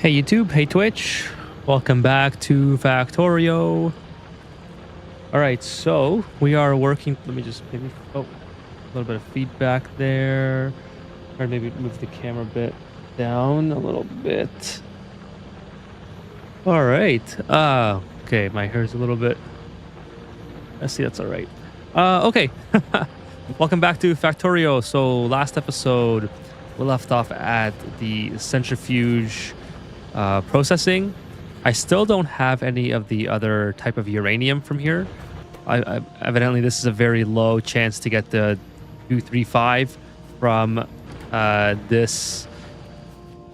Hey YouTube, hey Twitch, welcome back to Factorio. All right, so we are working. Let me just maybe a little bit of feedback there, or maybe move the camera a bit down a little bit. All right. Okay, my hair's a little bit. Let's see, that's all right. Okay. Welcome back to Factorio. So last episode we left off at the centrifuge processing. I still don't have any of the other type of uranium from here. Evidently this is a very low chance to get the 235 from this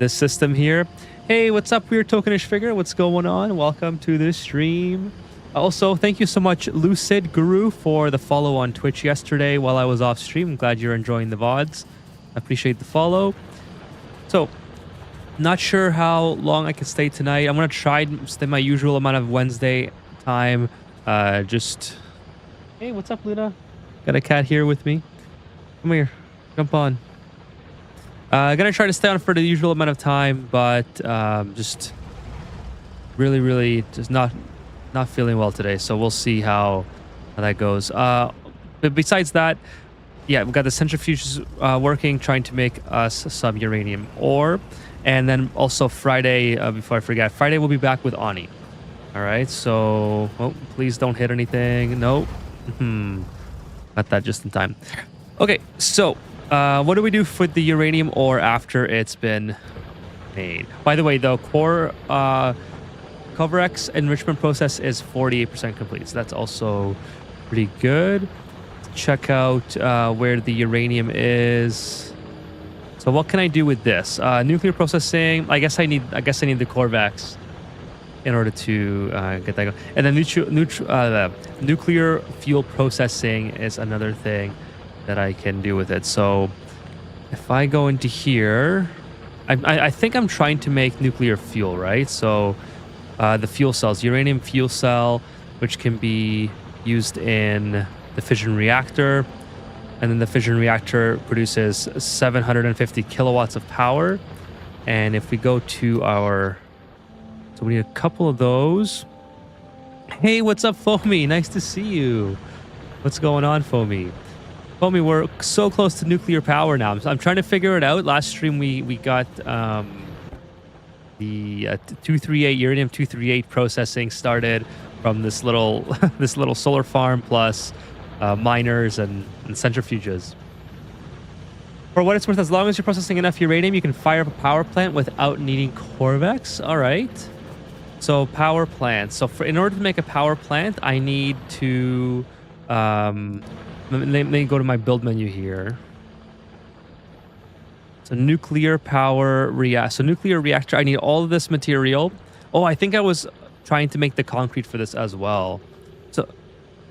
system here. Hey, what's up, weird tokenish figure? What's going on? Welcome to the stream. Also, thank you so much, Lucid Guru, for the follow on Twitch yesterday while I was off stream. I'm glad you're enjoying the VODs. I appreciate the follow. So, not sure how long I can stay tonight. I'm gonna try to stay my usual amount of Wednesday time. Hey, what's up, Luna? Got a cat here with me. Come here, jump on. Gonna try to stay on for the usual amount of time, but just really just not feeling well today. So we'll see how that goes. But besides that, yeah, we've got the centrifuges working, trying to make us some uranium ore. And then also Friday, before I forget, Friday we'll be back with Ani. All right, so please don't hit anything. Nope. Got that just in time. Okay, so what do we do for the uranium ore after it's been made? By the way, the core CoverX enrichment process is 48% complete, so that's also pretty good. Check out where the uranium is. So what can I do with this? Nuclear processing. I guess I need the Corvax in order to get that going. And then nuclear fuel processing is another thing that I can do with it. So if I go into here, I think I'm trying to make nuclear fuel, right? So the fuel cells, uranium fuel cell, which can be used in the fission reactor. And then the fission reactor produces 750 kilowatts of power. And if we go to our... So we need a couple of those. Hey, what's up, Foamy? Nice to see you. What's going on, Foamy? Foamy, we're so close to nuclear power now. I'm trying to figure it out. Last stream we got the 238 uranium 238 processing started from this little this little solar farm plus miners and centrifuges. For what it's worth, as long as you're processing enough uranium, you can fire up a power plant without needing Corvex. All right. So power plant. So in order to make a power plant, I need to let me go to my build menu here. So nuclear power reactor. So nuclear reactor. I need all of this material. Oh, I think I was trying to make the concrete for this as well. So.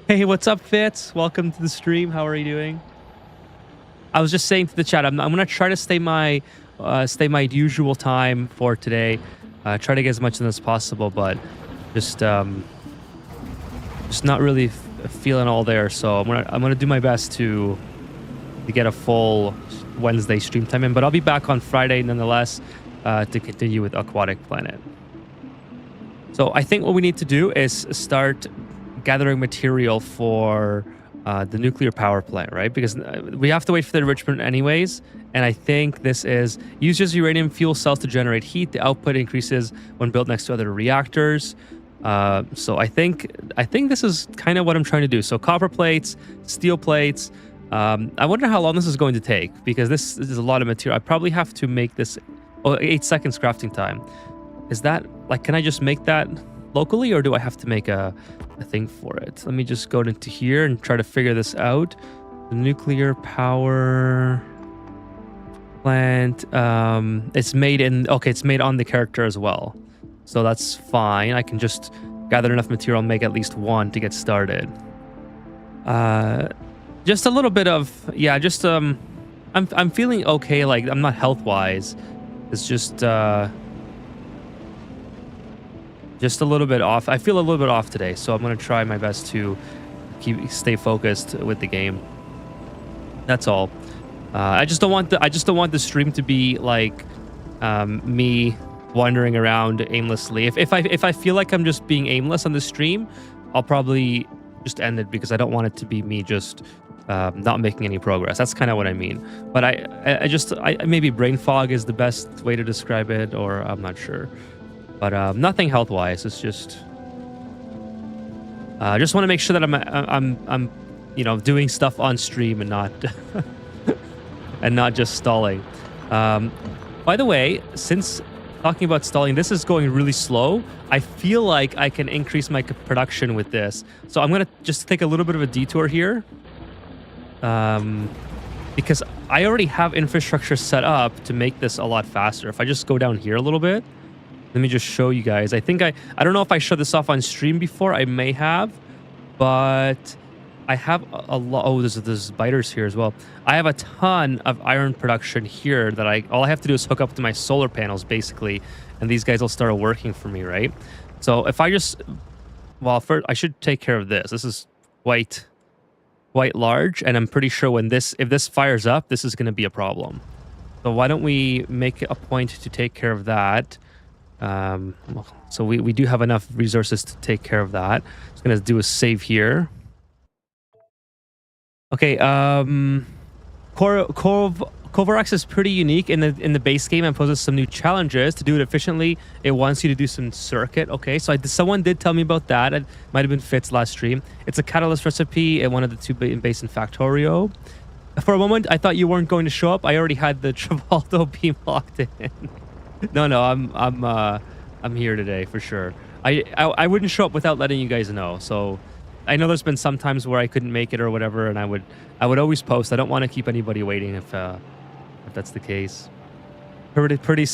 Hey, what's up, Fitz? Welcome to the stream. How are you doing? I was just saying to the chat, I'm gonna try to stay my usual time for today. Try to get as much in as possible, but just not really feeling all there. So I'm gonna do my best to get a full Wednesday stream time in. But I'll be back on Friday nonetheless to continue with Aquatic Planet. So I think what we need to do is start gathering material for the nuclear power plant, right? Because we have to wait for the enrichment anyways. And I think this is uses uranium fuel cells to generate heat. The output increases when built next to other reactors. So I think this is kind of what I'm trying to do. So copper plates, steel plates. I wonder how long this is going to take, because this is a lot of material. I probably have to make this 8 seconds crafting time. Is that like, can I just make that locally, or do I have to make a thing for it? Let me just go into here and try to figure this out. The nuclear power plant, it's made on the character as well, so that's fine. I can just gather enough material and make at least one to get started. Just a little bit of, yeah, just I'm feeling okay. Like, I'm not health wise, it's just a little bit off. I feel a little bit off today, so I'm gonna try my best to stay focused with the game. That's all. I just don't want the stream to be like me wandering around aimlessly. If I feel like I'm just being aimless on the stream, I'll probably just end it because I don't want it to be me just not making any progress. That's kind of what I mean. But I maybe brain fog is the best way to describe it, or I'm not sure. But nothing health wise. It's just want to make sure that I'm doing stuff on stream and not and not just stalling. By the way, since talking about stalling, this is going really slow. I feel like I can increase my production with this. So I'm going to just take a little bit of a detour here. Because I already have infrastructure set up to make this a lot faster. If I just go down here a little bit, let me just show you guys. I think I don't know if I showed this off on stream before. I may have, but I have a lot. Oh, there's biters here as well. I have a ton of iron production here that all I have to do is hook up to my solar panels basically, and these guys will start working for me, right? So if I just, well, first I should take care of this. This is quite large, and I'm pretty sure if this fires up, this is going to be a problem. So why don't we make a point to take care of that? So we do have enough resources to take care of that. Just going to do a save here. Okay, Kovarex is pretty unique in the base game and poses some new challenges. To do it efficiently, it wants you to do some circuit. Okay, so someone did tell me about that. It might have been Fitz last stream. It's a catalyst recipe and one of the two based in Factorio. For a moment, I thought you weren't going to show up. I already had the Travolta beam locked in. No, I'm here today for sure. I wouldn't show up without letting you guys know. So I know there's been some times where I couldn't make it or whatever, and I would always post. I don't want to keep anybody waiting if that's the case. It's pretty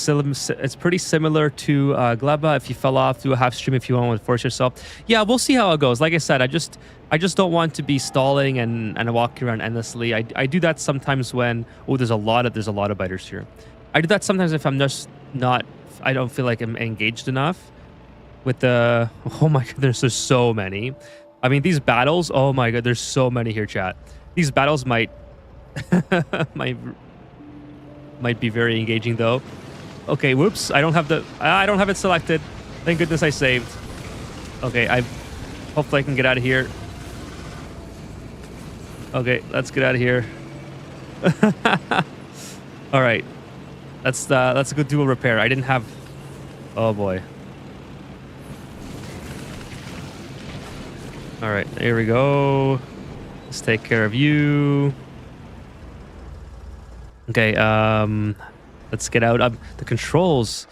similar to Gleba. If you fell off, do a half stream if you want to force yourself. Yeah, we'll see how it goes. Like I said, I just don't want to be stalling and walking around endlessly. I do that sometimes when there's a lot of biters here. I do that sometimes if I'm just not. I don't feel like I'm engaged enough with the. Oh my goodness, there's so many. I mean, these battles. Oh my god, there's so many here, chat. These battles might be very engaging though. Okay, whoops. I don't have it selected. Thank goodness I saved. Okay, hopefully I can get out of here. Okay, let's get out of here. All right. Let's go do a repair. I didn't have. Oh boy. All right, here we go. Let's take care of you. Okay, let's get out. The controls.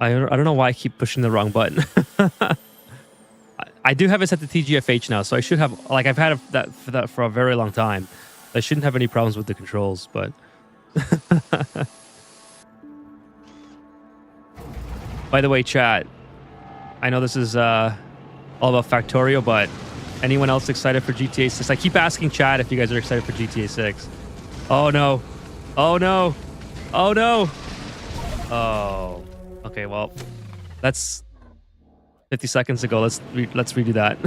I don't know why I keep pushing the wrong button. I do have it set to TGFH now, so I should have. Like I've had that for a very long time. I shouldn't have any problems with the controls, but. By the way, chat. I know this is all about Factorio, but anyone else excited for GTA 6? I keep asking chat if you guys are excited for GTA 6. Oh no. Oh no. Oh no. Oh. Okay, well, that's 50 seconds ago. Let's redo that.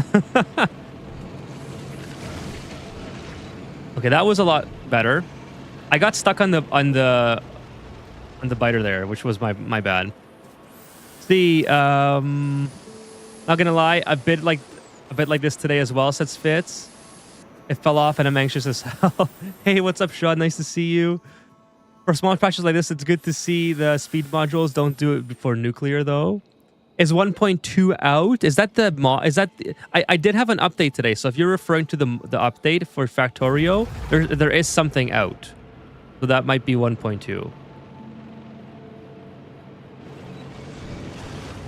Okay, that was a lot better. I got stuck on the biter there, which was my bad. See, not gonna lie, a bit like this today as well, says Fitz. It fell off and I'm anxious as hell. Hey, what's up, Sean? Nice to see you. For small patches like this, it's good to see the speed modules. Don't do it before nuclear though. Is 1.2 out? Is that the I did have an update today, so if you're referring to the update for Factorio, there is something out. So that might be 1.2.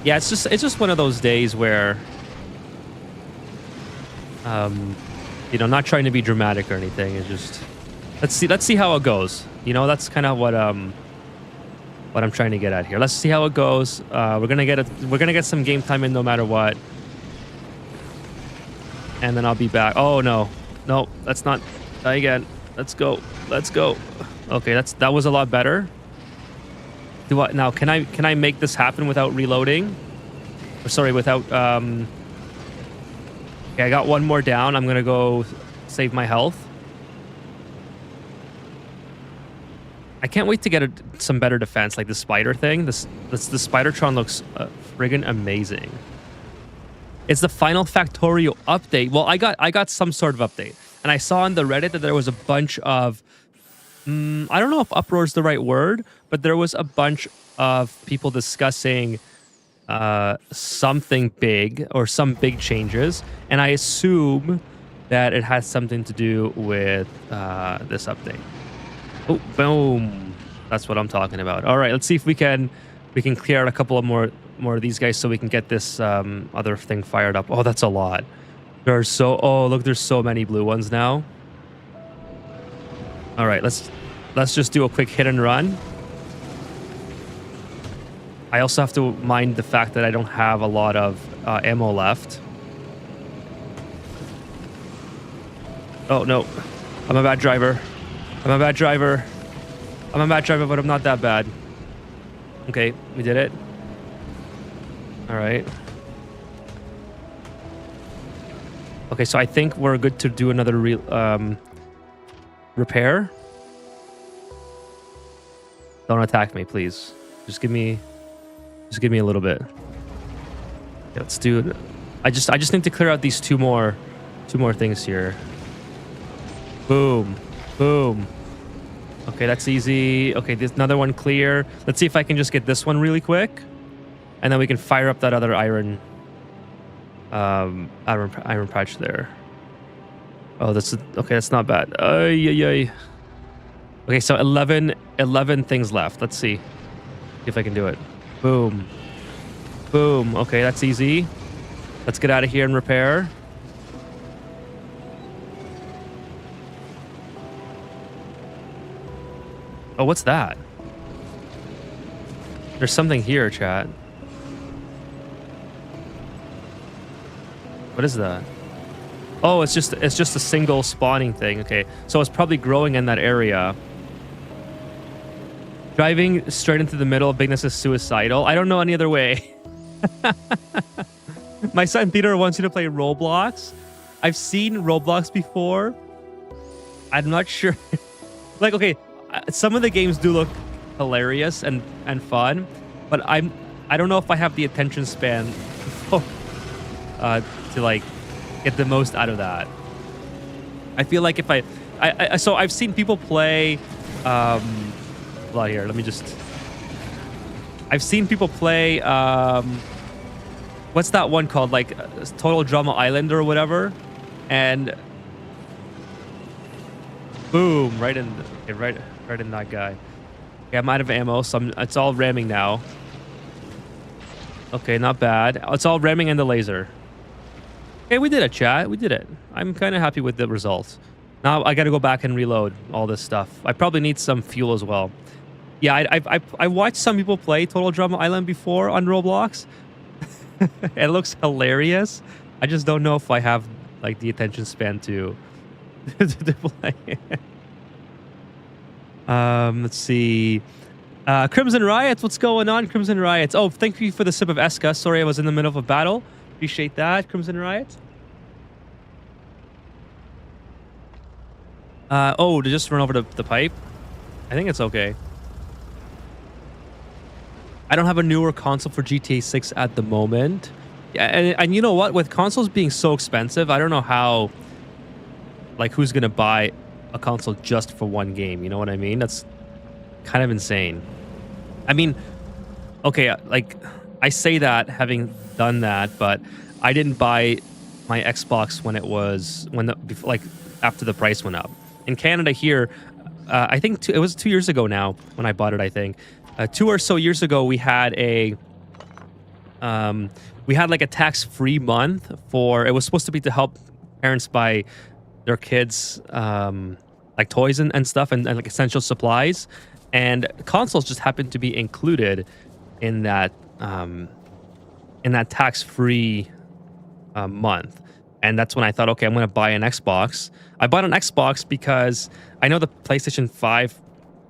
Yeah, it's just one of those days where not trying to be dramatic or anything. It's just let's see how it goes. That's kind of what I'm trying to get at here. Let's see how it goes. We're gonna get some game time in no matter what, and then I'll be back. Oh no, let's not die again. Let's go. Okay, that was a lot better. Now can I make this happen without reloading? Or sorry, without okay, I got one more down. I'm gonna go save my health. I can't wait to get some better defense, like the spider thing. The Spidertron looks friggin' amazing. It's the final Factorio update. Well, I got some sort of update, and I saw on the Reddit that there was a bunch of I don't know if uproar is the right word, but there was a bunch of people discussing something big or some big changes, and I assume that it has something to do with this update. Oh, boom! That's what I'm talking about. All right, let's see if we can clear out a couple of more of these guys so we can get this other thing fired up. Oh, that's a lot. There's look, there's so many blue ones now. All right, let's just do a quick hit and run. I also have to mind the fact that I don't have a lot of ammo left. Oh, no. I'm a bad driver. I'm a bad driver, but I'm not that bad. Okay, we did it. All right. Okay, so I think we're good to do another repair. Don't attack me, please. Just give me a little bit. Okay, let's do it. I just need to clear out these two more things here. Boom. Boom. Okay, that's easy. Okay, there's another one clear. Let's see if I can just get this one really quick. And then we can fire up that other iron patch there. Oh, that's not bad. Okay, so 11 things left. Let's see if I can do it. Boom. Boom. Okay, that's easy. Let's get out of here and repair. Oh, what's that? There's something here, chat. What is that? Oh, it's just a single spawning thing. Okay, so it's probably growing in that area. Driving straight into the middle of bigness is suicidal. I don't know any other way. My son Peter wants you to play Roblox. I've seen Roblox before. I'm not sure. Like, okay, some of the games do look hilarious and fun, but I don't know if I have the attention span to like get the most out of that. I feel like if so I've seen people play hold on here, I've seen people play what's that one called, like Total Drama Island or whatever, and boom, right in that guy. Okay, I'm out of ammo, so it's all ramming now. Okay, not bad. It's all ramming and the laser. Okay, we did it, chat. We did it. I'm kind of happy with the results. Now I got to go back and reload all this stuff. I probably need some fuel as well. Yeah, I watched some people play Total Drama Island before on Roblox. It looks hilarious. I just don't know if I have like the attention span to play. Let's see. Crimson Riots, what's going on, Crimson Riots? Oh, thank you for the sip of Eska. Sorry, I was in the middle of a battle. Appreciate that, Crimson Riots. Oh, to just run over the pipe? I think it's okay. I don't have a newer console for GTA 6 at the moment. Yeah, and you know what? With consoles being so expensive, I don't know how, like, who's going to buy a console just for one game? You know what I mean? That's kind of insane. I mean, okay, like, I say that having done that, but I didn't buy my Xbox when it was, after the price went up. In Canada here, I think it was 2 years ago now when I bought it, I think. 2 or so years ago, we had like a tax-free month for, it was supposed to be to help parents buy their kids like toys and stuff and like essential supplies, and consoles just happened to be included in that tax-free month. And that's when I thought, okay, I'm going to buy an Xbox. I bought an Xbox because I know the PlayStation 5.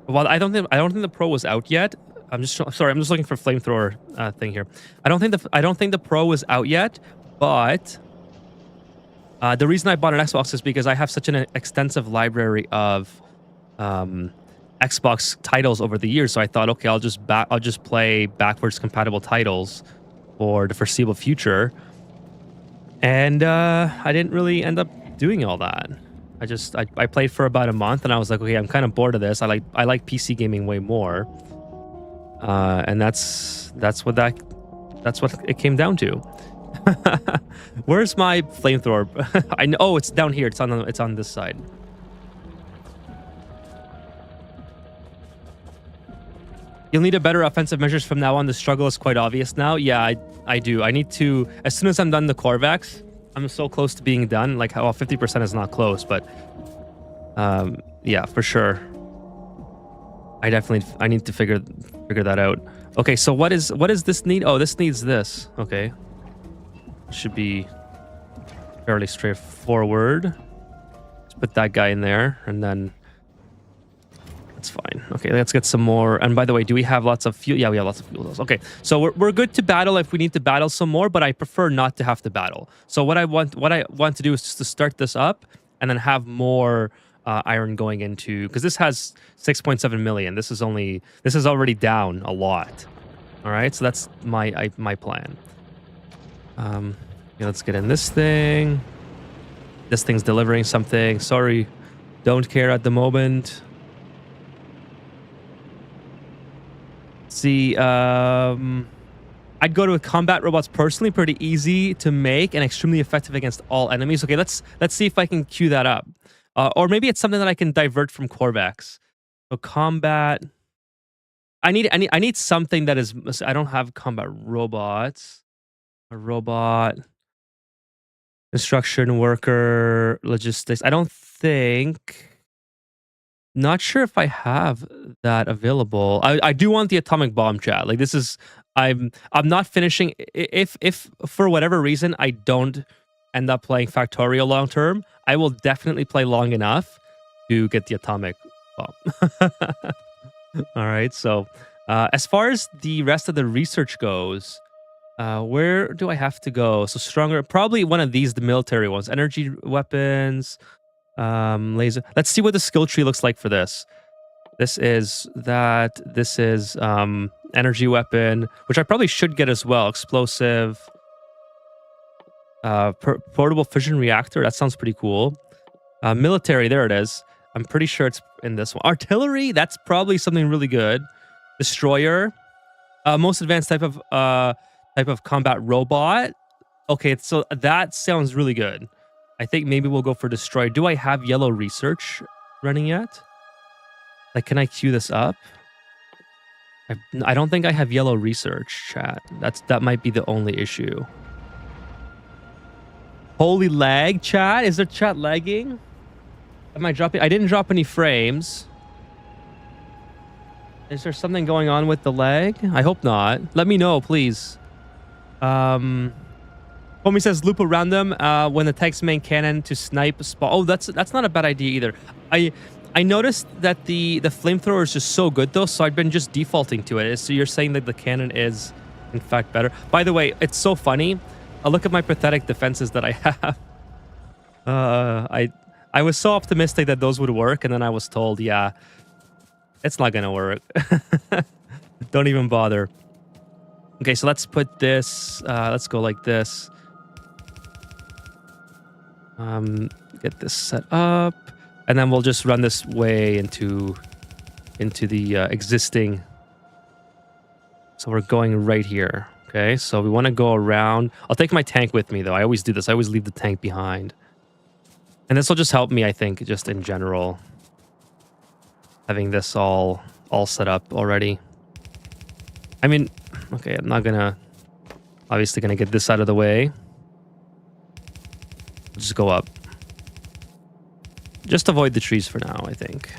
Well, I don't think the Pro was out yet. I'm just looking for flamethrower thing here. I don't think the Pro was out yet, but the reason I bought an Xbox is because I have such an extensive library of Xbox titles over the years. So I thought, okay, I'll just play backwards compatible titles for the foreseeable future. And I didn't really end up doing all that. I played for about a month and I was like, okay, I'm kind of bored of this. I like PC gaming way more. And that's what it came down to. Where's my flamethrower? I know. Oh, it's down here. It's on this side. You'll need a better offensive measures from now on. The struggle is quite obvious now. Yeah, I do. I need to, as soon as I'm done the Corvex, I'm so close to being done. Like, well, 50% is not close, but yeah, for sure. I need to figure that out. Okay, so what is this need? Oh, this needs this. Okay. Should be fairly straightforward. Let's put that guy in there, and then that's fine. Okay, let's get some more. And by the way, do we have lots of fuel? Yeah, we have lots of fuel. Okay, so we're good to battle if we need to battle some more, but I prefer not to have to battle. So what I want to do is just to start this up and then have more iron going into, because this has 6.7 million. This is already down a lot. All right, so that's my plan. Yeah, let's get in this thing. This thing's delivering something. Sorry, don't care at the moment. See, I'd go to combat robots personally. Pretty easy to make and extremely effective against all enemies. Okay, let's see if I can queue that up. Or maybe it's something that I can divert from Corvex. So combat. I need something that is. I don't have combat robots. A robot, construction worker, logistics. I don't think. Not sure if I have that available. I do want the atomic bomb, chat. Like, this is. I'm not finishing. If for whatever reason I don't end up playing Factorio long term, I will definitely play long enough to get the atomic bomb. All right. So as far as the rest of the research goes, where do I have to go? So stronger, probably one of these, the military ones, energy weapons, laser. Let's see what the skill tree looks like for this. This is that. This is energy weapon, which I probably should get as well. Explosive. Portable fission reactor. That sounds pretty cool. Military. There it is. I'm pretty sure it's in this one. Artillery. That's probably something really good. Destroyer. Most advanced type of combat robot. Okay, so that sounds really good. I think maybe we'll go for destroyer. Do I have yellow research running yet? Like, can I queue this up? I don't think I have yellow research, chat. That might be the only issue. Holy lag, chat. Is there chat lagging? Am I dropping? I didn't drop any frames. Is there something going on with the lag? I hope not. Let me know, please. Homie says loop around them when the text main cannon to snipe spot. Oh, that's not a bad idea either. I noticed that the flamethrower is just so good though, so I've been just defaulting to it. So you're saying that the cannon is in fact better. By the way, it's so funny. Look at my pathetic defenses that I have. I was so optimistic that those would work, and then I was told, yeah, it's not gonna work. Don't even bother. Okay, so let's put this. Let's go like this. Get this set up, and then we'll just run this way into the existing. So we're going right here. Okay, so we want to go around. I'll take my tank with me though. I always do this. I always leave the tank behind, and this will just help me. I think just in general, having this all set up already. I mean, okay, I'm not gonna obviously gonna get this out of the way. Just go up. Just avoid the trees for now, I think.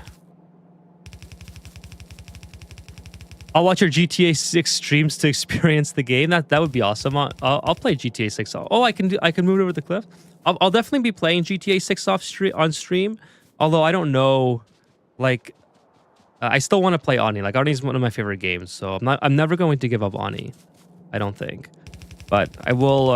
I'll watch your GTA 6 streams to experience the game. That would be awesome. I'll play GTA 6. Oh, I can move it over the cliff. I'll definitely be playing GTA 6 on stream. Although I don't know, like, I still want to play Ani. Like, Ani is one of my favorite games, so I'm never going to give up Ani. I don't think, but I will.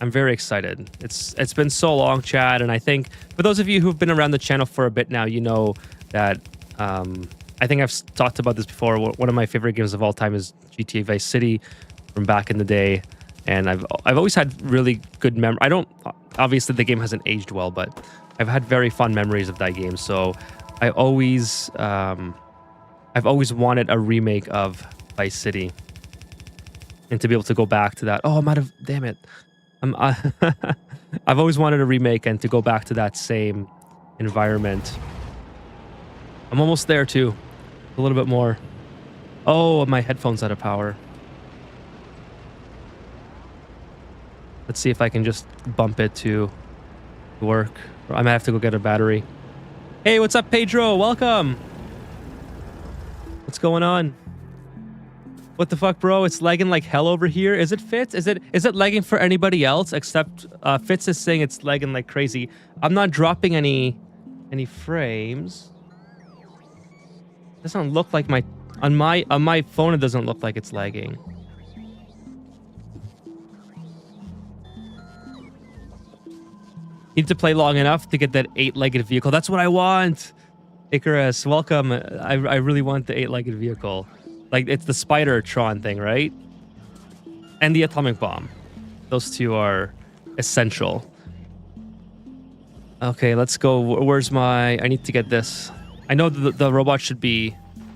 I'm very excited. It's been so long, Chad, and I think for those of you who've been around the channel for a bit now, you know that I think I've talked about this before. One of my favorite games of all time is GTA Vice City from back in the day, and I've always had really good memory. I don't obviously the game hasn't aged well, but I've had very fond memories of that game. So I've always wanted a remake of Vice City, and to be able to go back to that. Oh, I'm out of. Damn it. I've always wanted a remake and to go back to that same environment. I'm almost there too. A little bit more. Oh, my headphone's out of power. Let's see if I can just bump it to work. I might have to go get a battery. Hey, what's up, Pedro? Welcome. What's going on? What the fuck, bro? It's lagging like hell over here. Is it Fitz? Is it lagging for anybody else? Except Fitz is saying it's lagging like crazy. I'm not dropping any frames. Doesn't look like on my phone. It doesn't look like it's lagging. Need to play long enough to get that 8-legged vehicle. That's what I want. Icarus, welcome. I really want the 8-legged vehicle. Like, it's the Spider-Tron thing, right? And the atomic bomb. Those two are essential. Okay, let's go. Where's my... I need to get this. I know the robot should be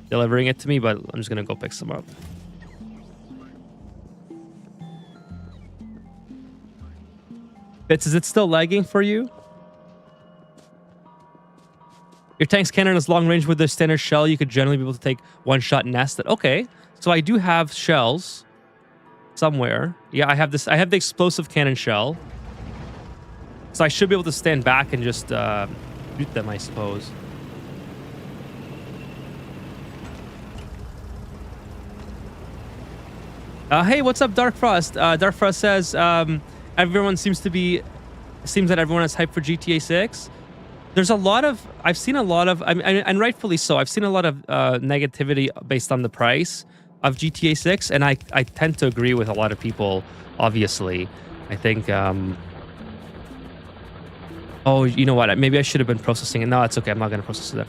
delivering it to me, but I'm just going to go pick some up. Fitz, is it still lagging for you? Your tank's cannon is long range with the standard shell. You could generally be able to take one-shot nest. Okay, so I do have shells somewhere. Yeah, I have this. I have the explosive cannon shell. So I should be able to stand back and just shoot them, I suppose. Hey, what's up, Dark Frost? Dark Frost says everyone seems that everyone is hyped for GTA 6. There's a lot of, I've seen a lot of, and rightfully so, I've seen a lot of negativity based on the price of GTA 6, and I tend to agree with a lot of people, obviously. I think, oh, you know what, maybe I should have been processing it. No, it's okay, I'm not going to process it.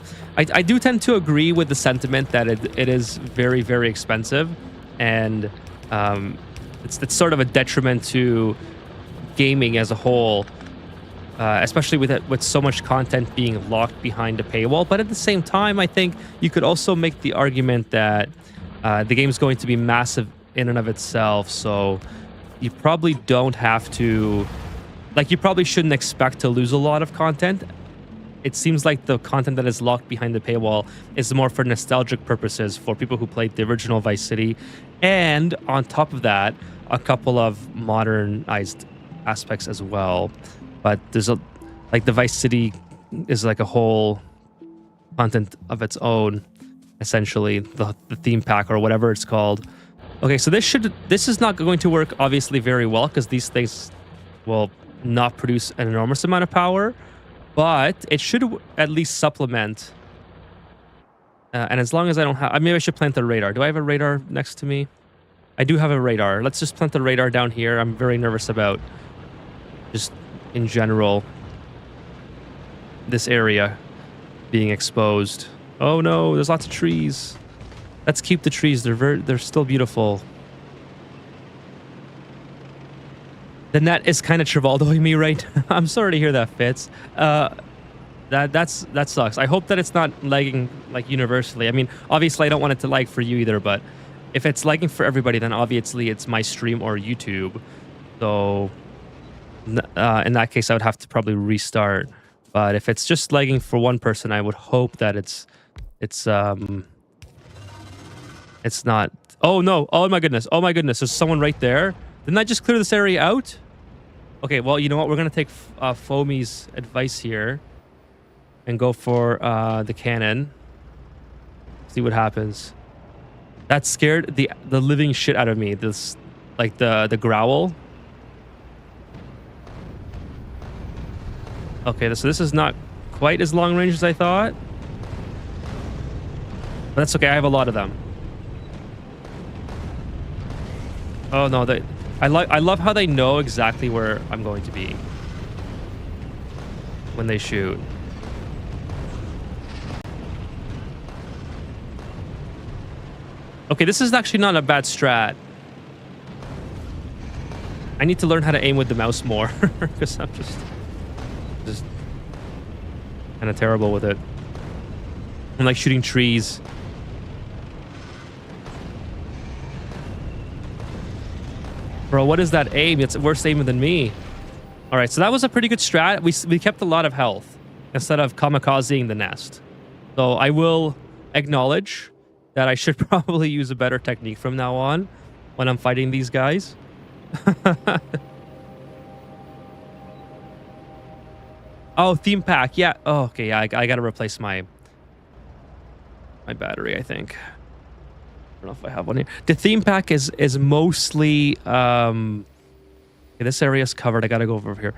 I do tend to agree with the sentiment that it is very, very expensive, and it's sort of a detriment to gaming as a whole. Especially with so much content being locked behind a paywall. But at the same time, I think you could also make the argument that the game is going to be massive in and of itself. So you probably don't have to... Like, you probably shouldn't expect to lose a lot of content. It seems like the content that is locked behind the paywall is more for nostalgic purposes for people who played the original Vice City. And on top of that, a couple of modernized aspects as well. But there's like the Vice City is like a whole content of its own, essentially, the theme pack or whatever it's called. Okay, so this is not going to work obviously very well because these things will not produce an enormous amount of power, but it should at least supplement. And as long as I don't have, maybe I should plant the radar. Do I have a radar next to me? I do have a radar. Let's just plant the radar down here. I'm very nervous about just in general this area being exposed. Oh no, there's lots of trees. Let's keep the trees. They're still beautiful. The net is kind of Trivaldoing me, right? I'm sorry to hear that, Fitz. That sucks. I hope that it's not lagging like universally. I mean, obviously I don't want it to lag for you either, but if it's lagging for everybody, then obviously it's my stream or YouTube. So in that case, I would have to probably restart. But if it's just lagging for one person, I would hope that it's not. Oh no! Oh my goodness! Oh my goodness! There's someone right there. Didn't I just clear this area out? Okay, well, you know what? We're gonna take Foamy's advice here and go for the cannon. See what happens. That scared the living shit out of me. This, like the growl. Okay, so this is not quite as long range as I thought. But that's okay, I have a lot of them. Oh no, I love how they know exactly where I'm going to be when they shoot. Okay, this is actually not a bad strat. I need to learn how to aim with the mouse more because I'm just kind of terrible with it. I'm like shooting trees. Bro, what is that aim? It's worse aiming than me. All right, so that was a pretty good strat. We kept a lot of health instead of kamikazing the nest. So I will acknowledge that I should probably use a better technique from now on when I'm fighting these guys. Oh, theme pack. Yeah. Oh, okay. Yeah, I got to replace my battery, I think. I don't know if I have one here. The theme pack is mostly okay, this area is covered. I gotta go over here.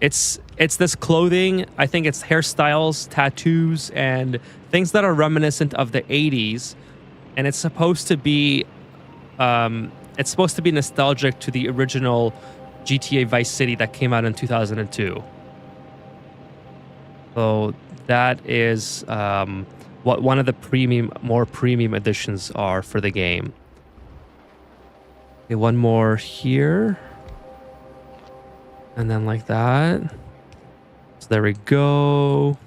It's this clothing. I think it's hairstyles, tattoos, and things that are reminiscent of the 80s. And it's supposed to be nostalgic to the original GTA Vice City that came out in 2002. So that is what one of the more premium editions are for the game. Okay, one more here. And then like that. So there we go.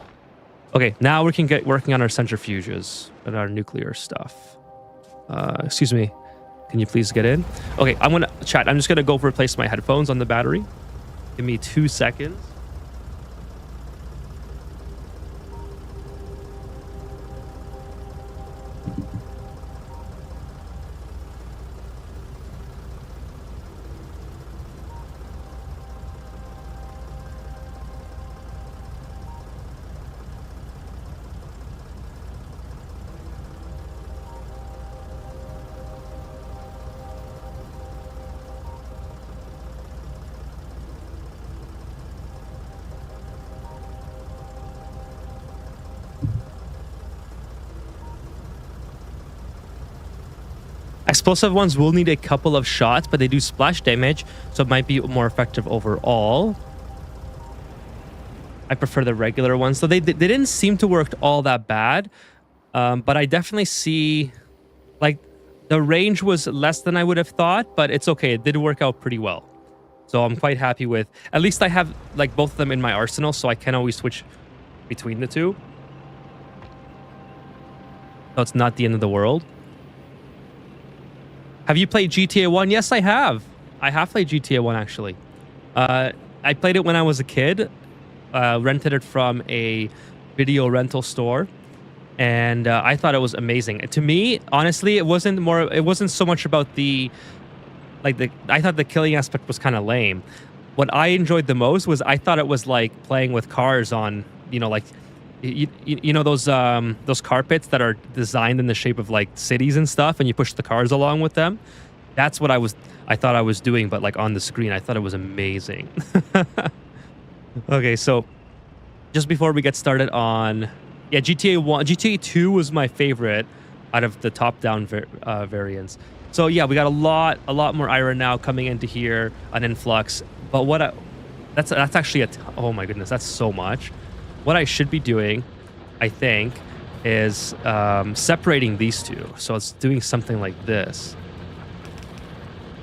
Okay, now we can get working on our centrifuges and our nuclear stuff. Excuse me. Can you please get in? Okay, I'm gonna chat. I'm just gonna go replace my headphones on the battery. Give me 2 seconds. Explosive ones will need a couple of shots, but they do splash damage, so it might be more effective overall. I prefer the regular ones. So they didn't seem to work all that bad, but I definitely see, like, the range was less than I would have thought, but it's okay. It did work out pretty well. So I'm quite happy with, at least I have, like, both of them in my arsenal, so I can always switch between the two. So it's not the end of the world. Have you played GTA 1? Yes, I have. I have played GTA 1, actually. I played it when I was a kid. Rented it from a video rental store. And I thought it was amazing. To me, honestly, it wasn't so much about I thought the killing aspect was kind of lame. What I enjoyed the most was I thought it was like playing with cars on, like, you know those carpets that are designed in the shape of like cities and stuff, and you push the cars along with them. That's what I thought I was doing, but like on the screen. I thought it was amazing. Okay, so just before we get started on, yeah, GTA 1, GTA 2 was my favorite out of the top-down variants. So yeah, we got a lot more iron now coming into here, an influx. But that's actually oh my goodness, that's so much. What I should be doing, I think, is separating these two. So it's doing something like this,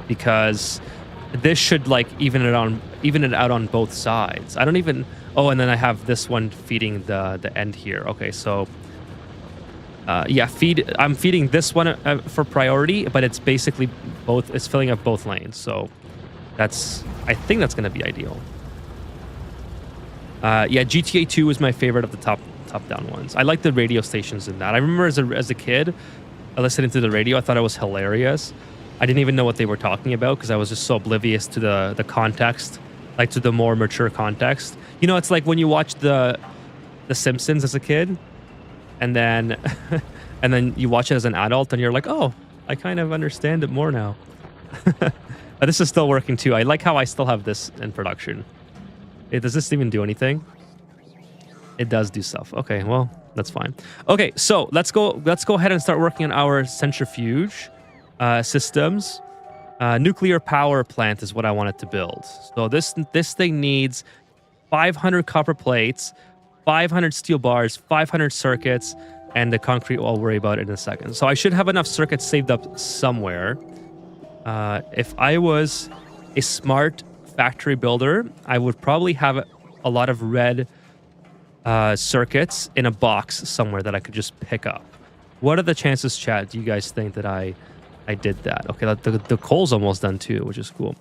because this should like even it out on both sides. I don't even. Oh, and then I have this one feeding the end here. Okay, so yeah, I'm feeding this one for priority, but it's basically both. It's filling up both lanes. So I think that's gonna be ideal. Yeah, GTA 2 was my favorite of the top-down ones. I like the radio stations in that. I remember as a kid, listening to the radio, I thought it was hilarious. I didn't even know what they were talking about because I was just so oblivious to the context, like to the more mature context. It's like when you watch the Simpsons as a kid, and then and then you watch it as an adult, and you're like, oh, I kind of understand it more now. But this is still working too. I like how I still have this in production. Does this even do anything? It does do stuff. Okay, well, that's fine. Okay, so let's go ahead and start working on our centrifuge systems. Nuclear power plant is what I wanted to build. So this thing needs 500 copper plates, 500 steel bars, 500 circuits, And the concrete, I'll worry about it in a second. So I should have enough circuits saved up somewhere. If I was a smart factory builder, I would probably have a lot of red circuits in a box somewhere that I could just pick up. What are the chances, chat, do you guys think that I did that? Okay, the coal's almost done too, which is cool.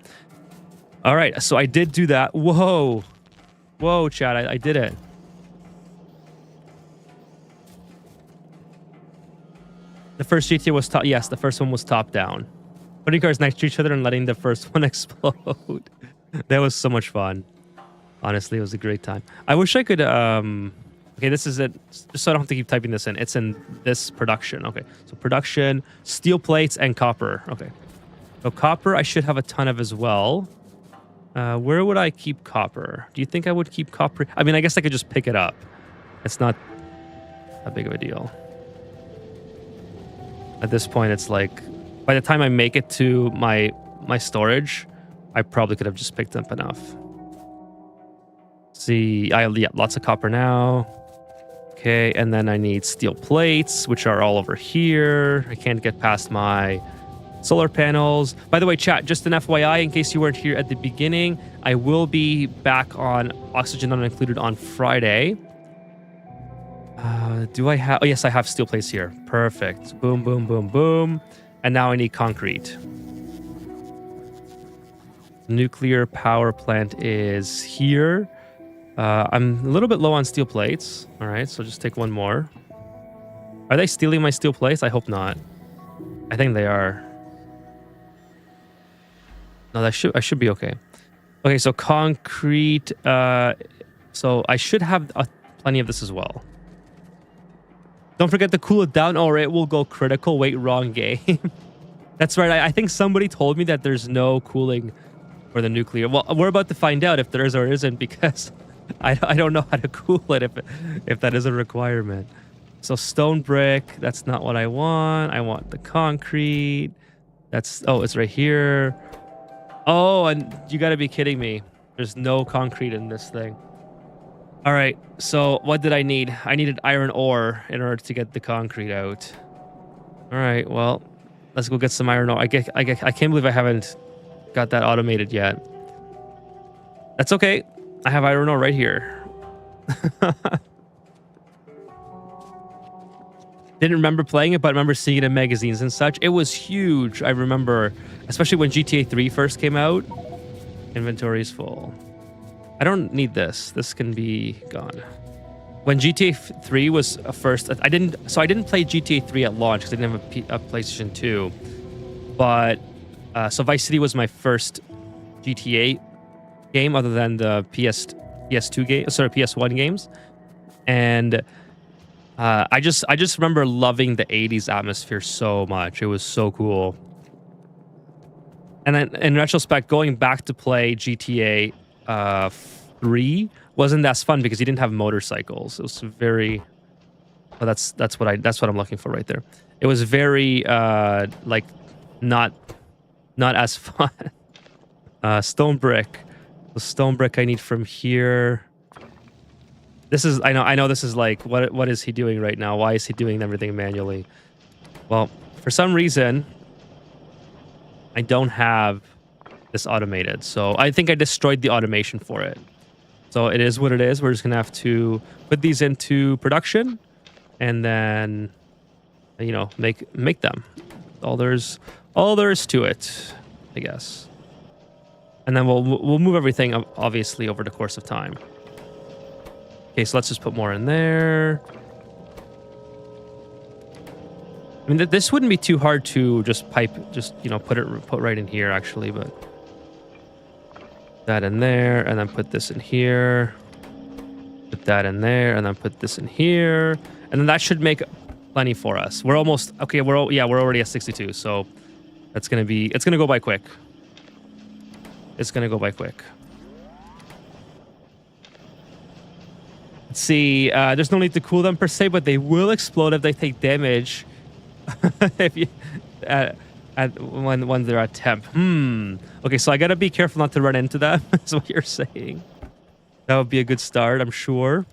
All right, so I did do that. Whoa. Whoa, chat, I did it. The first GTA was top. Yes, the first one was top down. Putting cars next to each other and letting the first one explode. That was so much fun. Honestly, it was a great time. I wish I could... Okay, this is it. Just so I don't have to keep typing this in. It's in this production. Okay, so production, steel plates, and copper. Okay. So copper, I should have a ton of as well. Where would I keep copper? Do you think I would keep copper? I mean, I guess I could just pick it up. It's not that big of a deal. At this point, it's like, by the time I make it to my storage, I probably could have just picked up enough. See, yeah, lots of copper now. Okay, and then I need steel plates, which are all over here. I can't get past my solar panels. By the way, chat, just an FYI, in case you weren't here at the beginning, I will be back on Oxygen Not Included on Friday. Do I have... Oh, yes, I have steel plates here. Perfect. Boom, boom, boom, boom. And now I need concrete. Nuclear power plant is here. I'm a little bit low on steel plates. All right, so just take one more. Are they stealing my steel plates? I hope not. I think they are. No, I should be okay. Okay, so concrete. So I should have plenty of this as well. Don't forget to cool it down or it will go critical. Wait, wrong game. That's right. I think somebody told me that there's no cooling for the nuclear. Well, we're about to find out if there is or isn't, because I don't know how to cool it if that is a requirement. So stone brick, that's not what I want. I want the concrete. Oh, it's right here. Oh, and you got to be kidding me. There's no concrete in this thing. All right, so what did I need? I needed iron ore in order to get the concrete out. All right, well, let's go get some iron ore. I can't believe I haven't got that automated yet. That's okay. I have iron ore right here. Didn't remember playing it, but I remember seeing it in magazines and such. It was huge. I remember, especially when GTA 3 first came out. Inventory is full. I don't need this. This can be gone. When GTA 3 was first, I didn't play GTA 3 at launch because I didn't have a PlayStation 2. But so Vice City was my first GTA game other than the PS2 game, sorry, PS1 games. And I just remember loving the 80s atmosphere so much. It was so cool. And then in retrospect, going back to play GTA 3 wasn't as fun because you didn't have motorcycles. It was very... Oh, that's what I'm looking for right there. It was very like not as fun. Stone brick. The stone brick I need from here. This is I know this is like what is he doing right now? Why is he doing everything manually? Well, for some reason I don't have this automated. So I think I destroyed the automation for it. So it is what it is. We're just gonna have to put these into production and then, you know, make them. All there is to it, I guess. And then we'll move everything obviously over the course of time. Okay, so let's just put more in there. I mean, this wouldn't be too hard to just you know, put right in here actually, but that in there, and then put this in here. Put that in there, and then put this in here, and then that should make plenty for us. We're almost okay. We're already at 62, so it's gonna go by quick. It's gonna go by quick. Let's see. There's no need to cool them per se, but they will explode if they take damage. If you when they're at temp. Okay, so I gotta be careful not to run into them. That's what you're saying. That would be a good start, I'm sure.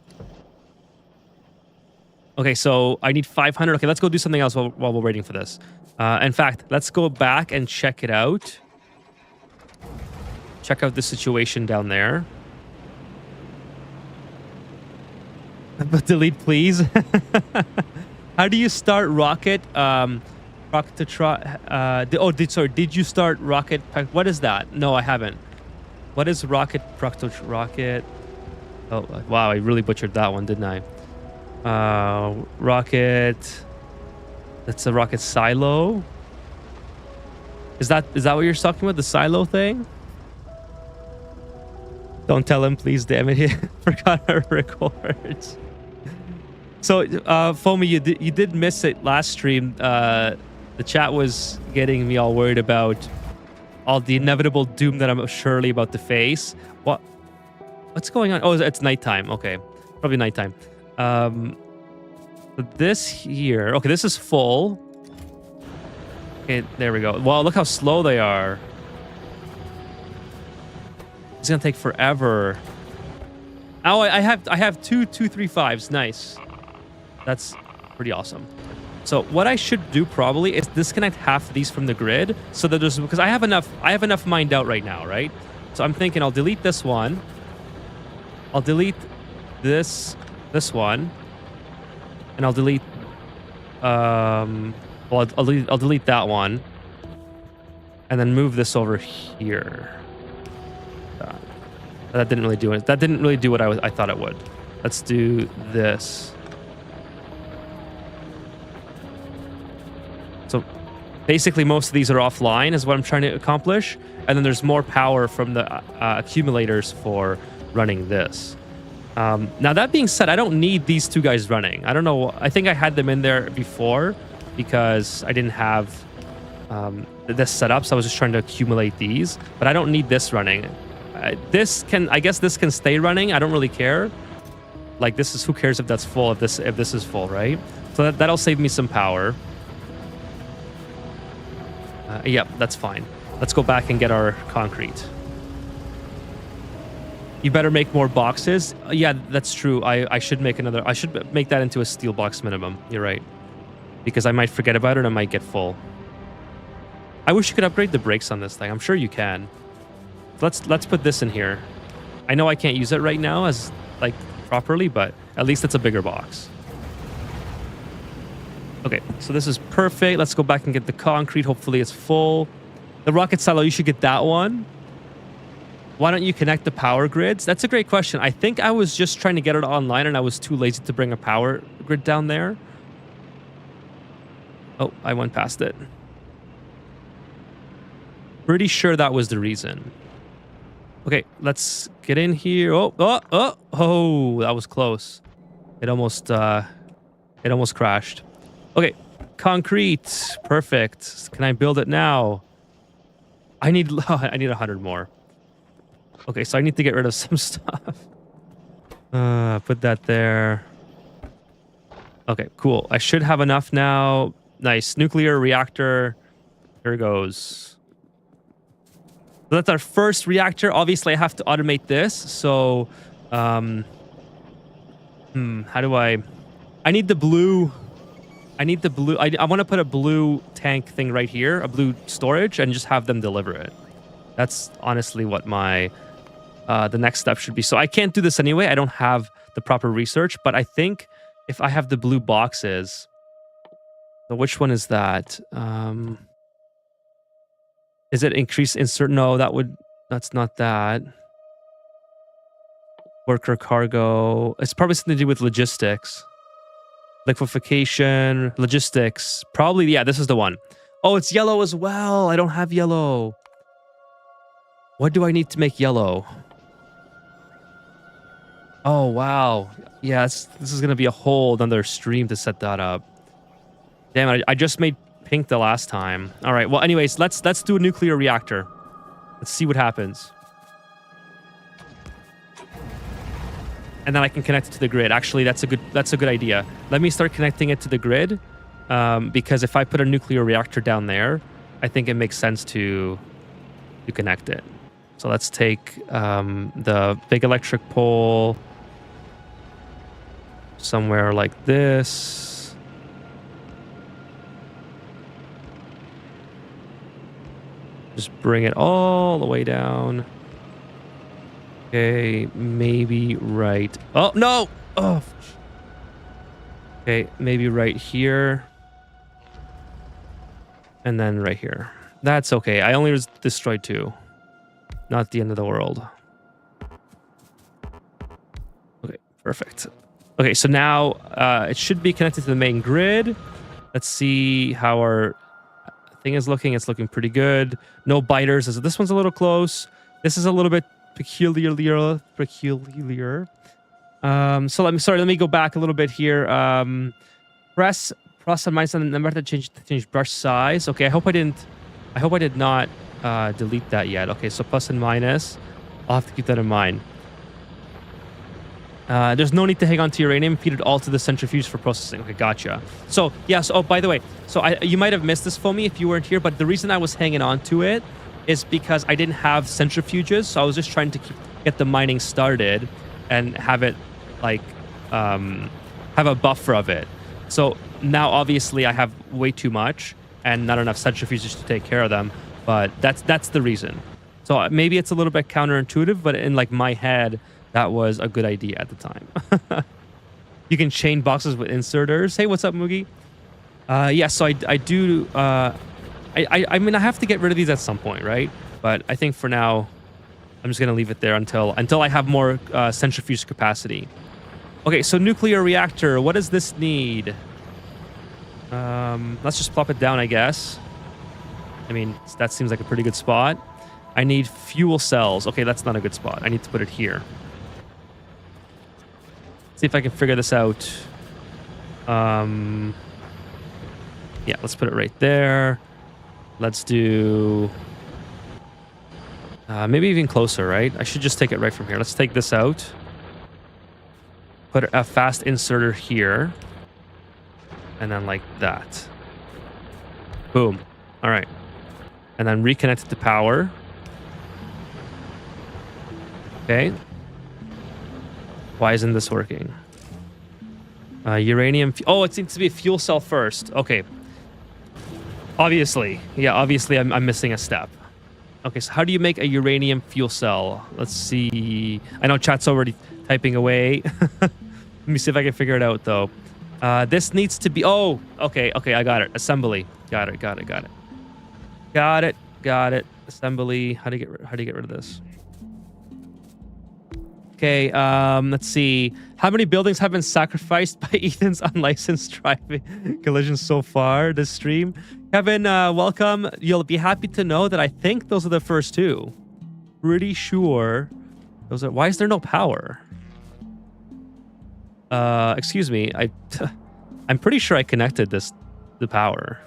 Okay, so I need 500. Okay, let's go do something else while we're waiting for this. In fact, let's go back and check it out. Check out the situation down there. But delete, please. How do you start rocket? Rocket to try. Sorry. Did you start rocket? What is that? No, I haven't. What is rocket? Rocket. Oh wow, I really butchered that one, didn't I? Rocket. That's a rocket silo. Is that what you're talking about? The silo thing? Don't tell him, please. Damn it! He forgot our records. So, Foamy, you did miss it last stream. The chat was getting me all worried about all the inevitable doom that I'm surely about to face. What's going on? Oh, it's nighttime. Okay, probably nighttime. So this here. Okay, this is full. Okay, there we go. Wow, look how slow they are. It's gonna take forever. Oh, I have two 3.5s. Nice. That's pretty awesome. So what I should do probably is disconnect half of these from the grid so that there's, because I have enough mined out right now, right? So I'm thinking I'll delete this one. I'll delete this one, and I'll delete I'll delete that one, and then move this over here. That didn't really do it. That didn't really do what I thought it would. Let's do this. So basically most of these are offline is what I'm trying to accomplish. And then there's more power from the accumulators for running this. Now that being said, I don't need these two guys running. I don't know. I think I had them in there before because I didn't have this set up. So I was just trying to accumulate these, but I don't need this running. I guess this can stay running. I don't really care. Like this is, who cares if that's full, if this is full, right? So that'll save me some power. Yep, that's fine. Let's go back and get our concrete. You better make more boxes. Yeah, that's true. I should make another. I should make that into a steel box minimum. You're right. Because I might forget about it and I might get full. I wish you could upgrade the brakes on this thing. I'm sure you can. Let's put this in here. I know I can't use it right now as like properly, but at least it's a bigger box. Okay, so this is perfect. Let's go back and get the concrete. Hopefully it's full. The rocket silo, you should get that one. Why don't you connect the power grids? That's a great question. I think I was just trying to get it online and I was too lazy to bring a power grid down there. Oh, I went past it. Pretty sure that was the reason. Okay, let's get in here. Oh, that was close. It almost crashed. Okay, concrete, perfect. Can I build it now? I need 100 more. Okay, so I need to get rid of some stuff. Put that there. Okay, cool. I should have enough now. Nice. Nuclear reactor. Here goes. So that's our first reactor. Obviously, I have to automate this. So, how do I need the blue. I need the blue. I want to put a blue tank thing right here, a blue storage, and just have them deliver it. That's honestly what my the next step should be. So I can't do this anyway. I don't have the proper research, but I think if I have the blue boxes, so which one is that? Is it increase insert? No, that's not that. Worker cargo. It's probably something to do with logistics. Liquefaction, logistics. Probably, yeah, this is the one. Oh, it's yellow as well. I don't have yellow. What do I need to make yellow? Oh, wow. Yeah, this is going to be a whole another stream to set that up. Damn it, I just made pink the last time. All right, well, anyways, let's do a nuclear reactor. Let's see what happens. And then I can connect it to the grid. Actually, that's a good idea. Let me start connecting it to the grid, because if I put a nuclear reactor down there, I think it makes sense to connect it. So let's take the big electric pole. somewhere like this. Just bring it all the way down. Okay, maybe right. Oh, no! Oh. Okay, maybe right here. And then right here. That's okay. I only destroyed 2. Not the end of the world. Okay, perfect. Okay, so now it should be connected to the main grid. Let's see how our thing is looking. It's looking pretty good. No biters. This one's a little close. This is a little bit peculiar. So let me go back a little bit here. Press plus and minus on the number to change brush size. Okay, I hope I did not delete that yet. Okay, so plus and minus. I'll have to keep that in mind. There's no need to hang on to uranium. Feed it all to the centrifuge for processing. Okay, gotcha. So, yeah, so, oh, by the way, so you might have missed this, Foamy, if you weren't here, but the reason I was hanging on to it is because I didn't have centrifuges, so I was just trying to get the mining started and have it, like, have a buffer of it. So now, obviously, I have way too much and not enough centrifuges to take care of them, but that's the reason. So maybe it's a little bit counterintuitive, but in, like, my head, that was a good idea at the time. You can chain boxes with inserters. Hey, what's up, Moogie? Yeah, so I do... I mean, I have to get rid of these at some point, right? But I think for now, I'm just going to leave it there until I have more centrifuge capacity. Okay, so nuclear reactor. What does this need? Let's just plop it down, I guess. I mean, that seems like a pretty good spot. I need fuel cells. Okay, that's not a good spot. I need to put it here. See if I can figure this out. Yeah, let's put it right there. Let's do... maybe even closer, right? I should just take it right from here. Let's take this out. Put a fast inserter here. And then like that. Boom. All right. And then reconnect it to power. Okay. Why isn't this working? Uranium... Oh, it seems to be a fuel cell first. Okay. Obviously. Yeah, obviously I'm missing a step. Okay, so how do you make a uranium fuel cell? Let's see. I know chat's already typing away. Let me see if I can figure it out, though. This needs to be... Oh, okay, I got it. Assembly. Got it. Got it. Assembly. How do you get rid of this? Okay, let's see. How many buildings have been sacrificed by Ethan's unlicensed driving collisions so far this stream? Kevin, welcome. You'll be happy to know that I think those are the first 2. Pretty sure those are... Why is there no power? Excuse me. I'm pretty sure I connected the power.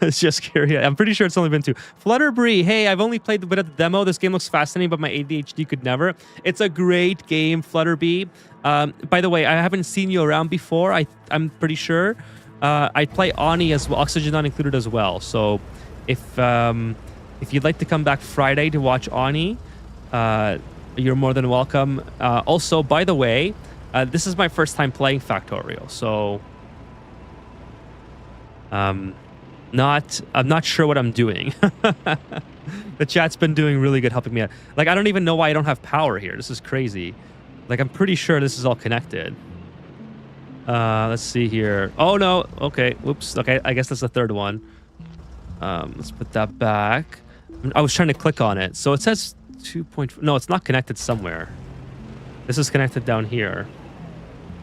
It's just curious. I'm pretty sure it's only been 2. Flutterbree, hey, I've only played a bit of the demo. This game looks fascinating, but my ADHD could never. It's a great game, Flutterbree. By the way, I haven't seen you around before. I'm pretty sure. I play Ani as well, Oxygen Not Included as well. So if you'd like to come back Friday to watch Ani, you're more than welcome. Also, by the way, this is my first time playing Factorio, so... I'm not sure what I'm doing. The chat's been doing really good helping me out. Like, I don't even know why I don't have power here. This is crazy. Like, I'm pretty sure this is all connected. Let's see here. Oh, no. Okay. Whoops. Okay. I guess that's the third one. Let's put that back. I was trying to click on it. So it says 2.4. No, it's not connected somewhere. This is connected down here.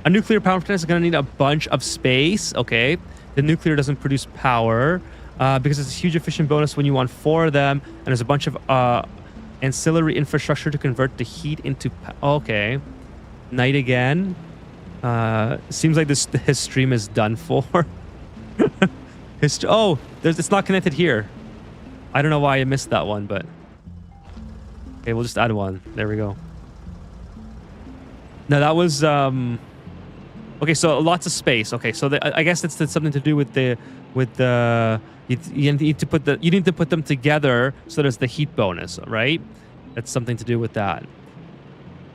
A nuclear power plant is going to need a bunch of space. Okay. The nuclear doesn't produce power because it's a huge efficient bonus when you want 4 of them, and there's a bunch of ancillary infrastructure to convert the heat into... Okay. Night again. Seems like his stream is done for. Oh, it's not connected here. I don't know why I missed that one, but... Okay, we'll just add one. There we go. No, that was... Okay, so lots of space. Okay, so I guess it's something to do with the you need to put them together so there's the heat bonus, right? That's something to do with that.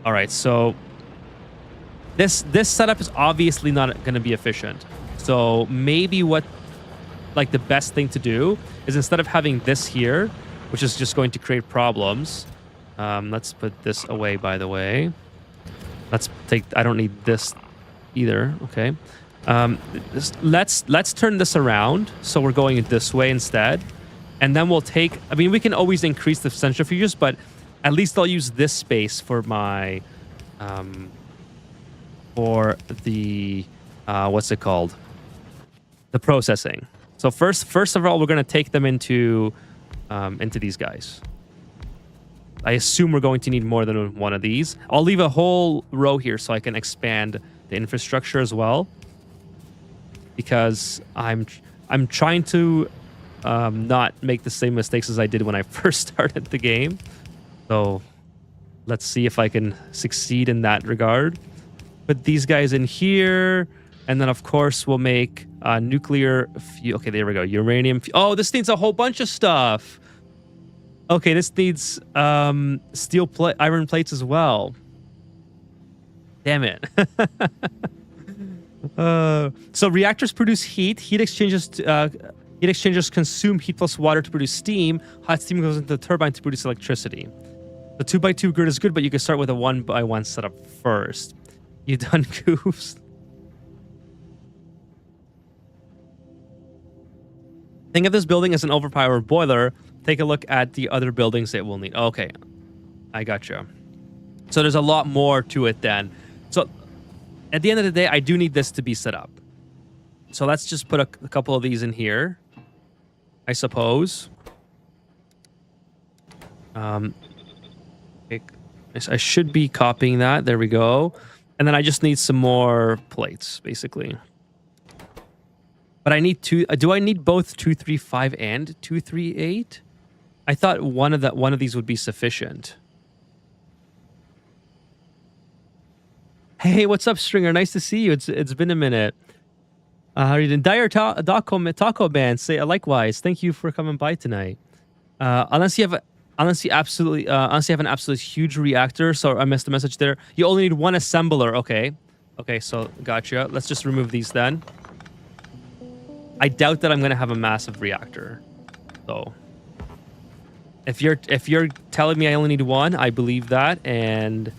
All right, so this setup is obviously not going to be efficient. So maybe what like the best thing to do is instead of having this here, which is just going to create problems. Let's put this away, by the way. Let's take, I don't need this either. Okay. Let's turn this around. So we're going this way instead. And then we'll take, I mean, we can always increase the centrifuges, but at least I'll use this space for my, for the, what's it called? The processing. So first of all, we're going to take them into these guys. I assume we're going to need more than one of these. I'll leave a whole row here so I can expand the infrastructure as well, because I'm trying to not make the same mistakes as I did when I first started the game. So let's see if I can succeed in that regard. Put these guys in here, and then of course we'll make nuclear fuel. Okay, there we go. Uranium. Oh, this needs a whole bunch of stuff. Okay, this needs steel plate, iron plates as well. Damn it. So reactors produce heat. Heat exchangers consume heat plus water to produce steam. Hot steam goes into the turbine to produce electricity. The 2x2 grid is good, but you can start with a 1x1 setup first. You done, goofs? Think of this building as an overpowered boiler. Take a look at the other buildings it will need. Okay, I gotcha. So there's a lot more to it then. So at the end of the day, I do need this to be set up. So let's just put a couple of these in here, I suppose. I should be copying that. There we go. And then I just need some more plates, basically. But I need two. Do I need both 235 and 238? I thought one of these would be sufficient. Hey, what's up, Stringer? Nice to see you. It's been a minute. How are you doing? Dire Taco Band. Say likewise. Thank you for coming by tonight. Unless you have an absolute huge reactor. So I missed the message there. You only need one assembler. Okay. Okay. So gotcha. Let's just remove these then. I doubt that I'm gonna have a massive reactor, so if you're telling me I only need one, I believe that, and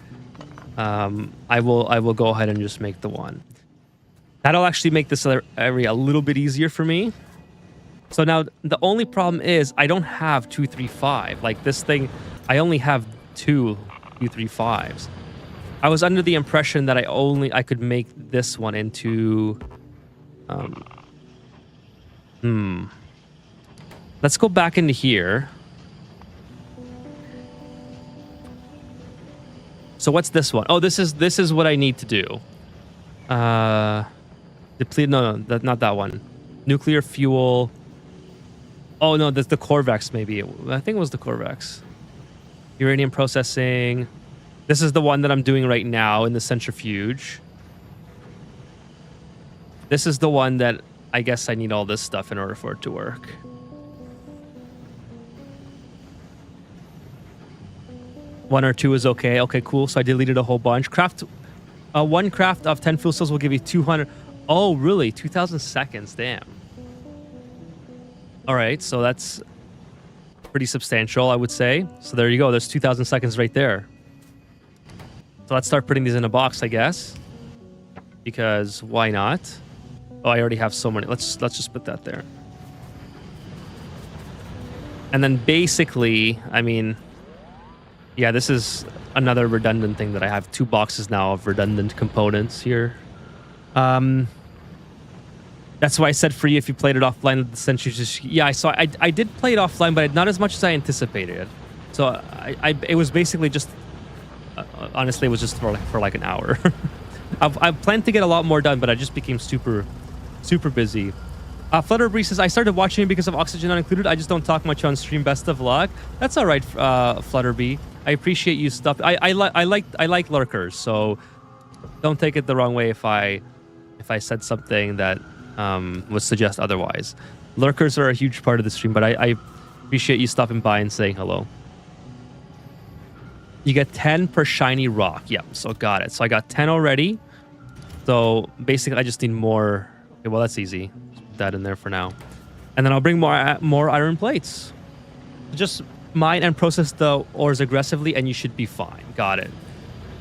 I will go ahead and just make the one. That'll actually make this area a little bit easier for me. So now the only problem is I don't have 235. Like this thing, I only have two 235s. I was under the impression that I could make this one into. Let's go back into here. So what's this one? Oh, this is what I need to do. Deplete. No, not that one. Nuclear fuel. Oh no, that's the Corvex. Maybe I think it was the Corvex. Uranium processing. This is the one that I'm doing right now in the centrifuge. This is the one that I guess I need all this stuff in order for it to work. One or two is okay. Okay, cool. So I deleted a whole bunch. One craft of 10 fuel cells will give you 200. Oh, really? 2,000 seconds. Damn. All right. So that's pretty substantial, I would say. So there you go. There's 2,000 seconds right there. So let's start putting these in a box, I guess. Because why not? Oh, I already have so many. Let's just put that there. And then basically, I mean, yeah, this is another redundant thing that I have 2 boxes now of redundant components here. That's why I said free if you played it offline. Yeah, I did play it offline, but not as much as I anticipated. So it was basically just, honestly, it was just for like an hour. I've planned to get a lot more done, but I just became super busy. Flutterbreeze says, I started watching because of Oxygen Not Included. I just don't talk much on stream. Best of luck. That's all right, Flutterbee. I appreciate you stuff. I like lurkers, so don't take it the wrong way if I said something that would suggest otherwise. Lurkers are a huge part of the stream, but I appreciate you stopping by and saying hello. You get 10 per shiny rock. Yep, so got it. So I got 10 already. So basically, I just need more. Okay, well, that's easy. Put that in there for now. And then I'll bring more iron plates. Just mine and process the ores aggressively, and you should be fine. Got it.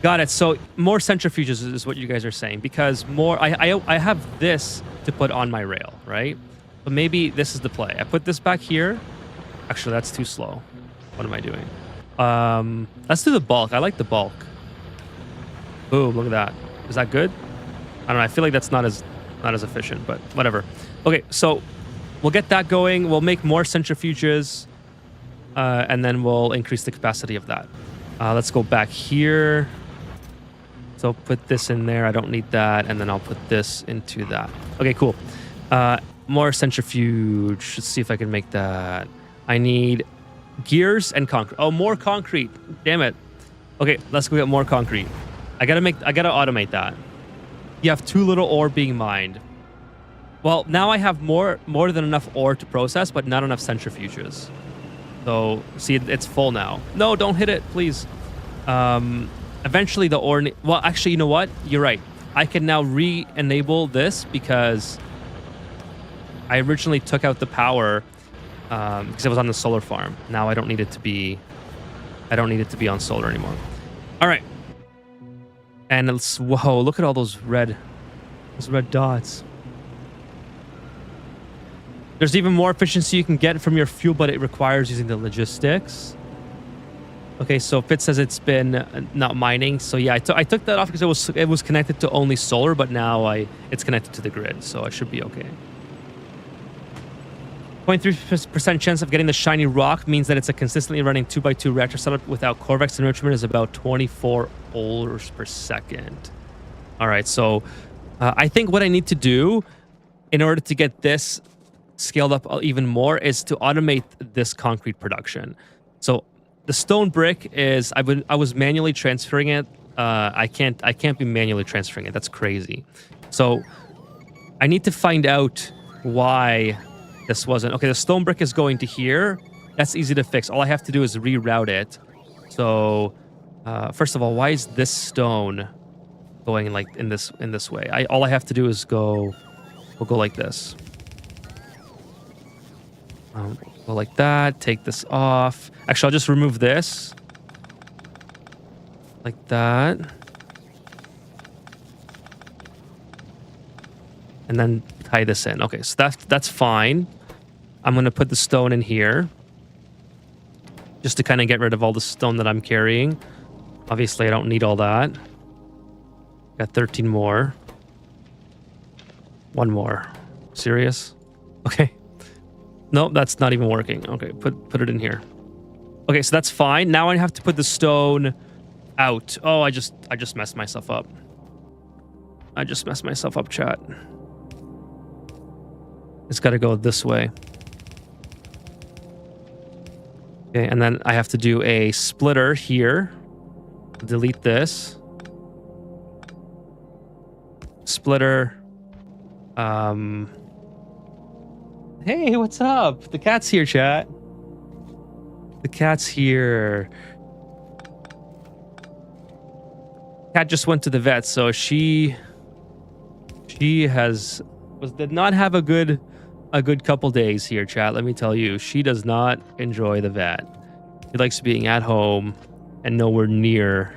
Got it. So more centrifuges is what you guys are saying, because more. I have this to put on my rail, right? But maybe this is the play. I put this back here. Actually, that's too slow. What am I doing? Let's do the bulk. I like the bulk. Boom, look at that. Is that good? I don't know. I feel like that's not as efficient, but whatever. Okay, so we'll get that going. We'll make more centrifuges, and then we'll increase the capacity of that. Let's go back here. So put this in there. I don't need that, and then I'll put this into that. Okay, cool. More centrifuge. Let's see if I can make that. I need gears and concrete. Oh, more concrete. Damn it. Okay, let's go get more concrete. I gotta automate that. You have too little ore being mined. Well, now I have more than enough ore to process, but not enough centrifuges. So, see, it's full now. No, don't hit it, please. Eventually the ore... Well, actually, you know what? You're right. I can now re-enable this because I originally took out the power because it was on the solar farm. Now I don't need it to be... I don't need it to be on solar anymore. All right. And let's... Whoa, look at all those red dots. There's even more efficiency you can get from your fuel, but it requires using the logistics. Okay, so Fit says it's been not mining. So yeah, I took that off because it was connected to only solar, but now it's connected to the grid, so I should be okay. 0.3% chance of getting the shiny rock means that it's a consistently running 2x2 reactor setup without Corvex enrichment is about 24 ores per second. All right, so I think what I need to do in order to get this scaled up even more is to automate this concrete production. So the stone brick is I was manually transferring it. I can't be manually transferring it. That's crazy. So I need to find out why this wasn't. Okay, the stone brick is going to here. That's easy to fix. All I have to do is reroute it. So first of all, why is this stone going like in this way? All I have to do is we'll go like this. Go like that. Take this off. Actually, I'll just remove this. Like that. And then tie this in. Okay, so that's fine. I'm going to put the stone in here. Just to kind of get rid of all the stone that I'm carrying. Obviously, I don't need all that. Got 13 more. One more. Serious? Okay. No, that's not even working. Okay, put it in here. Okay, so that's fine. Now I have to put the stone out. Oh, I just messed myself up. I just messed myself up, chat. It's got to go this way. Okay, and then I have to do a splitter here. Delete this. Splitter. Hey, what's up? The cat's here, chat. The cat's here. Cat just went to the vet, so she did not have a good couple days here, chat. Let me tell you, she does not enjoy the vet. She likes being at home and nowhere near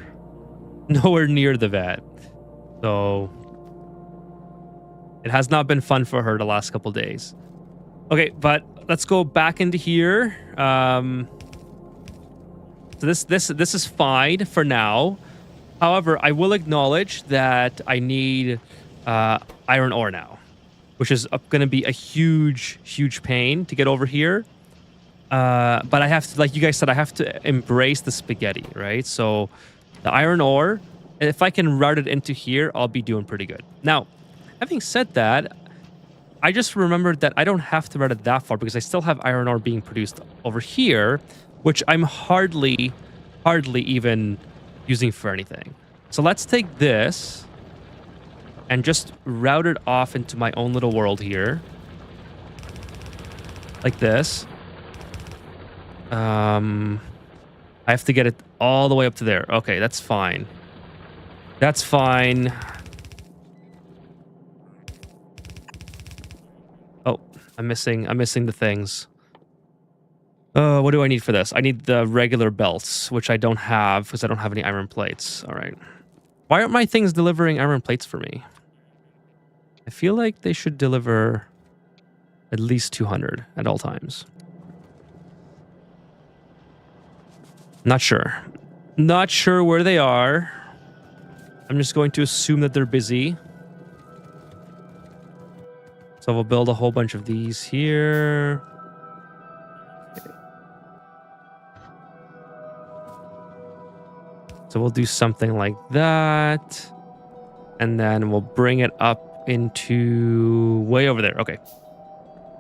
the vet. So it has not been fun for her the last couple days. Okay, but let's go back into here. So this is fine for now. However, I will acknowledge that I need iron ore now, which is going to be a huge pain to get over here. But I have to, like you guys said, I have to embrace the spaghetti, right? So the iron ore, if I can route it into here, I'll be doing pretty good. Now, having said that, I just remembered that I don't have to route it that far because I still have iron ore being produced over here, which I'm hardly even using for anything. So let's take this and just route it off into my own little world here. Like this. I have to get it all the way up to there. Okay, that's fine. That's fine. Oh, I'm missing the things. What do I need for this? I need the regular belts, which I don't have because I don't have any iron plates. All right. Why aren't my things delivering iron plates for me? I feel like they should deliver at least 200 at all times. Not sure. Not sure where they are. I'm just going to assume that they're busy. So we'll build a whole bunch of these here. Okay. So we'll do something like that. And then we'll bring it up into way over there. Okay.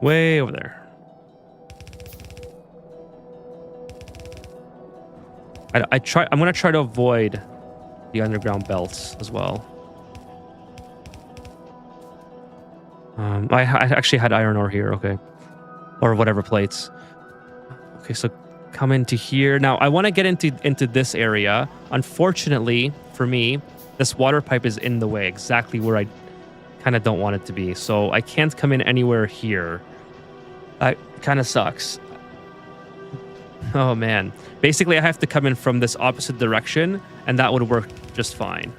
Way over there. I'm going to try to avoid the underground belts as well. I actually had iron ore here. Okay. Or whatever plates. Okay, so come into here. Now, I want to get into this area. Unfortunately, for me, this water pipe is in the way, exactly where I kind of don't want it to be. So I can't come in anywhere here. It kind of sucks. Oh, man. Basically, I have to come in from this opposite direction, and that would work just fine.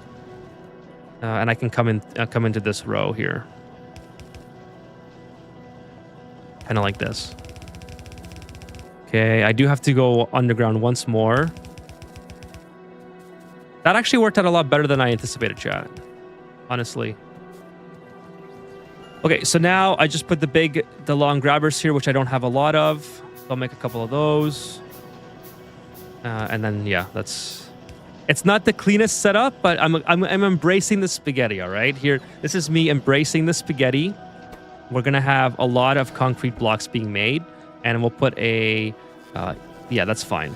And I can come into this row here. Kind of like this. Okay, I do have to go underground once more. That actually worked out a lot better than I anticipated, chat. Honestly. Okay, so now I just put the long grabbers here, which I don't have a lot of. So I'll make a couple of those. And then, yeah, it's not the cleanest setup, but I'm embracing the spaghetti, all right? Here, this is me embracing the spaghetti. We're going to have a lot of concrete blocks being made, and we'll put a... yeah, that's fine.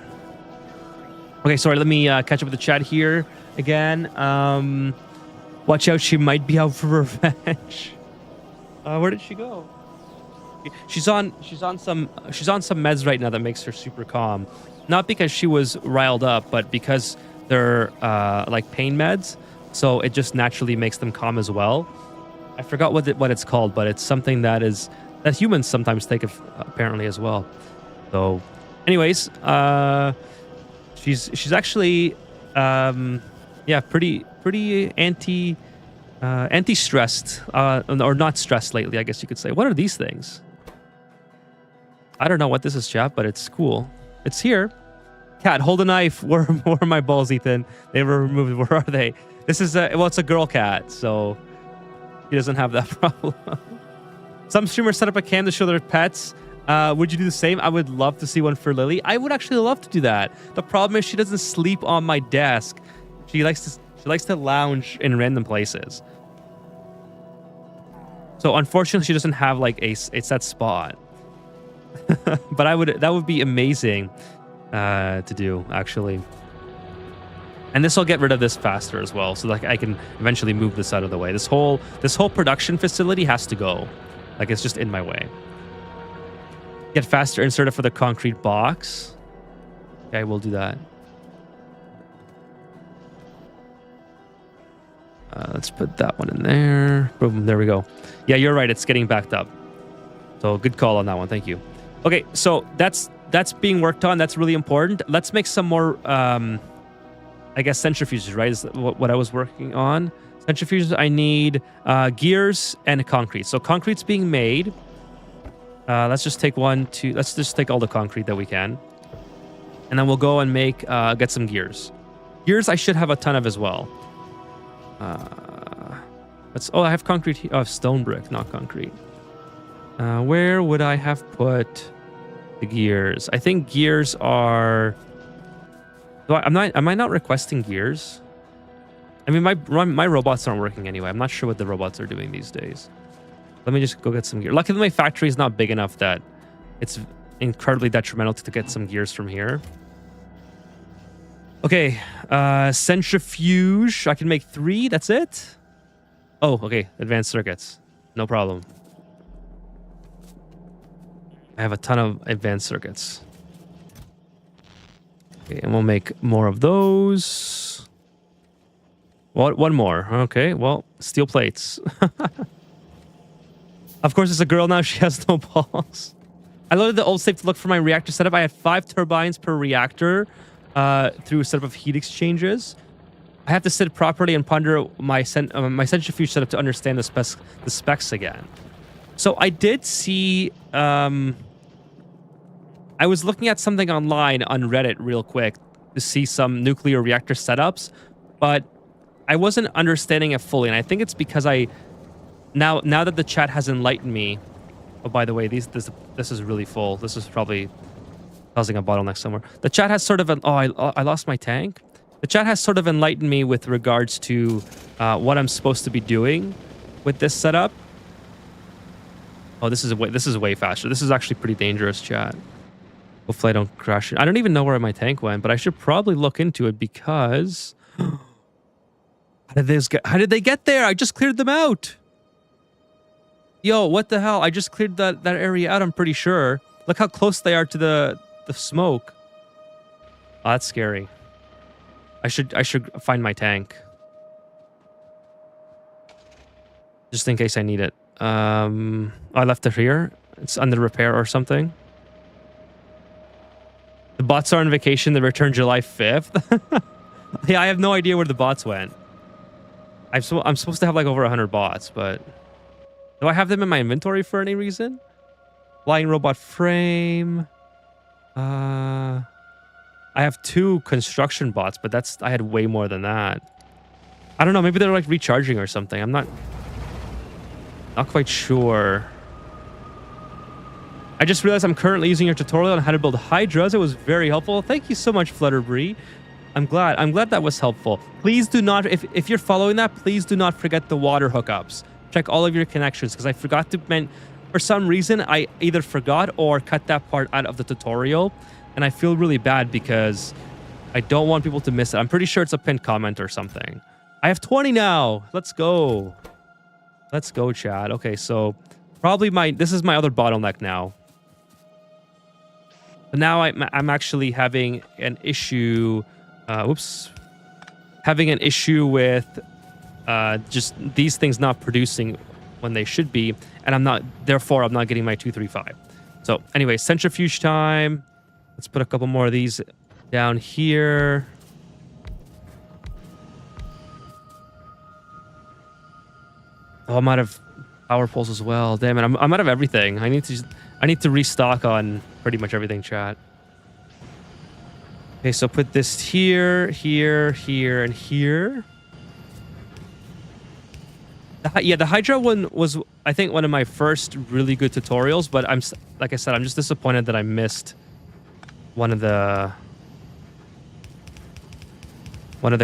Okay, sorry, let me catch up with the chat here again. Watch out, she might be out for revenge. Where did she go? She's on some meds right now that makes her super calm. Not because she was riled up, but because they're like pain meds, so it just naturally makes them calm as well. I forgot what it's called, but it's something that humans sometimes take apparently as well. So, anyways, she's actually pretty anti-stressed or not stressed lately, I guess you could say. What are these things? I don't know what this is, chat, but it's cool. It's here. Cat, hold a knife. Where are my balls, Ethan? They were removed. Where are they? This is it's a girl cat, so he doesn't have that problem. Some streamers set up a cam to show their pets. Would you do the same? I would love to see one for Lily. I would actually love to do that. The problem is she doesn't sleep on my desk. She likes to lounge in random places. So unfortunately, she doesn't have like a set spot. But that would be amazing to do, actually. And this will get rid of this faster as well, so like I can eventually move this out of the way. This whole production facility has to go. Like, it's just in my way. Get faster inserted for the concrete box. Okay, we'll do that. Let's put that one in there. Boom, there we go. Yeah, you're right. It's getting backed up. So good call on that one. Thank you. Okay, so that's being worked on. That's really important. Let's make some more, I guess, centrifuges, right? Is what I was working on. Centrifuges, I need gears and concrete. So concrete's being made. Let's just take let's just take all the concrete that we can. And then we'll go and get some gears. Gears I should have a ton of as well. I have concrete here. Oh, stone brick, not concrete. Where would I have put the gears? I think gears are... Am I not requesting gears? I mean, my robots aren't working anyway. I'm not sure what the robots are doing these days. Let me just go get some gear. Luckily, my factory is not big enough that it's incredibly detrimental to get some gears from here. Okay, centrifuge. I can make 3. That's it. Oh, okay. Advanced circuits. No problem. I have a ton of advanced circuits. Okay, and we'll make more of those. One more. Okay, well, steel plates. Of course, it's a girl now. She has no balls. I loaded the old safe to look for my reactor setup. I had 5 turbines per reactor through a setup of heat exchanges. I have to sit properly and ponder my centrifuge setup to understand the specs again. So I did see... I was looking at something online on Reddit real quick to see some nuclear reactor setups, but I wasn't understanding it fully, and I think it's because now that the chat has enlightened me. Oh, by the way, this is really full. This is probably causing a bottleneck somewhere. The chat has sort of I lost my tank. The chat has sort of enlightened me with regards to what I'm supposed to be doing with this setup. Oh, this is way faster. This is actually pretty dangerous, chat. Hopefully I don't crash it. I don't even know where my tank went, but I should probably look into it because how did they get there? I just cleared them out. Yo, what the hell? I just cleared that area out, I'm pretty sure. Look how close they are to the smoke. Oh, that's scary. I should find my tank. Just in case I need it. I left it here. It's under repair or something. The bots are on vacation. They return July 5th. Yeah, I have no idea where the bots went. I'm supposed to have like over 100 bots, but... Do I have them in my inventory for any reason? Flying robot frame. I have 2 construction bots, but I had way more than that. I don't know. Maybe they're like recharging or something. I'm not quite sure. I just realized I'm currently using your tutorial on how to build hydras. It was very helpful. Thank you so much, Flutterbree. I'm glad that was helpful. Please do not, if you're following that, please do not forget the water hookups. Check all of your connections, because I forgot to for some reason, I either forgot or cut that part out of the tutorial, and I feel really bad because I don't want people to miss it. I'm pretty sure it's a pinned comment or something. I have 20 now. Let's go. Let's go, chat. Okay, so probably this is my other bottleneck now. But now I'm actually having an issue. Having an issue with just these things not producing when they should be, and therefore I'm not getting my 235. So anyway, centrifuge time. Let's put a couple more of these down here. Oh, I'm out of power poles as well. Damn it, I'm out of everything. I need to restock on pretty much everything, chat. Okay, so put this here, here, here, and here. Yeah, the Hydra one was, I think, one of my first really good tutorials, but like I said, I'm just disappointed that I missed one of the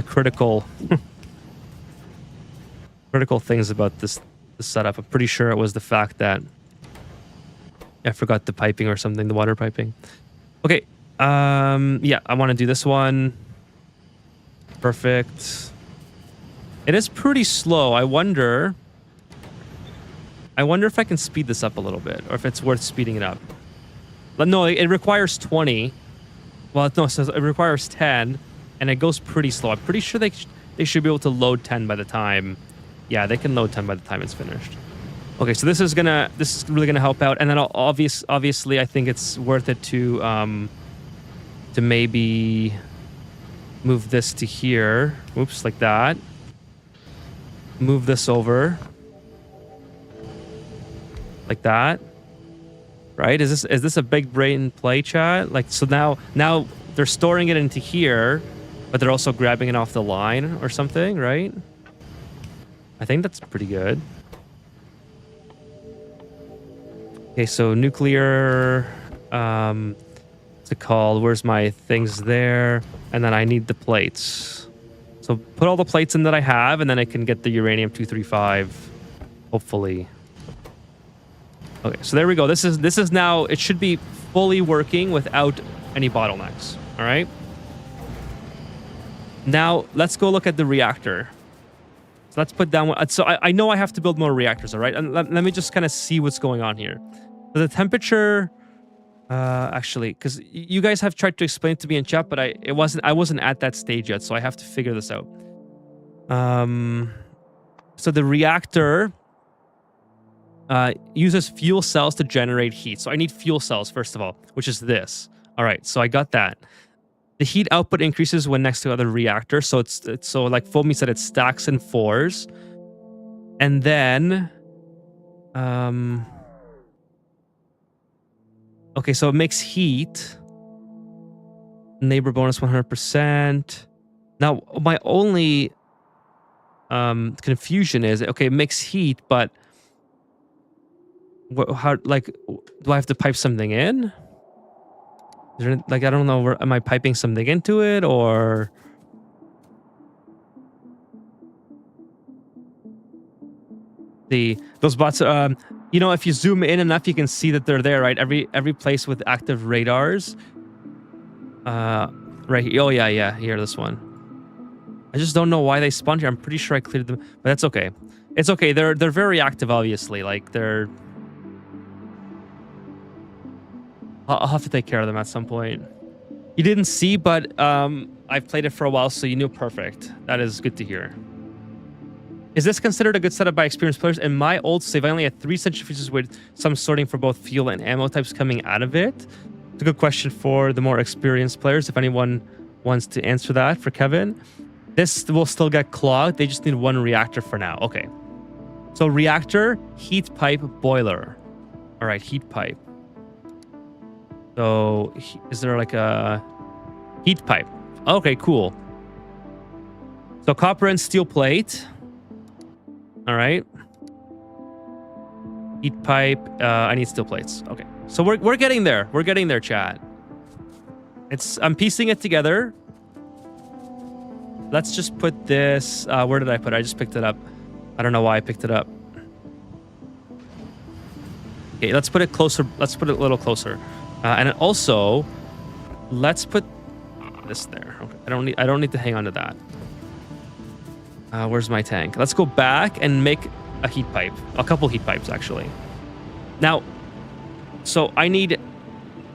critical things about this setup. I'm pretty sure it was the fact that I forgot the piping or something, the water piping. Okay, yeah, I want to do this one. Perfect. It is pretty slow. I wonder if I can speed this up a little bit, or if it's worth speeding it up. But no, it requires 20. Well, no, it requires 10, and it goes pretty slow. I'm pretty sure they should be able to load 10 by the time. Yeah, they can load 10 by the time it's finished. Okay, so this is really gonna help out, and then obviously I think it's worth it to maybe move this to here. Oops, like that. Move this over like that, right? Is this a big brain play, chat? Like, so now they're storing it into here, but they're also grabbing it off the line or something, right? I think that's pretty good. Okay, so nuclear, what's it called? Where's my things there? And then I need the plates. So put all the plates in that I have, and then I can get the uranium-235, hopefully. Okay, so there we go. This is now, it should be fully working without any bottlenecks, all right? Now, let's go look at the reactor. So let's put down one. So I know I have to build more reactors, all right? And let me just kind of see what's going on here. So the temperature Actually, because you guys have tried to explain it to me in chat, but I wasn't at that stage yet, so I have to figure this out. So the reactor uses fuel cells to generate heat. So I need fuel cells first of all, which is this. All right, so I got that. The heat output increases when next to other reactors. So it's so like Foamy said, it stacks in 4s, and then okay, so it makes heat. Neighbor bonus 100%. Now, my only confusion is, okay, it makes heat, but how, like, do I have to pipe something in? Is there, like, I don't know, am I piping something into it, or... Those bots, you know, if you zoom in enough, you can see that they're there, right? Every place with active radars. Right here. Oh, yeah, here, this one. I just don't know why they spawned here. I'm pretty sure I cleared them, but that's okay. It's okay. They're very active, obviously. Like, they're... I'll have to take care of them at some point. You didn't see, but I've played it for a while, so you knew. Perfect. That is good to hear. Is this considered a good setup by experienced players? In my old save, I only had 3 centrifuges with some sorting for both fuel and ammo types coming out of it. It's a good question for the more experienced players, if anyone wants to answer that for Kevin. This will still get clogged. They just need 1 reactor for now. Okay. So reactor, heat pipe, boiler. All right, heat pipe. So is there like a heat pipe? Okay, cool. So copper and steel plate. All right. Heat pipe. I need steel plates. Okay. So we're getting there. We're getting there, chat. I'm piecing it together. Let's just put this. Where did I put it? I just picked it up. I don't know why I picked it up. Okay, let's put it closer. Let's put it a little closer. And also, let's put this there. Okay. I don't need to hang on to that. Where's my tank? Let's go back and make a heat pipe. A couple heat pipes, actually. Now, so I need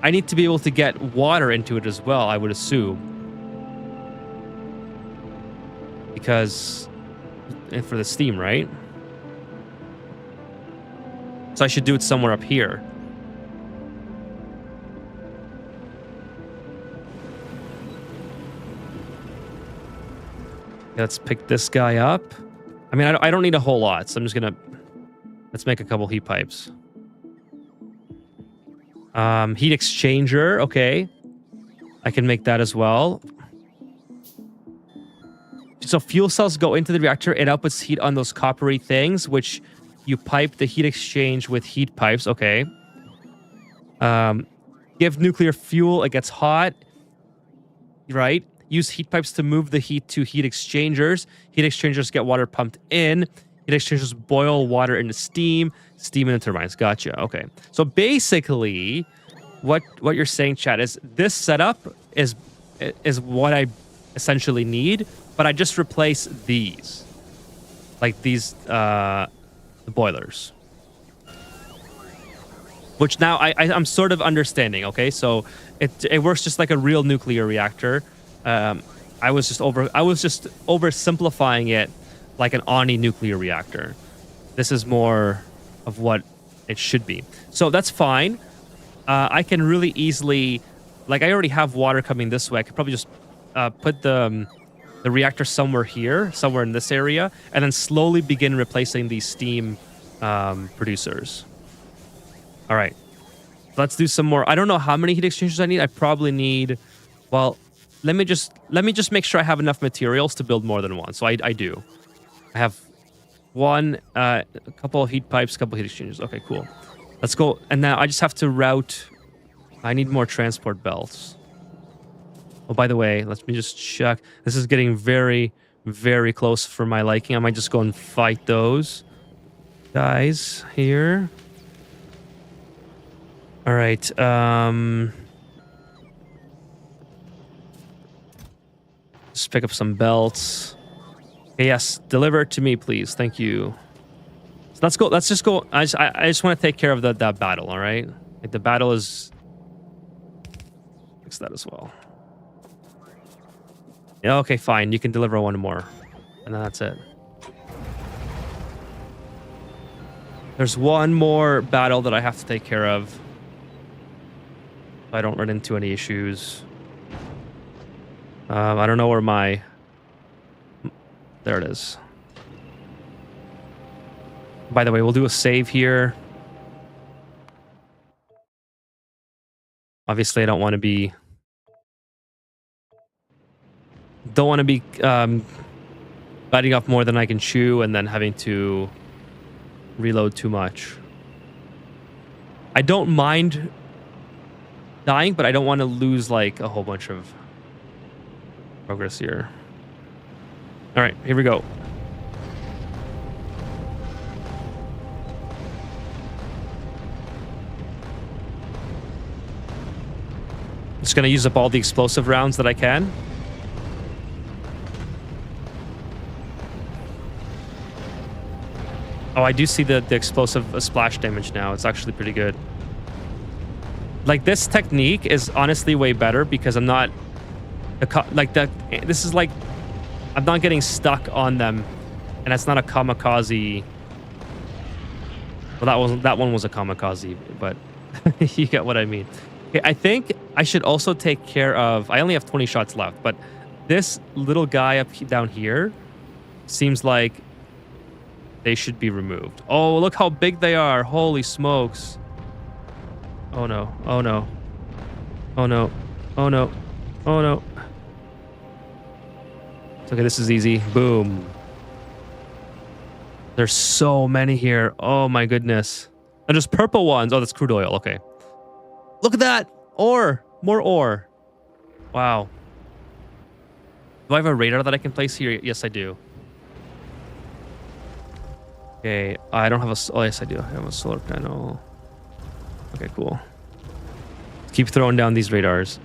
to be able to get water into it as well, I would assume. Because for the steam, right? So I should do it somewhere up here. Let's pick this guy up. I mean, I don't need a whole lot, so I'm just gonna... Let's make a couple heat pipes. Heat exchanger, okay. I can make that as well. So fuel cells go into the reactor. It outputs heat on those coppery things, which you pipe the heat exchange with heat pipes, okay. Give nuclear fuel, it gets hot, right? Use heat pipes to move the heat to heat exchangers. Heat exchangers get water pumped in. Heat exchangers boil water into steam. Steam into turbines. Gotcha. Okay. So basically, what you're saying, chat, is this setup is what I essentially need, but I just replace these, like these the boilers, which now I'm sort of understanding. Okay, so it works just like a real nuclear reactor. I was just oversimplifying it like an Oni nuclear reactor. This is more of what it should be. So that's fine. I can really easily, like, I already have water coming this way. I could probably just put the reactor somewhere here, somewhere in this area, and then slowly begin replacing these steam producers. All right. Let's do some more. I don't know how many heat exchangers I need. I probably need, well, let me just make sure I have enough materials to build more than one. So I do. I have one, a couple of heat pipes, a couple of heat exchangers. Okay, cool. Let's go. And now I just have to route. I need more transport belts. Oh, by the way, let me just check. This is getting very, very close for my liking. I might just go and fight those guys here. All right. Just pick up some belts. Okay, yes, deliver it to me, please. Thank you. So let's go. Let's just go. I just want to take care of that battle. All right. Like, the battle is Fix that as well. Yeah, okay, fine. You can deliver one more. And then that's it. There's one more battle that I have to take care of. So I don't run into any issues. I don't know where my... There it is. By the way, we'll do a save here. Obviously, I don't want to be... Don't want to be biting off more than I can chew and then having to reload too much. I don't mind dying, but I don't want to lose like a whole bunch of progress here. All right, here we go. Just gonna use up all the explosive rounds that I can. Oh, I do see the explosive splash damage now. It's actually pretty good. Like, this technique is honestly way better because I'm not... This is like... I'm not getting stuck on them. And it's not a kamikaze... Well, that one was a kamikaze, but you get what I mean. Okay, I think I should also take care of... I only have 20 shots left, but this little guy down here seems like they should be removed. Oh, look how big they are. Holy smokes. Oh no. Oh no. Oh no. Oh no. Oh no. It's okay, this is easy. Boom. There's so many here. Oh my goodness. And there's purple ones. Oh, that's crude oil. Okay. Look at that. Ore. More ore. Wow. Do I have a radar that I can place here? Yes, I do. Okay, I don't have a... Oh, yes, I do. I have a solar panel. Okay, cool. Keep throwing down these radars.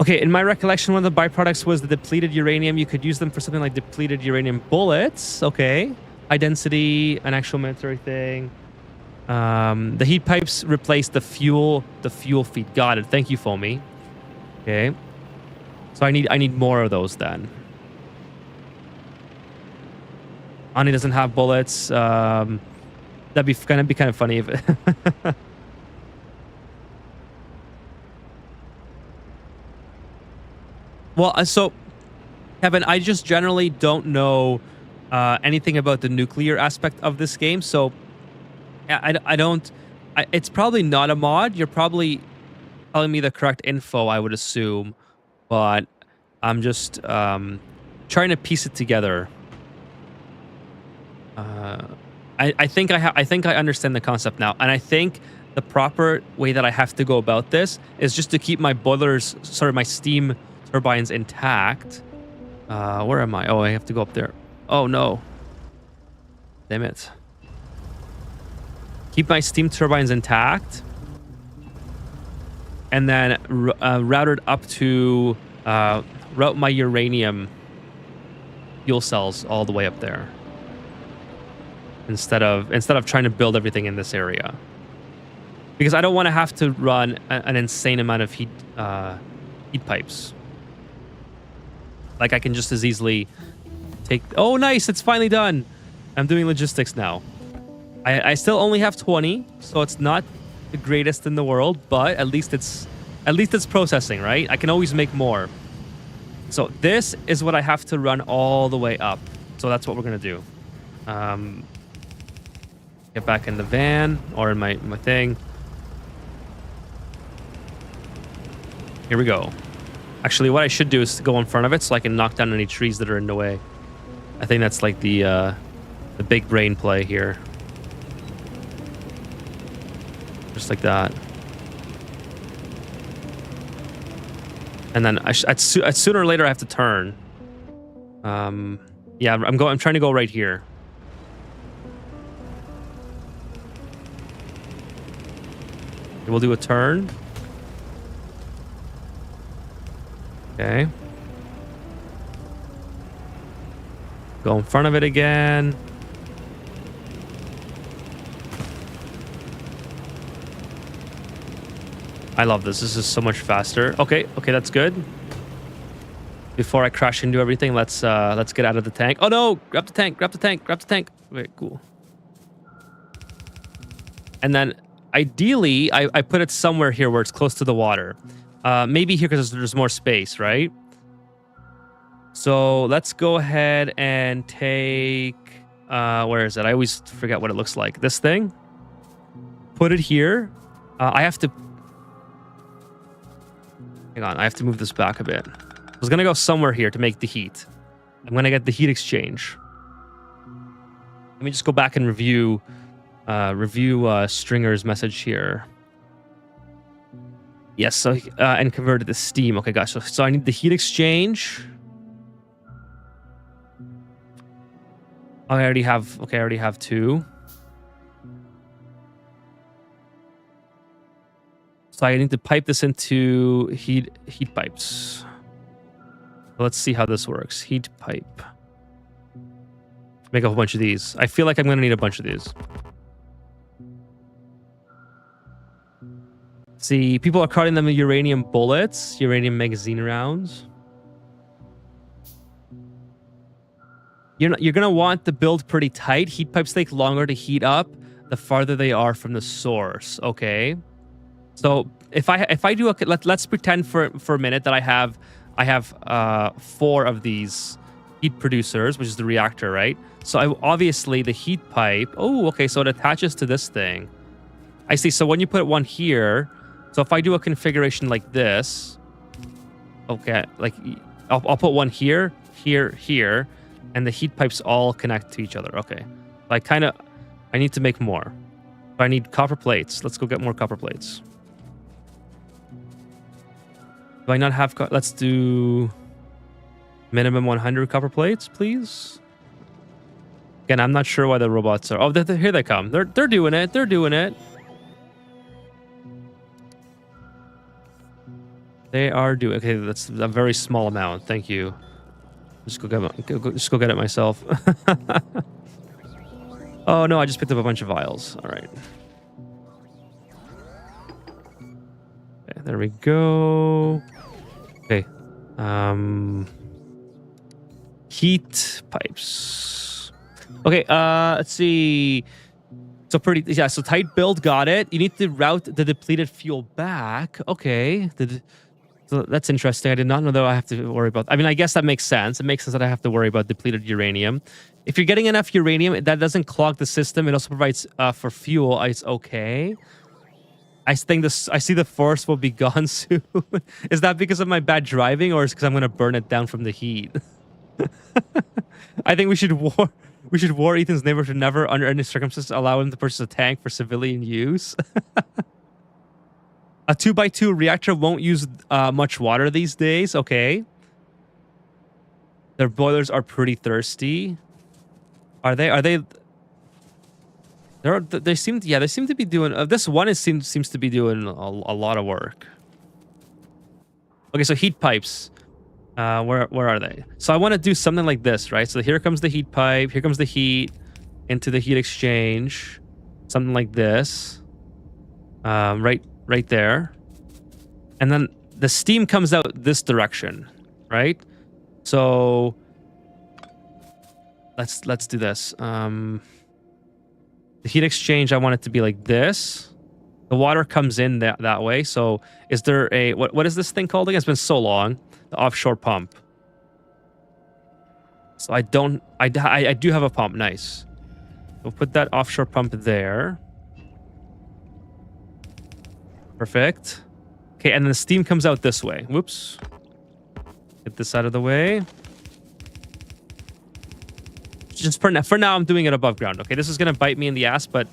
Okay, in my recollection, one of the byproducts was the depleted uranium. You could use them for something like depleted uranium bullets. Okay. High density, an actual military thing. The heat pipes replace the fuel feed. Got it. Thank you, Foamy. Okay. So I need more of those then. Ani doesn't have bullets. That'd be kind of funny if it Well, so Kevin, I just generally don't know anything about the nuclear aspect of this game, so I don't. It's probably not a mod. You're probably telling me the correct info, I would assume, but I'm just trying to piece it together. I think I understand the concept now, and I think the proper way that I have to go about this is just to keep my boilers, my steam turbines intact. Where am I? Oh, I have to go up there. Oh no! Damn it! Keep my steam turbines intact, and then route it up to route my uranium fuel cells all the way up there. Instead of trying to build everything in this area, because I don't want to have to run an insane amount of heat pipes. Like, I can just as easily take... Oh, nice! It's finally done! I'm doing logistics now. I still only have 20, so it's not the greatest in the world, but at least it's processing, right? I can always make more. So this is what I have to run all the way up. So that's what we're going to do. Get back in the van, or in my thing. Here we go. Actually, what I should do is go in front of it so I can knock down any trees that are in the way. I think that's like the big brain play here. Just like that. And then sooner or later I have to turn. Yeah, I'm trying to go right here. We'll do a turn. Okay. Go in front of it again. I love this. This is so much faster. Okay, that's good. Before I crash into everything, let's get out of the tank. Oh no! Grab the tank, grab the tank, grab the tank. Okay, cool. And then ideally, I put it somewhere here where it's close to the water. Maybe here because there's more space, right? So let's go ahead and take... where is it? I always forget what it looks like. This thing. Put it here. I have to... Hang on, I have to move this back a bit. I was going to go somewhere here to make the heat. I'm going to get the heat exchange. Let me just go back and review Stringer's message here. Yes, so and convert it to steam. Okay, gosh. So I need the heat exchange. Oh, I already have... Okay, I already have 2. So I need to pipe this into heat pipes. Let's see how this works. Heat pipe. Make a whole bunch of these. I feel like I'm going to need a bunch of these. See, people are calling them uranium bullets, uranium magazine rounds. You're going to want the build pretty tight. Heat pipes take longer to heat up the farther they are from the source, okay? So if I do let's pretend for a minute that I have 4 of these heat producers, which is the reactor, right? So obviously the heat pipe. Oh, okay. So it attaches to this thing. I see. So when you put one here, so if I do a configuration like this, okay, like I'll put one here, here, and the heat pipes all connect to each other. Okay, I need to make more. I need copper plates. Let's go get more copper plates. Do I not have... Let's do minimum 100 copper plates, please. Again, I'm not sure why the robots are... Oh, here they come. They're doing it. They're doing it. They are doing... Okay, that's a very small amount. Thank you. Just go get it myself. Oh, no, I just picked up a bunch of vials. All right. Okay, there we go. Okay. Heat pipes. Okay, let's see. So so tight build, got it. You need to route the depleted fuel back. Okay. So that's interesting. I did not know that I have to worry about... I mean, I guess that makes sense. It makes sense that I have to worry about depleted uranium. If you're getting enough uranium, that doesn't clog the system. It also provides for fuel. It's okay. I see the force will be gone soon. Is that because of my bad driving, or is it because I'm going to burn it down from the heat? I think we should war Ethan's neighbor to never, under any circumstances, allow him to purchase a tank for civilian use. A 2x2 reactor won't use much water these days. Okay. Their boilers are pretty thirsty. Are they? They seem to be doing... this one seems to be doing a lot of work. Okay, so heat pipes. Where are they? So I want to do something like this, right? So here comes the heat pipe. Here comes the heat into the heat exchange. Something like this. Right there. And then the steam comes out this direction, right? So let's do this. The heat exchange, I want it to be like this. The water comes in that way. So is there a... What is this thing called again? It's been so long. The offshore pump. So I do have a pump. Nice. We'll put that offshore pump there. Perfect. Okay, and then the steam comes out this way. Whoops. Get this out of the way. Just for now, I'm doing it above ground. Okay, this is going to bite me in the ass, but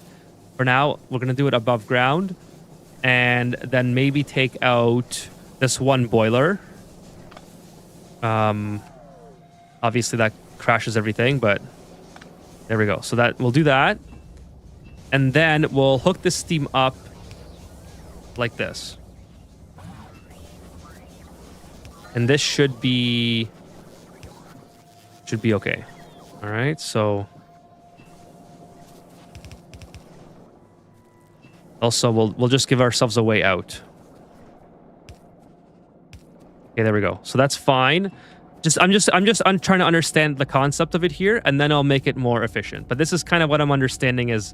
for now, we're going to do it above ground. And then maybe take out this one boiler. Obviously, that crashes everything, but there we go. So we'll do that. And then we'll hook the steam up like this. And this should be okay. All right, so also we'll just give ourselves a way out. Okay, there we go. So that's fine. I'm trying to understand the concept of it here, and then I'll make it more efficient. But this is kind of what I'm understanding is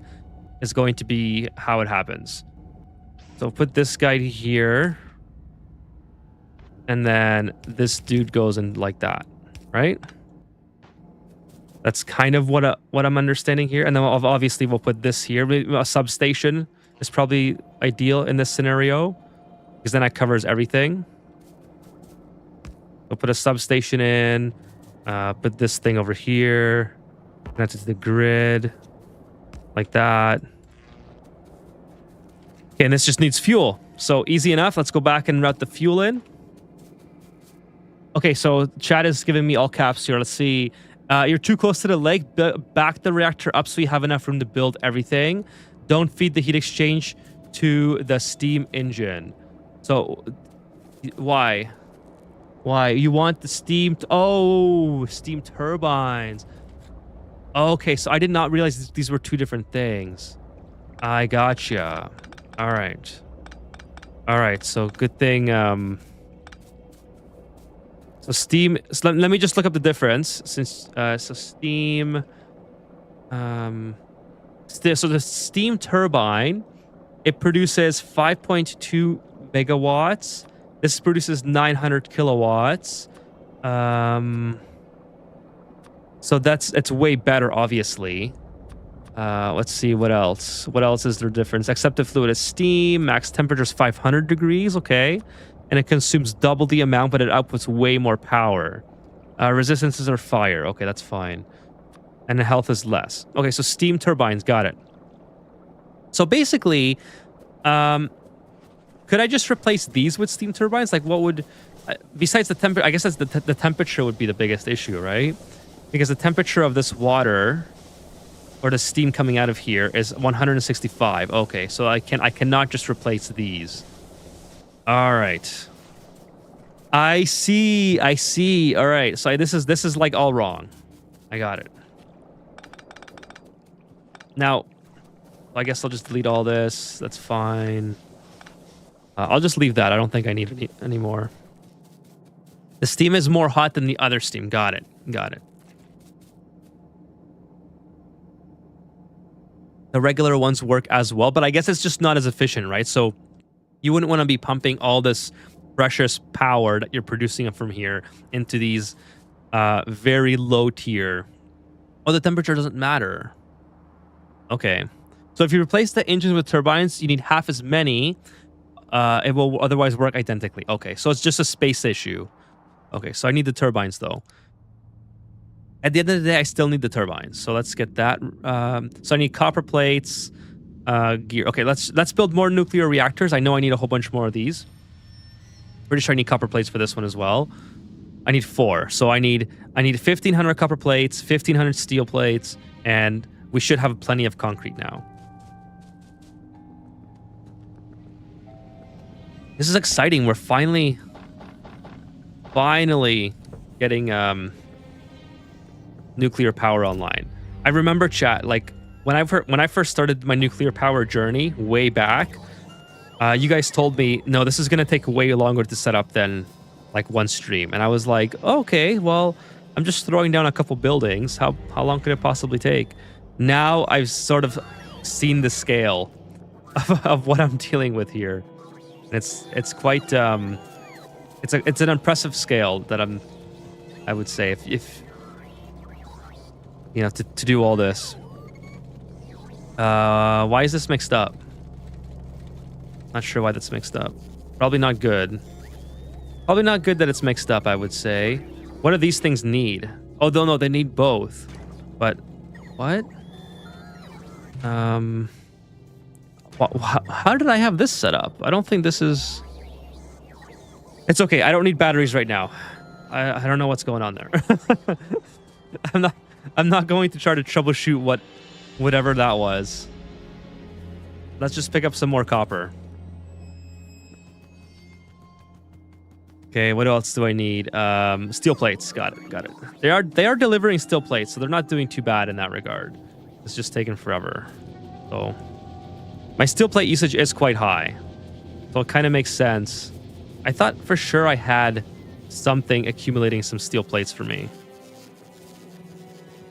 going to be how it happens. So put this guy here, and then this dude goes in like that, right? That's kind of what I'm understanding here. And then obviously we'll put this here. A substation is probably ideal in this scenario because then that covers everything. We'll put a substation in, put this thing over here, connect it to the grid, like that. Okay, and this just needs fuel. So easy enough. Let's go back and route the fuel in. Okay, so chat is giving me all caps here. Let's see. You're too close to the lake. Back the reactor up so you have enough room to build everything. Don't feed the heat exchange to the steam engine. So, why? Why? You want the steam... Oh, steam turbines. Okay, so I did not realize these were two different things. I gotcha. All right. All right, so good thing... So steam... So let me just look up the difference. Since so steam... so the steam turbine, it produces 5.2 megawatts. This produces 900 kilowatts. So it's way better, obviously. Let's see what else. What else is there difference? Accepted fluid is steam. Max temperature is 500 degrees. Okay. And it consumes double the amount, but it outputs way more power. Resistances are fire. Okay, that's fine. And the health is less. Okay, so steam turbines. Got it. So basically, could I just replace these with steam turbines? Like, what would... besides the temperature... I guess that's the temperature would be the biggest issue, right? Because the temperature of this water... or the steam coming out of here is 165. Okay, so I cannot just replace these. All right. I see. All right. So this is like all wrong. I got it. Now, I guess I'll just delete all this. That's fine. I'll just leave that. I don't think I need any more. The steam is more hot than the other steam. Got it. Got it. The regular ones work as well, but I guess it's just not as efficient, right? So you wouldn't want to be pumping all this precious power that you're producing from here into these very low tier. Oh, the temperature doesn't matter. Okay. So if you replace the engines with turbines, you need half as many. It will otherwise work identically. Okay, so it's just a space issue. Okay, so I need the turbines, though. At the end of the day, I still need the turbines. So let's get that. So I need copper plates, gear. Okay, let's build more nuclear reactors. I know I need a whole bunch more of these. Pretty sure I need copper plates for this one as well. I need 4. So I need 1,500 copper plates, 1,500 steel plates, and we should have plenty of concrete now. This is exciting. We're finally getting nuclear power online. I remember, chat, like when I first started my nuclear power journey way back, you guys told me, no, this is going to take way longer to set up than like one stream. And I was like, oh, okay, well, I'm just throwing down a couple buildings. How long could it possibly take? Now I've sort of seen the scale of what I'm dealing with here. It's quite it's an impressive scale that I would say if you know to do all this. Why is this mixed up? Not sure why that's mixed up. Probably not good. Probably not good that it's mixed up, I would say. What do these things need? Oh, no, they need both. But what? How did I have this set up? I don't think this is... It's okay. I don't need batteries right now. I don't know what's going on there. I'm not going to try to troubleshoot whatever that was. Let's just pick up some more copper. Okay, what else do I need? Steel plates. Got it. They are delivering steel plates, so they're not doing too bad in that regard. It's just taking forever. So my steel plate usage is quite high. So it kind of makes sense. I thought for sure I had something accumulating some steel plates for me.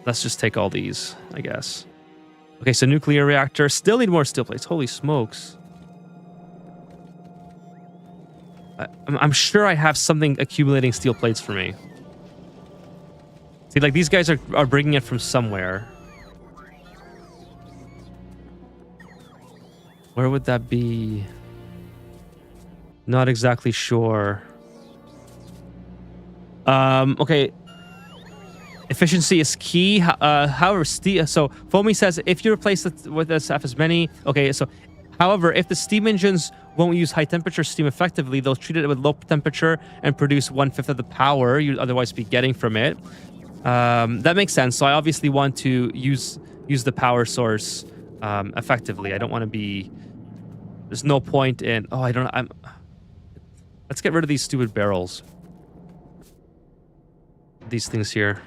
Let's just take all these, I guess. Okay, so nuclear reactor. Still need more steel plates. Holy smokes. I'm sure I have something accumulating steel plates for me. See, like, these guys are bringing it from somewhere. Where would that be? Not exactly sure. Okay. Efficiency is key. However, so Foamy says if you replace it with SF as many. Okay, so however, if the steam engines won't use high temperature steam effectively, they'll treat it with low temperature and produce 1/5 of the power you'd otherwise be getting from it. That makes sense. So I obviously want to use the power source effectively. I don't want to be. There's no point in. Oh, I don't. Let's get rid of these stupid barrels. These things here.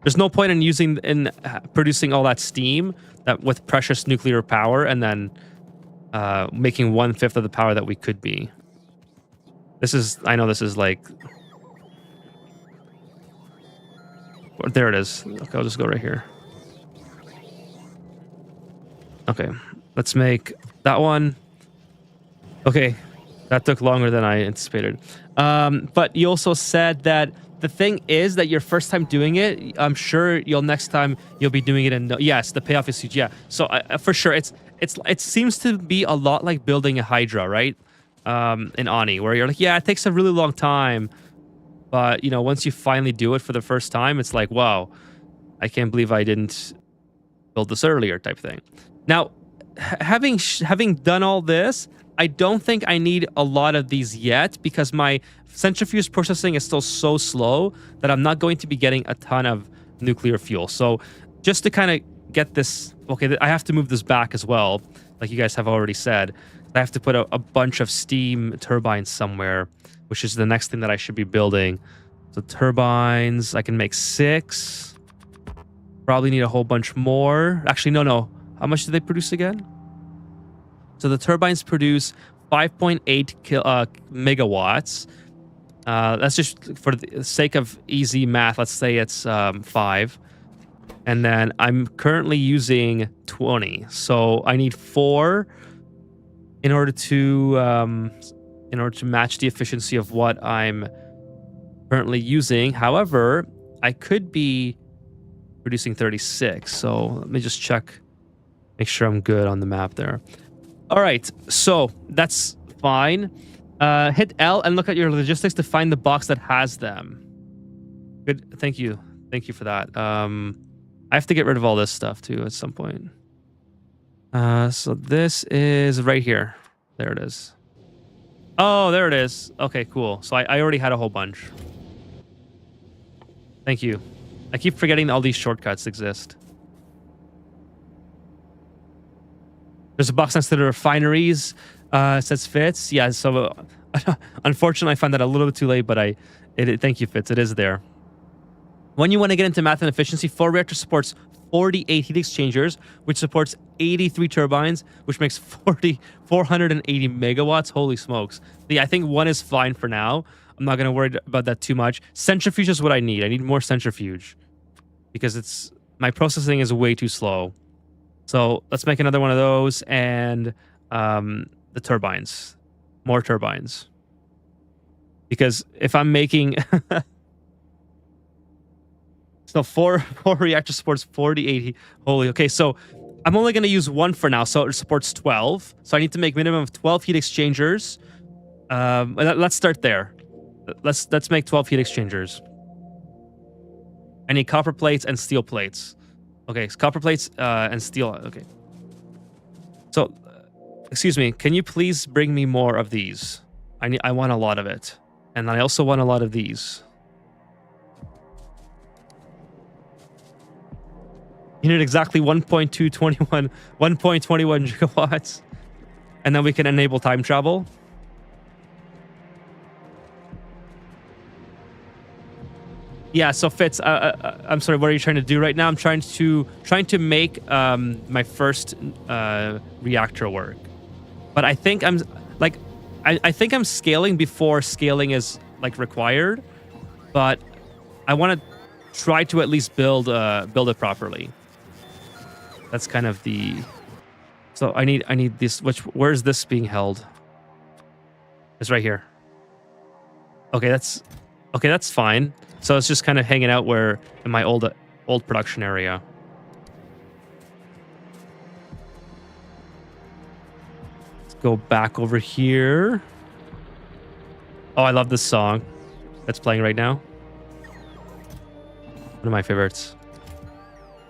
There's no point in producing all that steam with precious nuclear power and then making 1/5 of the power that we could be. I know this is like. There it is. Okay, I'll just go right here. Okay, let's make that one. Okay, that took longer than I anticipated. But you also said that the thing is that your first time doing it, I'm sure next time you'll be doing it in. Yes, the payoff is huge. Yeah, so for sure, it seems to be a lot like building a Hydra, right? In Ani, where you're like, yeah, it takes a really long time. But, once you finally do it for the first time, it's like, wow, I can't believe I didn't build this earlier type thing. Now, having done all this, I don't think I need a lot of these yet because my centrifuge processing is still so slow that I'm not going to be getting a ton of nuclear fuel. So just to kind of get this, okay, I have to move this back as well, like you guys have already said. I have to put a bunch of steam turbines somewhere, which is the next thing that I should be building. So turbines, I can make 6. Probably need a whole bunch more. Actually, no. How much do they produce again? So the turbines produce 5.8 megawatts. That's just for the sake of easy math. Let's say it's 5. And then I'm currently using 20. So I need 4 in order to match the efficiency of what I'm currently using. However, I could be producing 36. So let me just check, make sure I'm good on the map there. All right, so that's fine. Hit L and look at your logistics to find the box that has them. Good, thank you for that. I have to get rid of all this stuff too at some point. So this is right here. There it is. Oh, there it is. Okay, cool. So I already had a whole bunch. Thank you. I keep forgetting all these shortcuts exist. There's a box next to the refineries. Says Fitz. Yeah, so unfortunately I found that a little bit too late, but thank you, Fitz. It is there. When you want to get into math and efficiency, 4 reactor supports 48 heat exchangers, which supports 83 turbines, which makes 480 megawatts. Holy smokes. Yeah, I think 1 is fine for now. I'm not going to worry about that too much. Centrifuge is what I need. I need more centrifuge because my processing is way too slow. So let's make another one of those and the turbines. More turbines. Because if I'm making... So 4 reactor supports 48. Holy, okay, so I'm only going to use 1 for now, so it supports 12. So I need to make minimum of 12 heat exchangers. Let's start there. Let's make 12 heat exchangers. I need copper plates and steel plates. Okay, so copper plates and steel. Okay. So, excuse me, can you please bring me more of these? I want a lot of it. And I also want a lot of these. You need exactly 1.21 gigawatts. And then we can enable time travel. Yeah, so Fitz, I'm sorry, what are you trying to do right now? I'm trying to make my first reactor work. But I think I'm scaling before scaling is like required, but I want to try to at least build it properly. That's kind of the. So I need this. Where's this being held? It's right here. Okay, that's fine. So it's just kind of hanging out where in my old production area. Let's go back over here. Oh, I love this song that's playing right now. One of my favorites.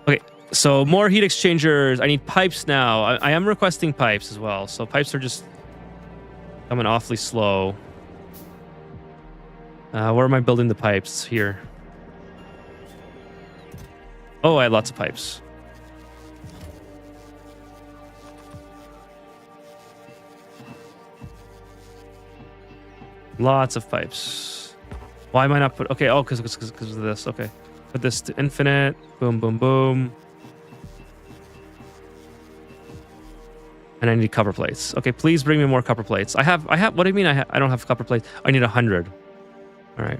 Okay, so more heat exchangers. I need pipes now. I am requesting pipes as well. So pipes are just coming awfully slow. Where am I building the pipes? Here. Oh, I have lots of pipes. Lots of pipes. Why am I not put? Okay, oh, because of this. Okay, put this to infinite. Boom, boom, boom. And I need copper plates. Okay, please bring me more copper plates. I have. What do you mean? I don't have copper plates. I need 100. All right.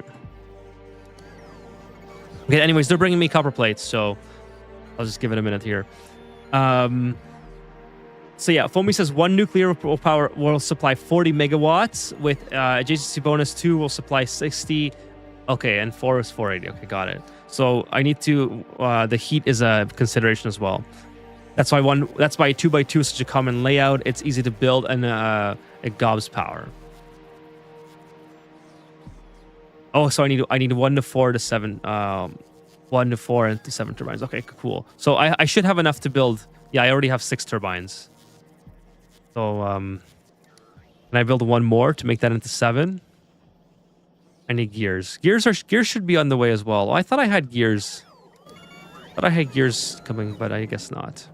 Okay. Anyways, they're bringing me copper plates, so I'll just give it a minute here. So yeah, Foamy says 1 nuclear power will supply 40 megawatts. With adjacency bonus 2 will supply 60. Okay, and 4 is 480. Okay, got it. So I need to. The heat is a consideration as well. That's why 2x2 is such a common layout. It's easy to build and it gobs power. Oh, so I need 1 to 4 to 7, 1 to 4 and to 7 turbines. Okay, cool. So I should have enough to build. Yeah, I already have 6 turbines. So can I build 1 more to make that into 7? I need gears. Gears should be on the way as well. Oh, I thought I had gears. Coming, but I guess not.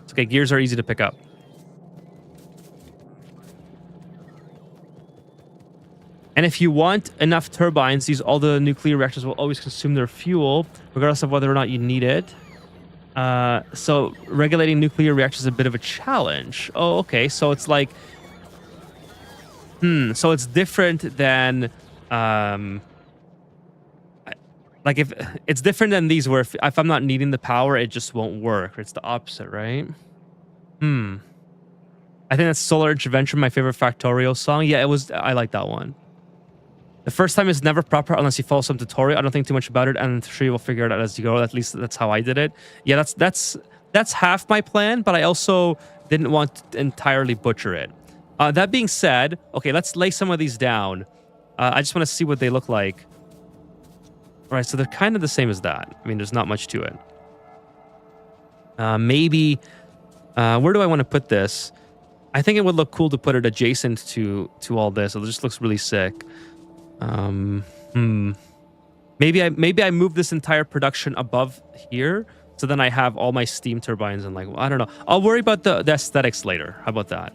It's okay. Gears are easy to pick up. And if you want enough turbines, all the nuclear reactors will always consume their fuel, regardless of whether or not you need it. So regulating nuclear reactors is a bit of a challenge. Oh, okay. So it's like, so it's different than, like if it's different than these, where if I'm not needing the power, it just won't work. It's the opposite, right? I think that's Solar Intervention, my favorite Factorio song. Yeah, it was. I like that one. The first time is never proper unless you follow some tutorial. I don't think too much about it, and I'm sure you will figure it out as you go. At least that's how I did it. Yeah, that's half my plan, but I also didn't want to entirely butcher it. That being said, okay, let's lay some of these down. I just want to see what they look like. All right, so they're kind of the same as that. I mean, there's not much to it. Maybe, where do I want to put this? I think it would look cool to put it adjacent to all this. It just looks really sick. Maybe I move this entire production above here, so then I have all my steam turbines and like, well, I don't know. I'll worry about the aesthetics later. How about that?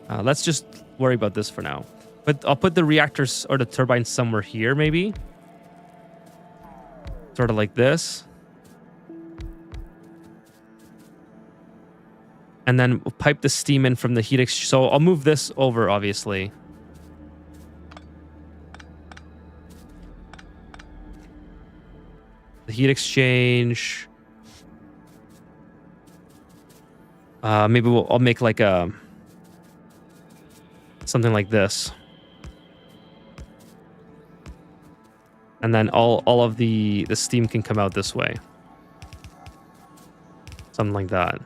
Let's just worry about this for now. But I'll put the reactors or the turbines somewhere here, maybe. Sort of like this. And then we'll pipe the steam in from the heat exchange. So I'll move this over, obviously. The heat exchange. Maybe I'll make like a something like this. And then all of the steam can come out this way. Something like that.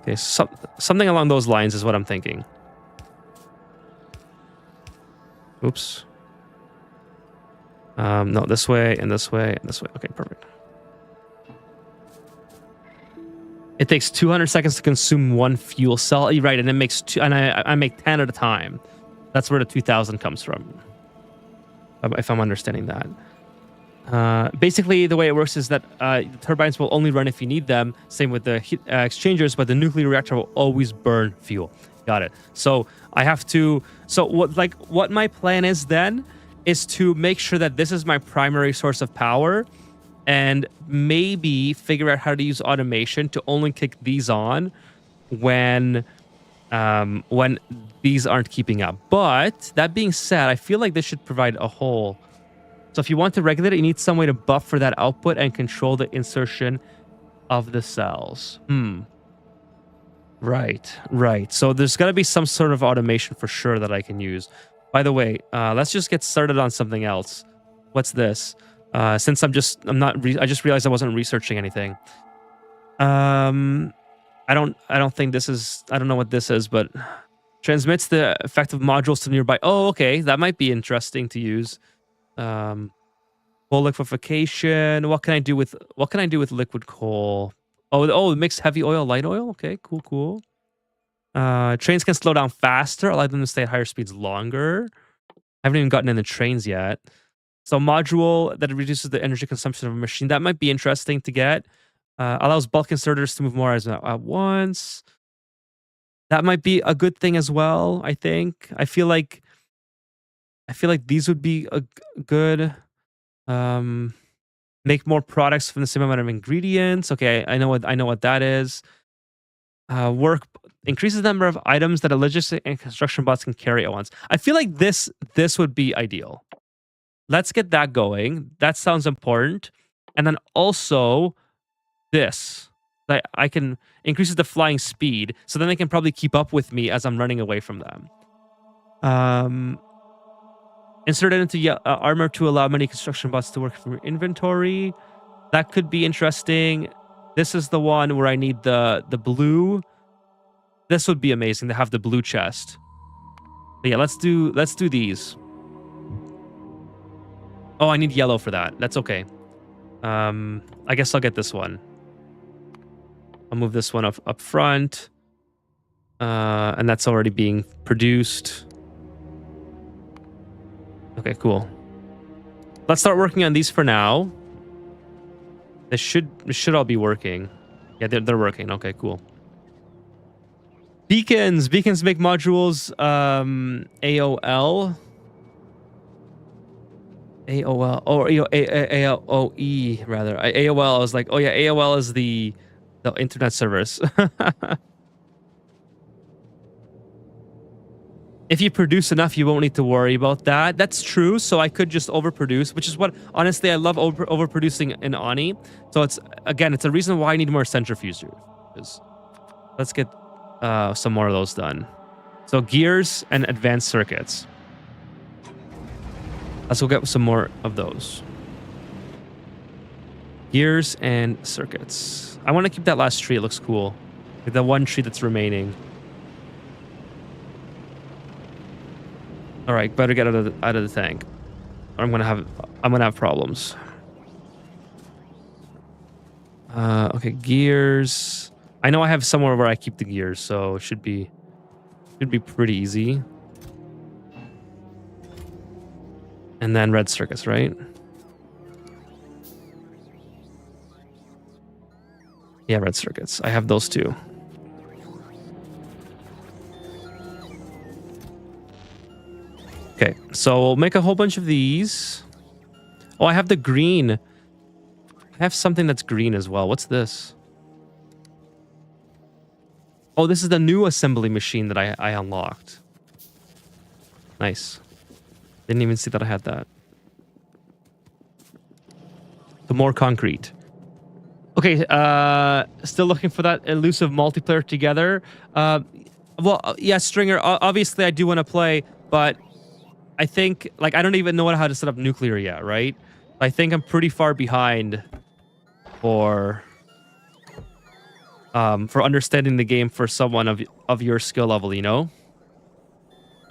Okay, something along those lines is what I'm thinking. Oops. No, this way and this way and this way. Okay, perfect. It takes 200 seconds to consume 1 fuel cell. You're right, and it makes two, and I make 10 at a time. That's where the 2000 comes from, if I'm understanding that. Basically, the way it works is that the turbines will only run if you need them. Same with the heat exchangers, but the nuclear reactor will always burn fuel. Got it. So I have to. So what my plan is then is to make sure that this is my primary source of power, and maybe figure out how to use automation to only kick these on when these aren't keeping up. But that being said, I feel like this should provide a hole. So if you want to regulate it, you need some way to buffer that output and control the insertion of the cells. Right. So there's got to be some sort of automation for sure that I can use. By the way, let's just get started on something else. What's this? Since I just realized I wasn't researching anything. I don't think this is, I don't know what this is, but transmits the effective modules to nearby. Oh, okay. That might be interesting to use. Coal liquefaction. What can I do with liquid coal? Oh, it makes heavy oil, light oil. Okay, cool. Trains can slow down faster, allow them to stay at higher speeds longer. I haven't even gotten in the trains yet. So module that reduces the energy consumption of a machine. That might be interesting to get. Allows bulk inserters to move more at once. That might be a good thing as well, I think. I feel like these would be a good. Make more products from the same amount of ingredients. Okay, I know what that is. Work increases the number of items that a logistic and construction bots can carry at once. I feel like this would be ideal. Let's get that going. That sounds important. And then also this. I can increases the flying speed, so then they can probably keep up with me as I'm running away from them. Insert it into armor to allow many construction bots to work from your inventory. That could be interesting. This is the one where I need the blue. This would be amazing to have the blue chest. But yeah, let's do these. Oh, I need yellow for that. That's okay. I guess I'll get this one. I'll move this one up front. And that's already being produced. Okay, cool. Let's start working on these for now. This should all be working. Yeah, they're working. Okay, cool. Beacons make modules. AOL, or AOE rather. AOL. I was like, oh yeah, AOL is the internet service. If you produce enough, you won't need to worry about that. That's true. So I could just overproduce, which is what, honestly, I love overproducing in Ani. So it's a reason why I need more centrifuges. Let's get some more of those done. So gears and advanced circuits. Let's go get some more of those. Gears and circuits. I want to keep that last tree. It looks cool. Like the one tree that's remaining. All right, better get out of the tank, or I'm gonna have problems. Okay, gears. I know I have somewhere where I keep the gears, so it should be pretty easy. And then red circuits, right? Yeah, red circuits. I have those too. Okay, so we'll make a whole bunch of these. Oh, I have the green. I have something that's green as well. What's this? Oh, this is the new assembly machine that I unlocked. Nice. Didn't even see that I had that. The more concrete. Okay, still looking for that elusive multiplayer together. Well, yeah, Stringer, obviously I do want to play, but I think, like, I don't even know how to set up nuclear yet, right? I think I'm pretty far behind for understanding the game for someone of your skill level, you know?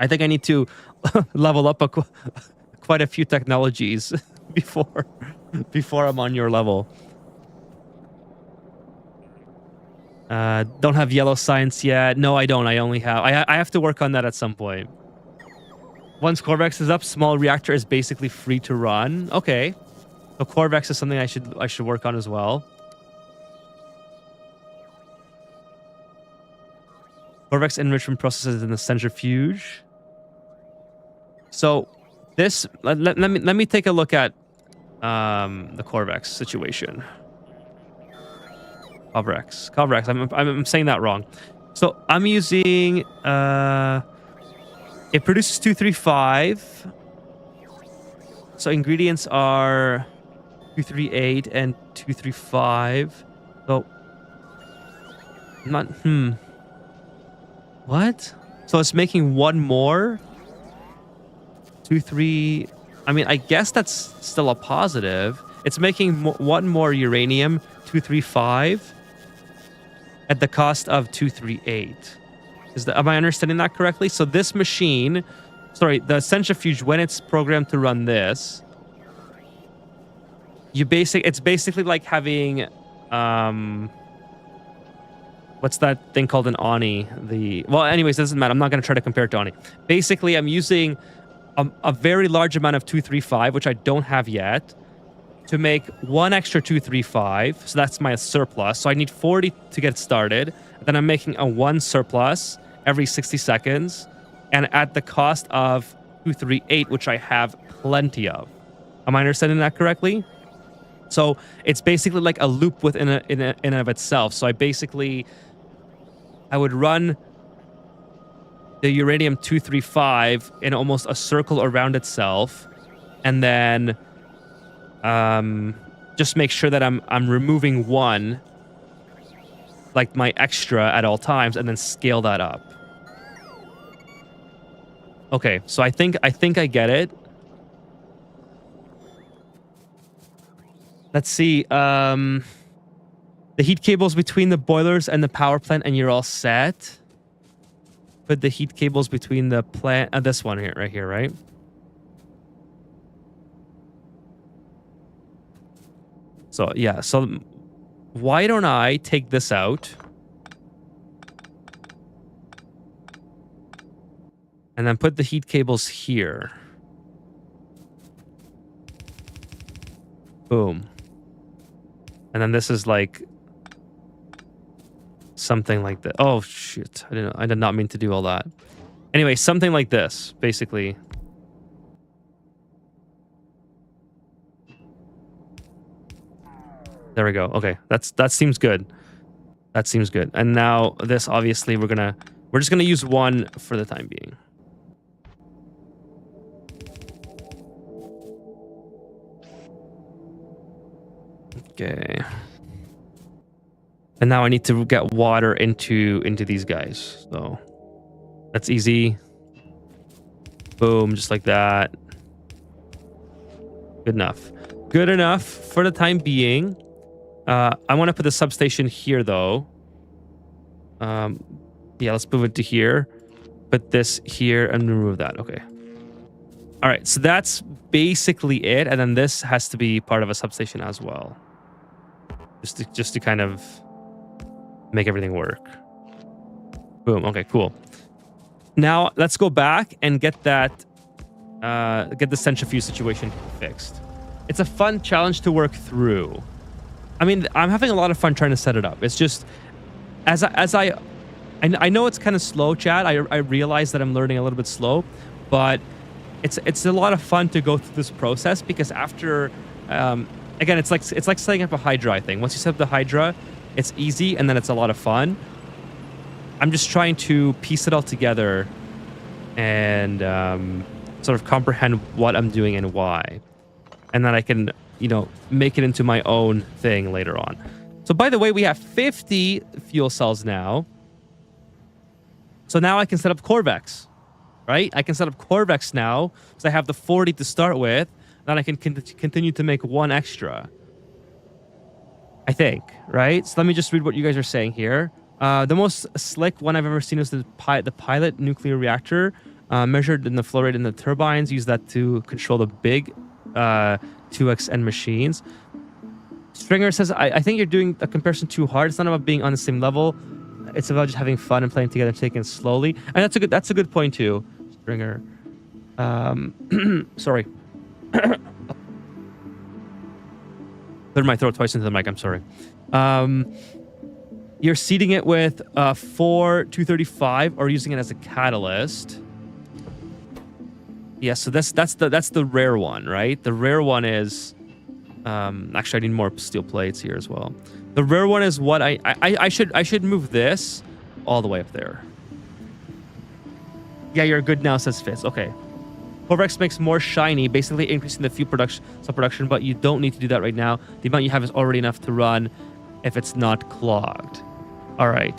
I think I need to level up quite a few technologies before I'm on your level. Don't have yellow science yet. No, I don't. I only have... I have to work on that at some point. Once Corvex is up, small reactor is basically free to run. Okay. So Corvex is something I should work on as well. Corvex enrichment processes in the centrifuge. So this... Let me take a look at the Corvex situation. Corvex. I'm saying that wrong. So I'm using it produces 235. So ingredients are 238 and 235. So not what? So it's making one more. 23. I mean, I guess that's still a positive. It's making one more uranium 235 at the cost of 238. Am I understanding that correctly? So this machine, sorry, the centrifuge, when it's programmed to run this, it's basically like having what's that thing called an Oni? Well, anyways, it doesn't matter. I'm not going to try to compare it to Oni. Basically, I'm using a very large amount of 235, which I don't have yet, to make one extra 235. So that's my surplus. So I need 40 to get started. Then I'm making a one surplus every 60 seconds, and at the cost of 238, which I have plenty of. Am I understanding that correctly? So it's basically like a loop within in and of itself. So I would run the uranium 235 in almost a circle around itself, and then just make sure that I'm removing one, like my extra at all times, and then scale that up. Okay, so I think I get it. Let's see. The heat cables between the boilers and the power plant, and you're all set. Put the heat cables between the plant. This one here, right here, right? So yeah. So why don't I take this out and then put the heat cables here? Boom. And then this is like something like that. Oh shit! I did not mean to do all that. Anyway, something like this, basically. There we go. Okay, that seems good. That seems good. And now this, obviously, we're just gonna use one for the time being. Okay. And now I need to get water into these guys. So that's easy. Boom, just like that. Good enough. Good enough for the time being. I want to put the substation here, though. Yeah, let's move it to here. Put this here and remove that. Okay. All right, so that's basically it. And then this has to be part of a substation as well. Just to kind of make everything work. Boom. Okay, cool. Now let's go back and get that get the centrifuge situation fixed. It's a fun challenge to work through. I mean, I'm having a lot of fun trying to set it up. It's just I know it's kind of slow, Chad. I realize that I'm learning a little bit slow, but it's a lot of fun to go through this process, because after again, it's like setting up a Hydra, I think. Once you set up the Hydra, it's easy, and then it's a lot of fun. I'm just trying to piece it all together and sort of comprehend what I'm doing and why. And then I can, make it into my own thing later on. So by the way, we have 50 fuel cells now. So now I can set up Corvex, right? I can set up Corvex now, because I have the 40 to start with. Then I can continue to make one extra, I think, right? So let me just read what you guys are saying here. The most slick one I've ever seen is the pilot nuclear reactor, measured in the flow rate in the turbines. Use that to control the big 2XN machines. Stringer says, I think you're doing a comparison too hard. It's not about being on the same level. It's about just having fun and playing together and taking it slowly. And that's a good point too, Stringer. Sorry. Cleared my throat twice into the mic. I'm sorry. You're seeding it with 4-235 or using it as a catalyst. Yeah, so that's the rare one, right? The rare one is actually I need more steel plates here as well. The rare one is what I should move this all the way up there. Yeah, you're good now, says Fitz. Okay. Corvex makes more shiny, basically increasing the fuel production, but you don't need to do that right now. The amount you have is already enough to run if it's not clogged. All right.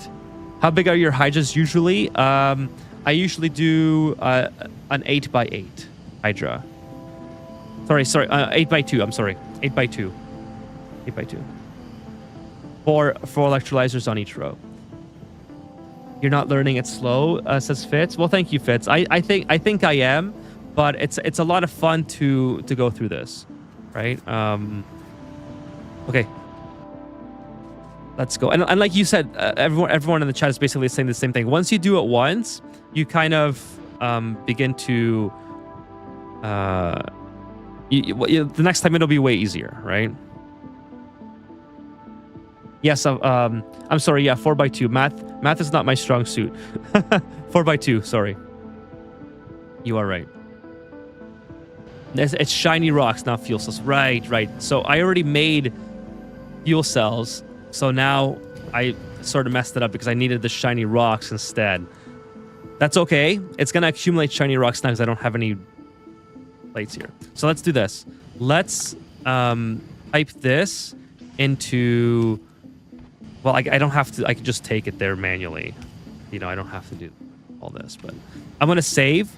How big are your hydras usually? I usually do an 8x8 hydra. Sorry, 8x2. I'm sorry, 8x2. 8x2. Four electrolyzers on each row. You're not learning it slow, says Fitz. Well, thank you, Fitz. I think I am, but it's a lot of fun to go through this, right? Okay. Let's go. And like you said, everyone in the chat is basically saying the same thing. Once you do it once, you kind of begin to the next time it'll be way easier, right? Yes, I'm sorry. Yeah, 4x2. Math is not my strong suit. 4x2. Sorry. You are right. It's shiny rocks, not fuel cells. Right. So I already made fuel cells. So now I sort of messed it up because I needed the shiny rocks instead. That's okay. It's going to accumulate shiny rocks now because I don't have any plates here. So let's do this. Let's type this into... Well, I don't have to. I can just take it there manually. You know, I don't have to do all this. But I'm going to save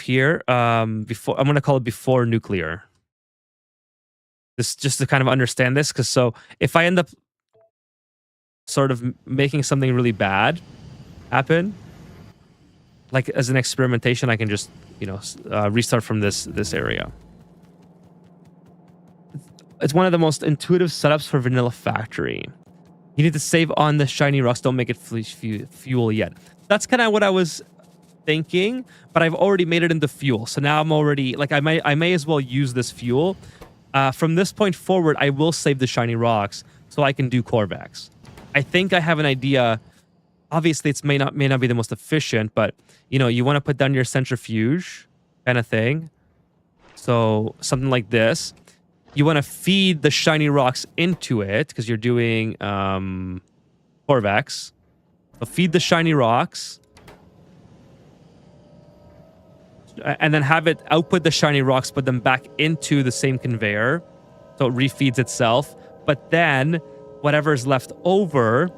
here. Before I'm going to call it before nuclear. This just to kind of understand this, because so if I end up sort of making something really bad happen, like as an experimentation, I can just restart from this area. It's one of the most intuitive setups for vanilla factory. You need to save on the shiny rocks. Don't make it fuel yet. That's kind of what I was thinking, but I've already made it into fuel. So now I'm already like I may as well use this fuel. From this point forward, I will save the shiny rocks so I can do Corvex. I think I have an idea. Obviously, it may not be the most efficient, but you want to put down your centrifuge kind of thing. So something like this. You want to feed the shiny rocks into it because you're doing Corvex. So feed the shiny rocks. And then have it output the shiny rocks, put them back into the same conveyor. So it refeeds itself. But then whatever is left over,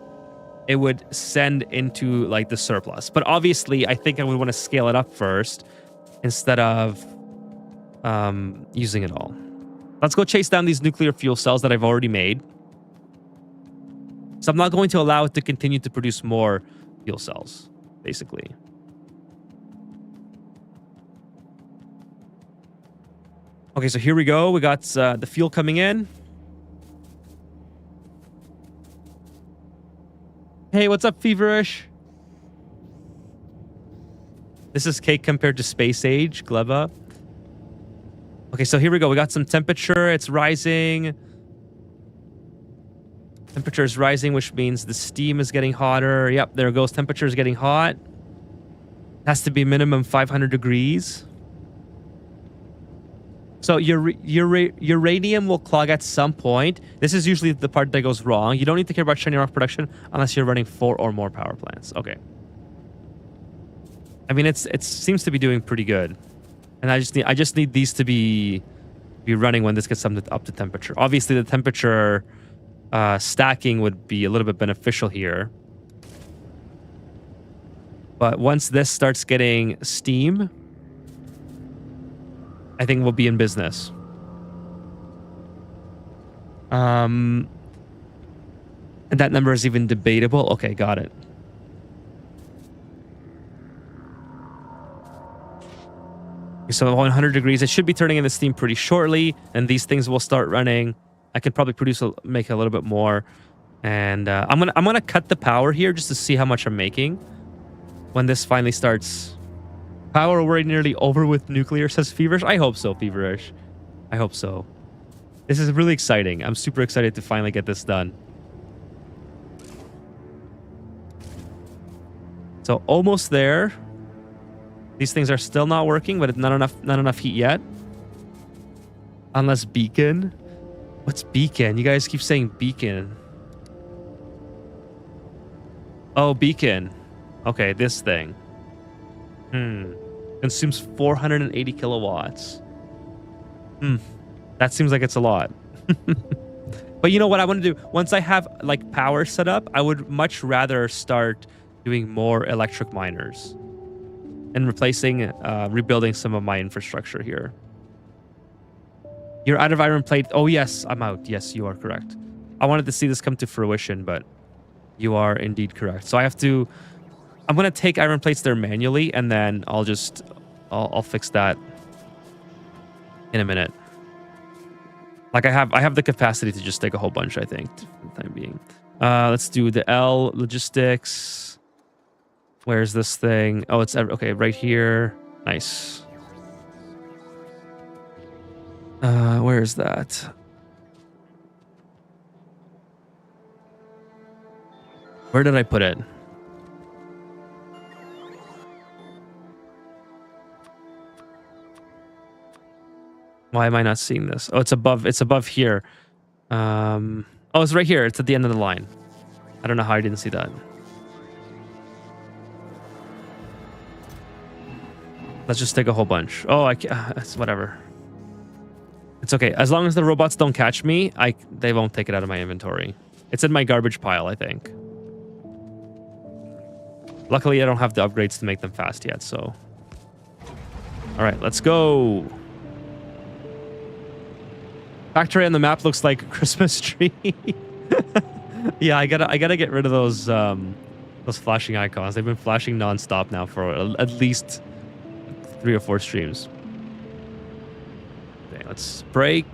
it would send into like the surplus. But obviously, I think I would want to scale it up first instead of using it all. Let's go chase down these nuclear fuel cells that I've already made. So I'm not going to allow it to continue to produce more fuel cells, basically. Okay, so here we go. We got the fuel coming in. Hey, what's up, Feverish? This is cake compared to space age, Gleba. Okay, so here we go. We got some temperature. It's rising. Temperature is rising, which means the steam is getting hotter. Yep, there it goes. Temperature is getting hot. Has to be minimum 500 degrees. So your uranium will clog at some point. This is usually the part that goes wrong. You don't need to care about shiny rock production unless you're running 4 or more power plants. Okay. I mean, it seems to be doing pretty good. And I just need these to be running when this gets up to temperature. Obviously, the temperature stacking would be a little bit beneficial here. But once this starts getting steam, I think we'll be in business. And that number is even debatable. Okay, got it. So 100 degrees, it should be turning into steam pretty shortly, and these things will start running. I could probably make a little bit more, and I'm gonna cut the power here just to see how much I'm making when this finally starts. Power already nearly over with nuclear, says Feverish. I hope so, Feverish. I hope so. This is really exciting. I'm super excited to finally get this done. So almost there. These things are still not working, but it's not enough heat yet. Unless beacon. What's beacon? You guys keep saying beacon. Oh, beacon. Okay, this thing. Consumes 480 kilowatts. That seems like it's a lot. But you know what I want to do? Once I have like power set up, I would much rather start doing more electric miners and rebuilding some of my infrastructure here. You're out of iron plate. Oh, yes, I'm out. Yes, you are correct. I wanted to see this come to fruition, but you are indeed correct. So I'm going to take iron plates there manually, and then I'll fix that in a minute. Like I have the capacity to just take a whole bunch, I think, for the time being. Let's do the L logistics. Where's this thing? Oh, it's okay, right here. Nice. Where is that? Where did I put it? Why am I not seeing this? Oh, it's above here. Oh, it's right here. It's at the end of the line. I don't know how I didn't see that. Let's just take a whole bunch. Oh, it's whatever. It's okay. As long as the robots don't catch me, they won't take it out of my inventory. It's in my garbage pile, I think. Luckily, I don't have the upgrades to make them fast yet, so. All right, let's go. Factory on the map looks like a Christmas tree. Yeah, I gotta get rid of those flashing icons. They've been flashing nonstop now for at least 3 or 4 streams. Okay, let's break.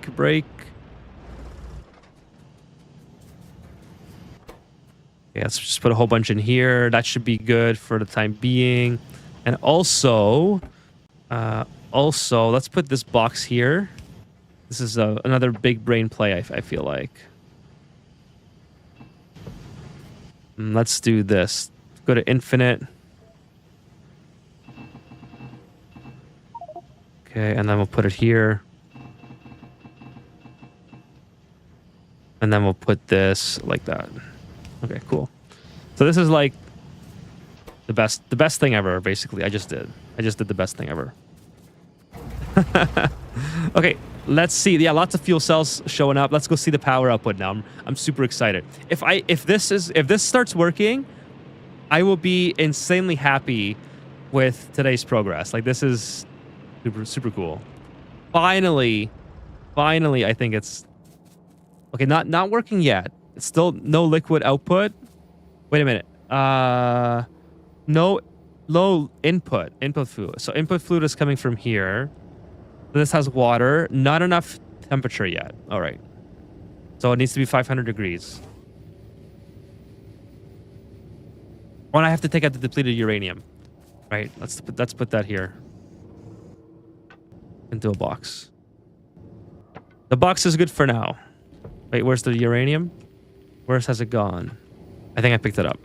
Okay, let's just put a whole bunch in here. That should be good for the time being. And also, let's put this box here. This is another big brain play, I feel like. Let's do this. Go to infinite. Okay, and then we'll put it here. And then we'll put this like that. Okay, cool. So this is like the best thing ever, basically. I just did the best thing ever. Okay, let's see. Yeah, lots of fuel cells showing up. Let's go see the power output now. I'm super excited. If this starts working, I will be insanely happy with today's progress. Like, this is super cool. Finally, I think it's okay. Not working yet. It's still no liquid output. Wait a minute. No low input fluid. So input fluid is coming from here. This has water. Not enough temperature yet. All right. So it needs to be 500 degrees. When I have to take out the depleted uranium. Right. Let's put that here. Into a box. The box is good for now. Wait, where's the uranium? Where has it gone? I think I picked it up.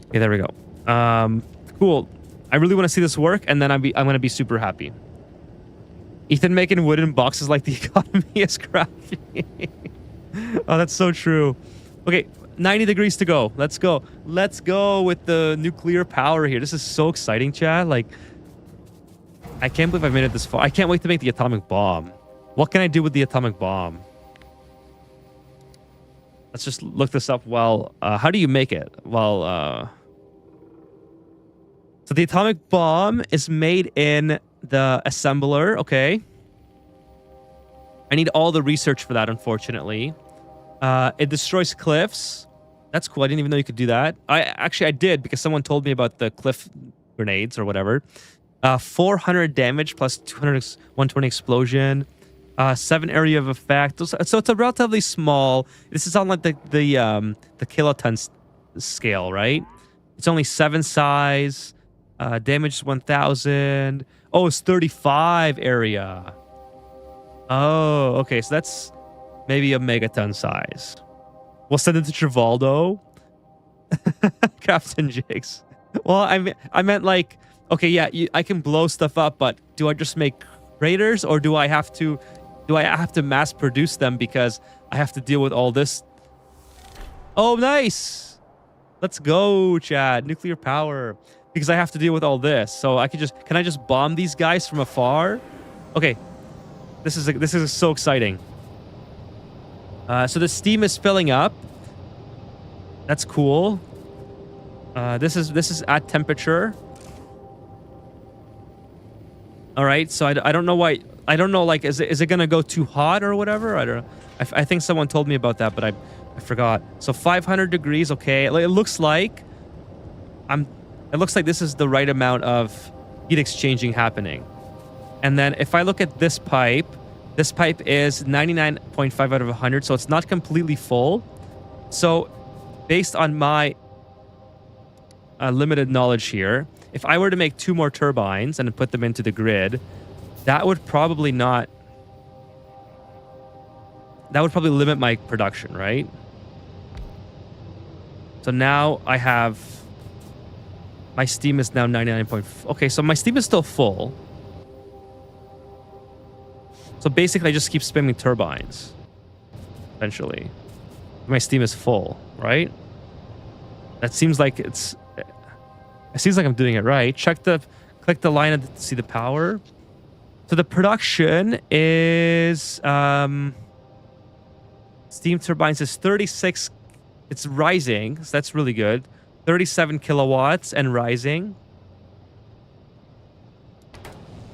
Okay, there we go. Cool. I really want to see this work, and then I'm gonna be super happy. Ethan making wooden boxes like the economy is crashing. Oh, that's so true. Okay, 90 degrees to go. Let's go. Let's go with the nuclear power here. This is so exciting, Chad. Like, I can't believe I've made it this far. I can't wait to make the atomic bomb. What can I do with the atomic bomb? Let's just look this up. Well, how do you make it? Well, so the atomic bomb is made in the assembler. Okay. I need all the research for that, unfortunately. It destroys cliffs. That's cool. I didn't even know you could do that. I did, because someone told me about the cliff grenades or whatever. 400 damage plus 120 explosion. 7 area of effect. So it's a relatively small. This is on like the kiloton scale, right? It's only 7 size. Damage is 1,000. Oh, it's 35 area. Oh, okay. So that's maybe a megaton size. We'll send it to Trivaldo. Captain Jigs. Well, I meant like, okay, yeah, I can blow stuff up, but do I just make craters, or do I have to mass produce them because I have to deal with all this Oh, nice. Let's go, Chad. Nuclear power. Because I have to deal with all this. So I could just... Can I just bomb these guys from afar? Okay. This is so exciting. So the steam is filling up. That's cool. This is at temperature. All right. So I don't know why... I don't know, like, is it going to go too hot or whatever? I don't know. I think someone told me about that, but I forgot. So 500 degrees, okay. It looks like it looks like this is the right amount of heat exchanging happening. And then if I look at this pipe is 99.5 out of 100, so it's not completely full. So based on my limited knowledge here, if I were to make 2 more turbines and put them into the grid, that would probably limit my production, right? So now I have... My steam is now 99. Okay, so my steam is still full. So basically, I just keep spamming turbines. Eventually. My steam is full, right? That seems like it's... It seems like I'm doing it right. Click the line to see the power. So the production is... steam turbines is 36... It's rising, so that's really good. 37 kilowatts and rising.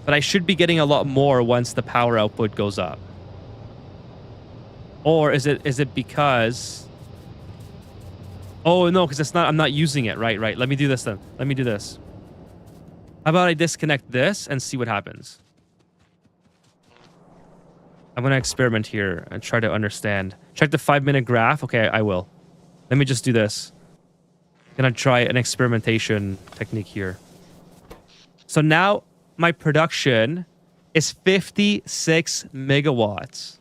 But I should be getting a lot more once the power output goes up. Or is it because... Oh, no, because I'm not using it. Right. Let me do this then. Let me do this. How about I disconnect this and see what happens? I'm going to experiment here and try to understand. Check the 5-minute graph. Okay, I will. Let me just do this. Gonna try an experimentation technique here. So now my production is 56 megawatts.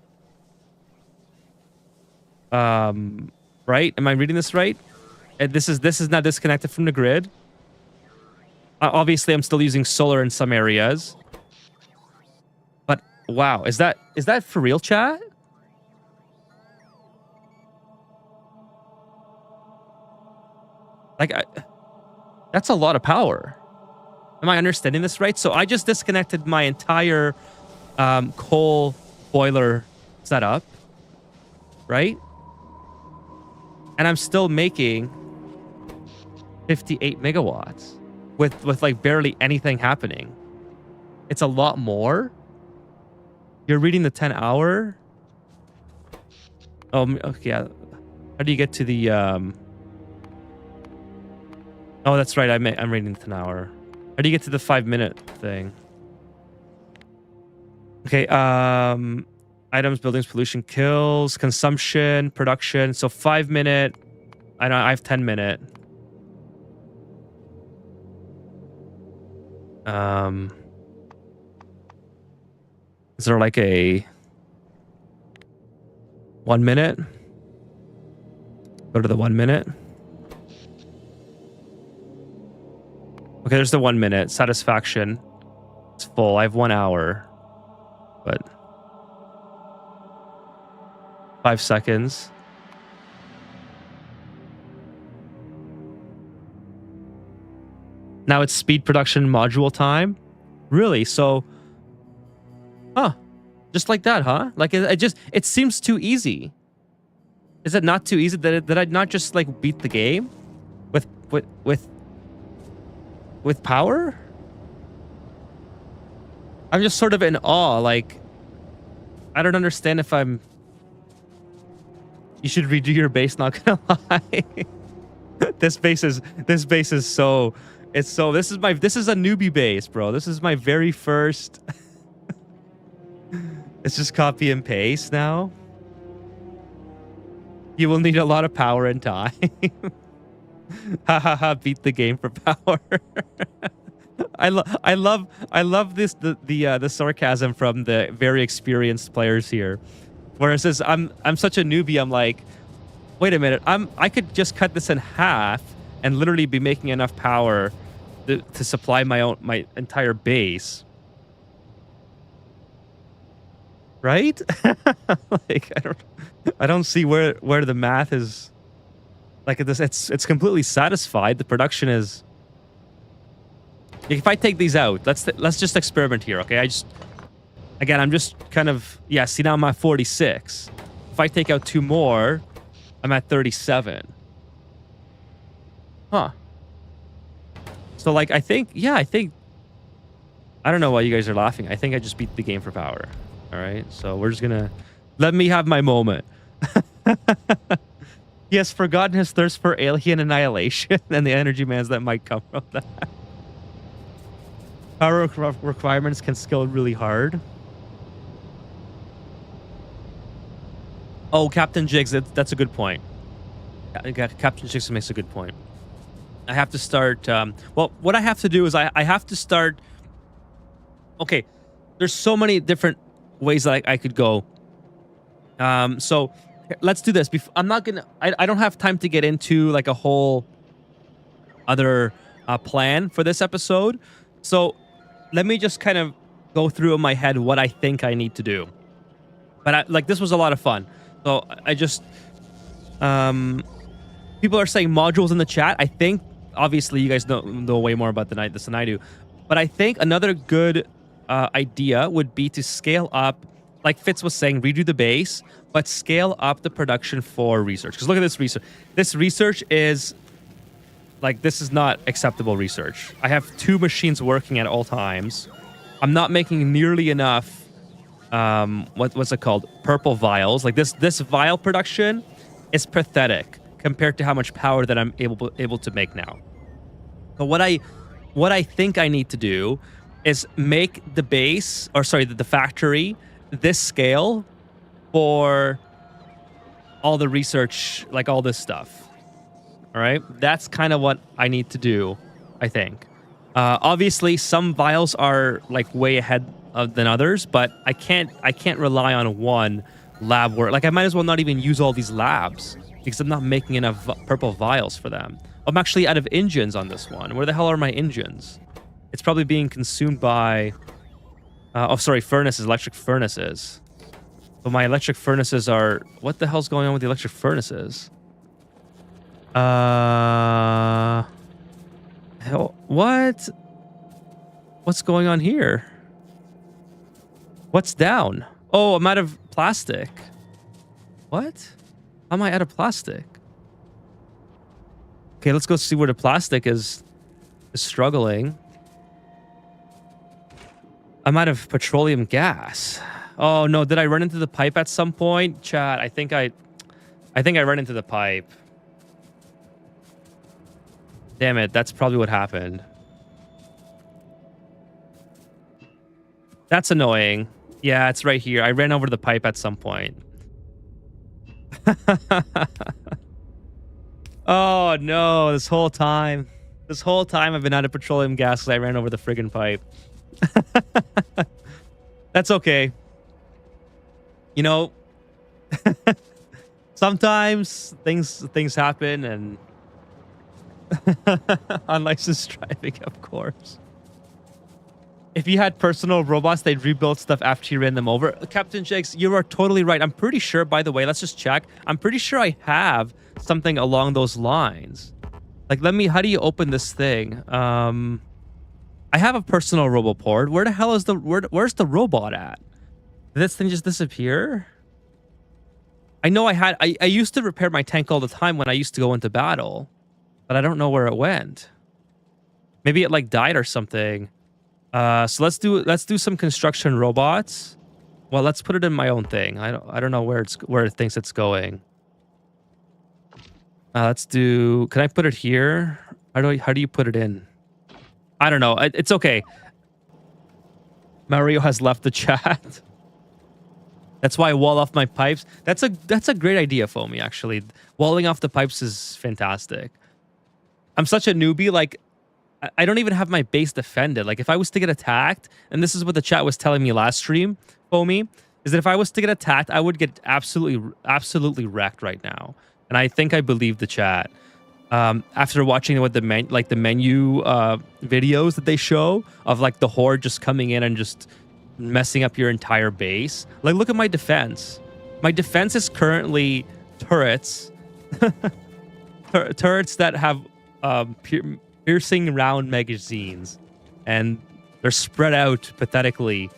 Right? Am I reading this right? And this is not disconnected from the grid. Obviously, I'm still using solar in some areas. But wow, is that for real, chat? Like, that's a lot of power. Am I understanding this right? So I just disconnected my entire coal boiler setup, right? And I'm still making 58 megawatts with like barely anything happening. It's a lot more. You're reading the 10-hour. Oh, okay. Yeah. How do you get to the... Oh, that's right. I'm reading the 10-hour. How do you get to the 5-minute thing? Okay. Items, buildings, pollution, kills, consumption, production. So 5-minute. I have 10-minute. Is there like a 1 minute? Go to the 1 minute. Okay, there's the 1 minute. Satisfaction. It's full. I have 1 hour. But 5 seconds. Now it's speed production module time. Really? So, huh? Just like that, huh? Like it seems too easy. Is it not too easy that I'd not just like beat the game with power? I'm just sort of in awe. Like, I don't understand if I'm... You should redo your base, not gonna lie. This base is so... It's so... This is a newbie base, bro. This is my very first... It's just copy and paste now. You will need a lot of power and time. Ha ha ha! Beat the game for power. I love this the sarcasm from the very experienced players here, where it says I'm such a newbie. I'm like, wait a minute. I could just cut this in half and literally be making enough power to supply my entire base. Right? Like I don't see where the math is Like it's completely satisfied. The production is. If I take these out, let's just experiment here, okay? I'm just kind of see, now I'm at 46. If I take out 2 more, I'm at 37. Huh. So like I think I don't know why you guys are laughing. I think I just beat the game for power. All right. So we're just gonna let me have my moment. He has forgotten his thirst for alien annihilation and the energy demands that might come from that. Power requirements can scale really hard. Oh, Captain Jigs, that's a good point. Captain Jigs makes a good point. I have to start. Well, what I have to do is I have to start. Okay, there's so many different ways that I could go. So let's do this. I'm not gonna. I don't have time to get into like a whole other plan for this episode. So let me just kind of go through in my head what I think I need to do. But like this was a lot of fun. So I just people are saying modules in the chat. I think obviously you guys know way more about this than I do. But I think another good idea would be to scale up, like Fitz was saying, redo the base, but scale up the production for research. Because look at this research. This research is like, this is not acceptable research. I have 2 machines working at all times. I'm not making nearly enough. What's it called? Purple vials. Like this vial production is pathetic compared to how much power that I'm able to make now. But what I think I need to do is make the base, or sorry, the factory this scale for all the research, like all this stuff. All right, that's kind of what I need to do, I think. Obviously, some vials are like way ahead than others, but I can't rely on one lab work. Like I might as well not even use all these labs because I'm not making enough purple vials for them. I'm actually out of engines on this one. Where the hell are my engines? It's probably being consumed by furnaces, electric furnaces. But my electric furnaces are, what the hell's going on with the electric furnaces? What? What's going on here? What's down? Oh, I'm out of plastic. What? How am I out of plastic? Okay, let's go see where the plastic is struggling. I'm out of petroleum gas. Oh no, did I run into the pipe at some point? Chat, I think I ran into the pipe. Damn it, that's probably what happened. That's annoying. Yeah, it's right here. I ran over the pipe at some point. Oh no, this whole time I've been out of petroleum gas because I ran over the friggin' pipe. That's okay. You know, sometimes things happen, and unlicensed driving, of course. If you had personal robots, they'd rebuild stuff after you ran them over. Captain Jakes, you are totally right. I'm pretty sure, by the way, let's just check. I'm pretty sure I have something along those lines. Like, how do you open this thing? I have a personal roboport. Where the hell is where's the robot at? Did this thing just disappear? I know I used to repair my tank all the time when I used to go into battle, but I don't know where it went. Maybe it like died or something. So let's do some construction robots. Well, let's put it in my own thing. I don't know where it thinks it's going. Let's do. Can I put it here? How do you put it in? I don't know. It's okay. Mario has left the chat. That's why I wall off my pipes. That's a great idea, Foamy. Actually, walling off the pipes is fantastic. I'm such a newbie. Like, I don't even have my base defended. Like, if I was to get attacked, and this is what the chat was telling me last stream, Foamy, is that if I was to get attacked, I would get absolutely wrecked right now. And I think I believe the chat. After watching what the menu videos that they show of like the horde just coming in and just messing up your entire base. Like, look at my defense. My defense is currently turrets turrets that have piercing round magazines, and they're spread out pathetically.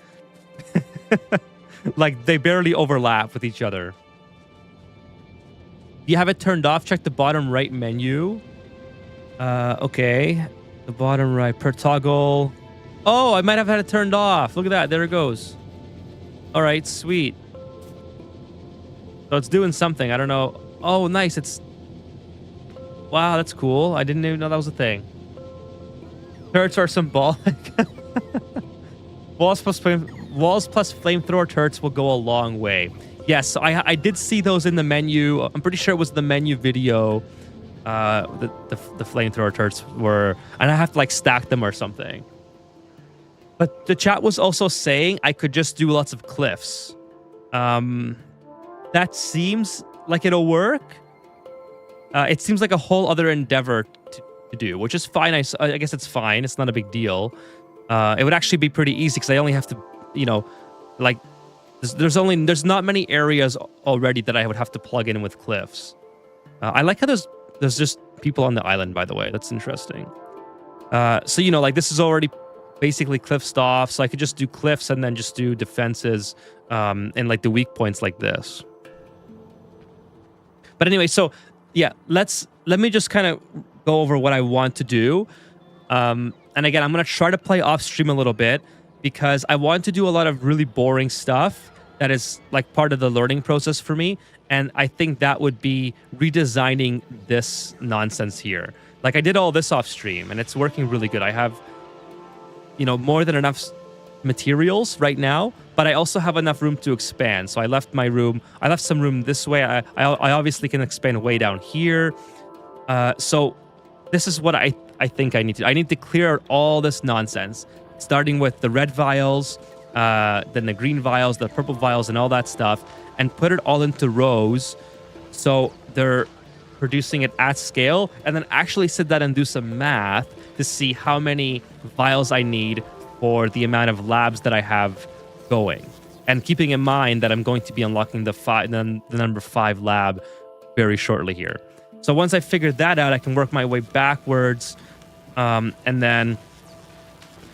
Like they barely overlap with each other. You have it turned off. Check the bottom right menu. Okay. The bottom right per toggle. Oh, I might have had it turned off. Look at that. There it goes. All right, sweet. So it's doing something. I don't know. Oh, nice. It's... Wow, that's cool. I didn't even know that was a thing. Turrets are symbolic. Walls plus flamethrower turrets will go a long way. Yes, I did see those in the menu. I'm pretty sure it was the menu video. The flamethrower turrets were... And I have to like stack them or something. But the chat was also saying I could just do lots of cliffs. That seems like it'll work. It seems like a whole other endeavor to do, which is fine. I guess it's fine. It's not a big deal. It would actually be pretty easy because I only have to, you know, like there's not many areas already that I would have to plug in with cliffs. I like how there's just people on the island, by the way. That's interesting. So, you know, like this is already basically cliffed off, so I could just do cliffs and then just do defenses and like the weak points like this. But anyway, so yeah, let me just kind of go over what I want to do. And again, I'm going to try to play off stream a little bit because I want to do a lot of really boring stuff that is like part of the learning process for me. And I think that would be redesigning this nonsense here. Like I did all this off stream and it's working really good. I have, you know, more than enough materials right now, but I also have enough room to expand. So I left my room. I left some room this way. I obviously can expand way down here. So this is what I think I need to do. I need to clear out all this nonsense, starting with the red vials, then the green vials, the purple vials, and all that stuff, and put it all into rows so they're producing it at scale, and then actually sit down and do some math to see how many vials I need for the amount of labs that I have going. And keeping in mind that I'm going to be unlocking the number 5 lab very shortly here. So once I figure that out, I can work my way backwards and then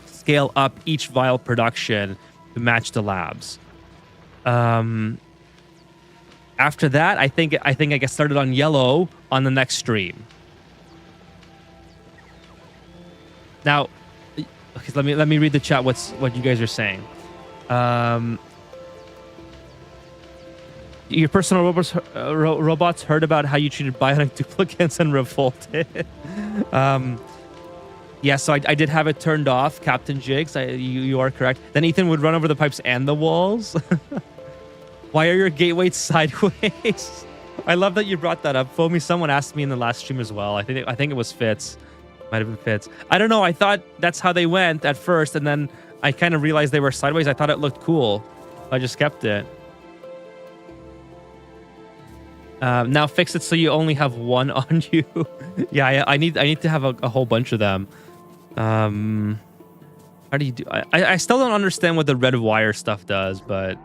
scale up each vial production to match the labs. After that, I think I get started on yellow on the next stream. Now, okay, let me read the chat. What you guys are saying. Your personal robots heard about how you treated bionic duplicates and revolted. Yeah, so I did have it turned off, Captain Jigs. You are correct. Then Ethan would run over the pipes and the walls. Why are your gateways sideways? I love that you brought that up. Foamy, someone asked me in the last stream as well. I think it was Fitz. Might have been Fitz. I don't know. I thought that's how they went at first, and then I kind of realized they were sideways. I thought it looked cool. I just kept it. Now fix it so you only have one on you. Yeah, I need to have a whole bunch of them. How do you do? I still don't understand what the red wire stuff does, but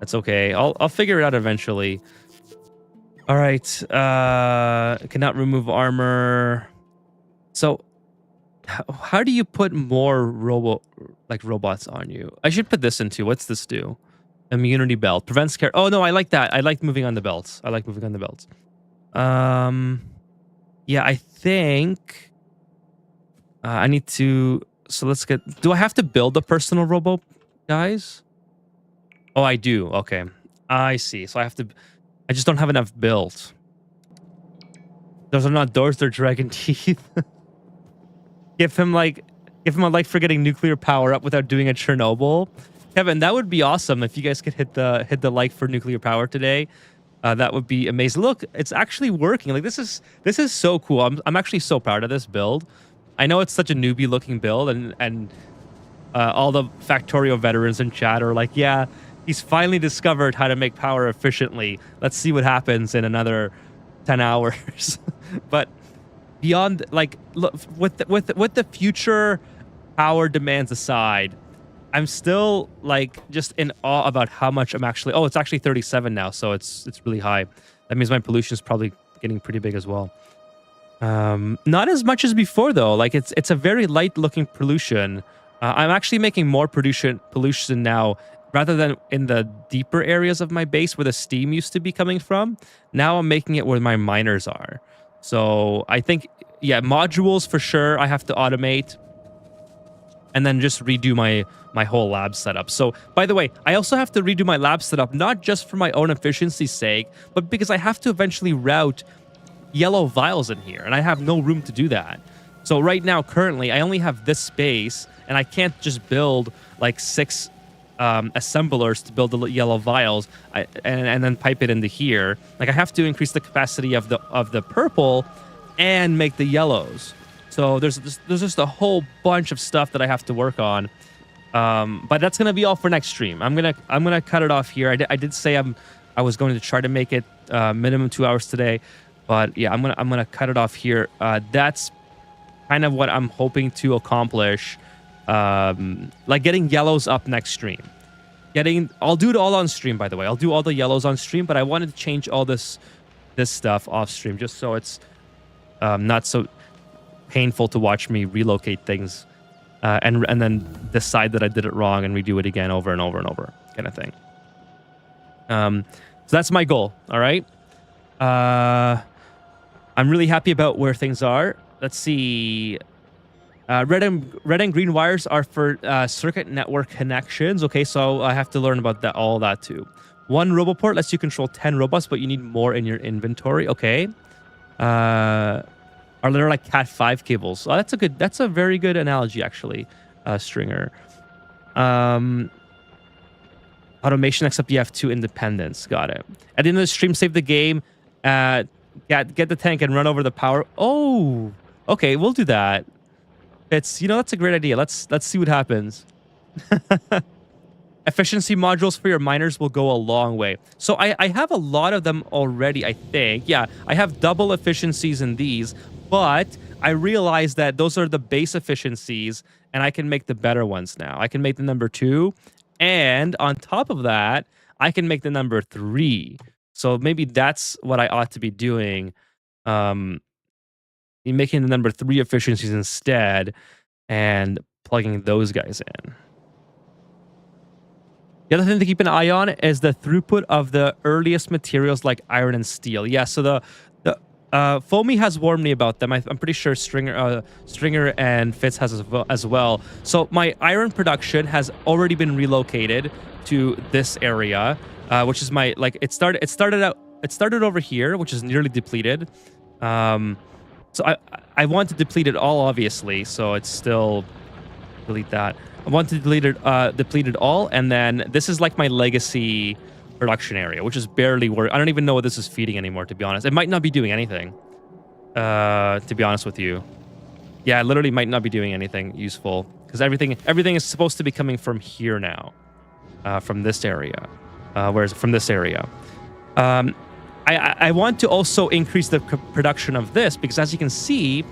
that's okay. I'll figure it out eventually. All right. Cannot remove armor. So, how do you put more robots on you? I should put this into. What's this do? Immunity belt prevents care. Oh no, I like that. I like moving on the belts. Yeah, I think I need to. So let's get. Do I have to build a personal robot, guys? Oh, I do. Okay, I see. So I have to. I just don't have enough built. Those are not doors. They're dragon teeth. Give him a like for getting nuclear power up without doing a Chernobyl. Kevin, that would be awesome if you guys could hit the like for nuclear power today. That would be amazing. Look, it's actually working. Like this is so cool. I'm actually so proud of this build. I know it's such a newbie looking build, and all the Factorio veterans in chat are like, yeah, he's finally discovered how to make power efficiently. Let's see what happens in another 10 hours. But beyond, like, look, with the future power demands aside, I'm still like just in awe about how much I'm actually. Oh, it's actually 37 now, so it's really high. That means my pollution is probably getting pretty big as well. Not as much as before though. Like it's a very light looking pollution. I'm actually making more pollution now rather than in the deeper areas of my base where the steam used to be coming from. Now I'm making it where my miners are. So I think, yeah, modules for sure I have to automate and then just redo my whole lab setup. So by the way, I also have to redo my lab setup, not just for my own efficiency's sake, but because I have to eventually route yellow vials in here and I have no room to do that. So right now, currently, I only have this space and I can't just build like 6 assemblers to build the yellow vials and then pipe it into here. Like I have to increase the capacity of the purple and make the yellows. So there's just a whole bunch of stuff that I have to work on. But that's gonna be all for next stream. I'm gonna cut it off here. I did say I was going to try to make it minimum 2 hours today, but yeah, I'm gonna cut it off here. That's kind of what I'm hoping to accomplish. Like getting yellows up next stream. I'll do it all on stream, by the way. I'll do all the yellows on stream, but I wanted to change all this stuff off stream just so it's not so painful to watch me relocate things and then decide that I did it wrong and redo it again over and over and over, kind of thing. So that's my goal. All right. I'm really happy about where things are. Let's see. Red and green wires are for circuit network connections. Okay, so I have to learn about all that too. 1 roboport lets you control 10 robots, but you need more in your inventory. Okay. Are there like Cat 5 cables? Oh, that's a very good analogy, actually, Stringer. Automation, except you have 2 independents. Got it. At the end of the stream, save the game. Get the tank and run over the power. Oh, okay, we'll do that. That's a great idea. Let's see what happens. Efficiency modules for your miners will go a long way. So I have a lot of them already, I think. Yeah, I have double efficiencies in these, but I realize that those are the base efficiencies, and I can make the better ones now. I can make the number 2, and on top of that, I can make the number 3. So maybe that's what I ought to be doing. Making the number 3 efficiencies instead and plugging those guys in. The other thing to keep an eye on is the throughput of the earliest materials like iron and steel. Yeah, so the Foamy has warned me about them. I'm pretty sure Stringer and Fitz has as well. So my iron production has already been relocated to this area, which is my it started over here, which is nearly depleted. So I want to deplete it all, obviously. So it's still delete that. I want to deplete it all, and then this is like my legacy production area, which is barely work. I don't even know what this is feeding anymore, to be honest. It might not be doing anything. To be honest with you, yeah, it literally might not be doing anything useful because everything is supposed to be coming from here now, from this area. Whereas from this area. I want to also increase the production of this because, as you can see,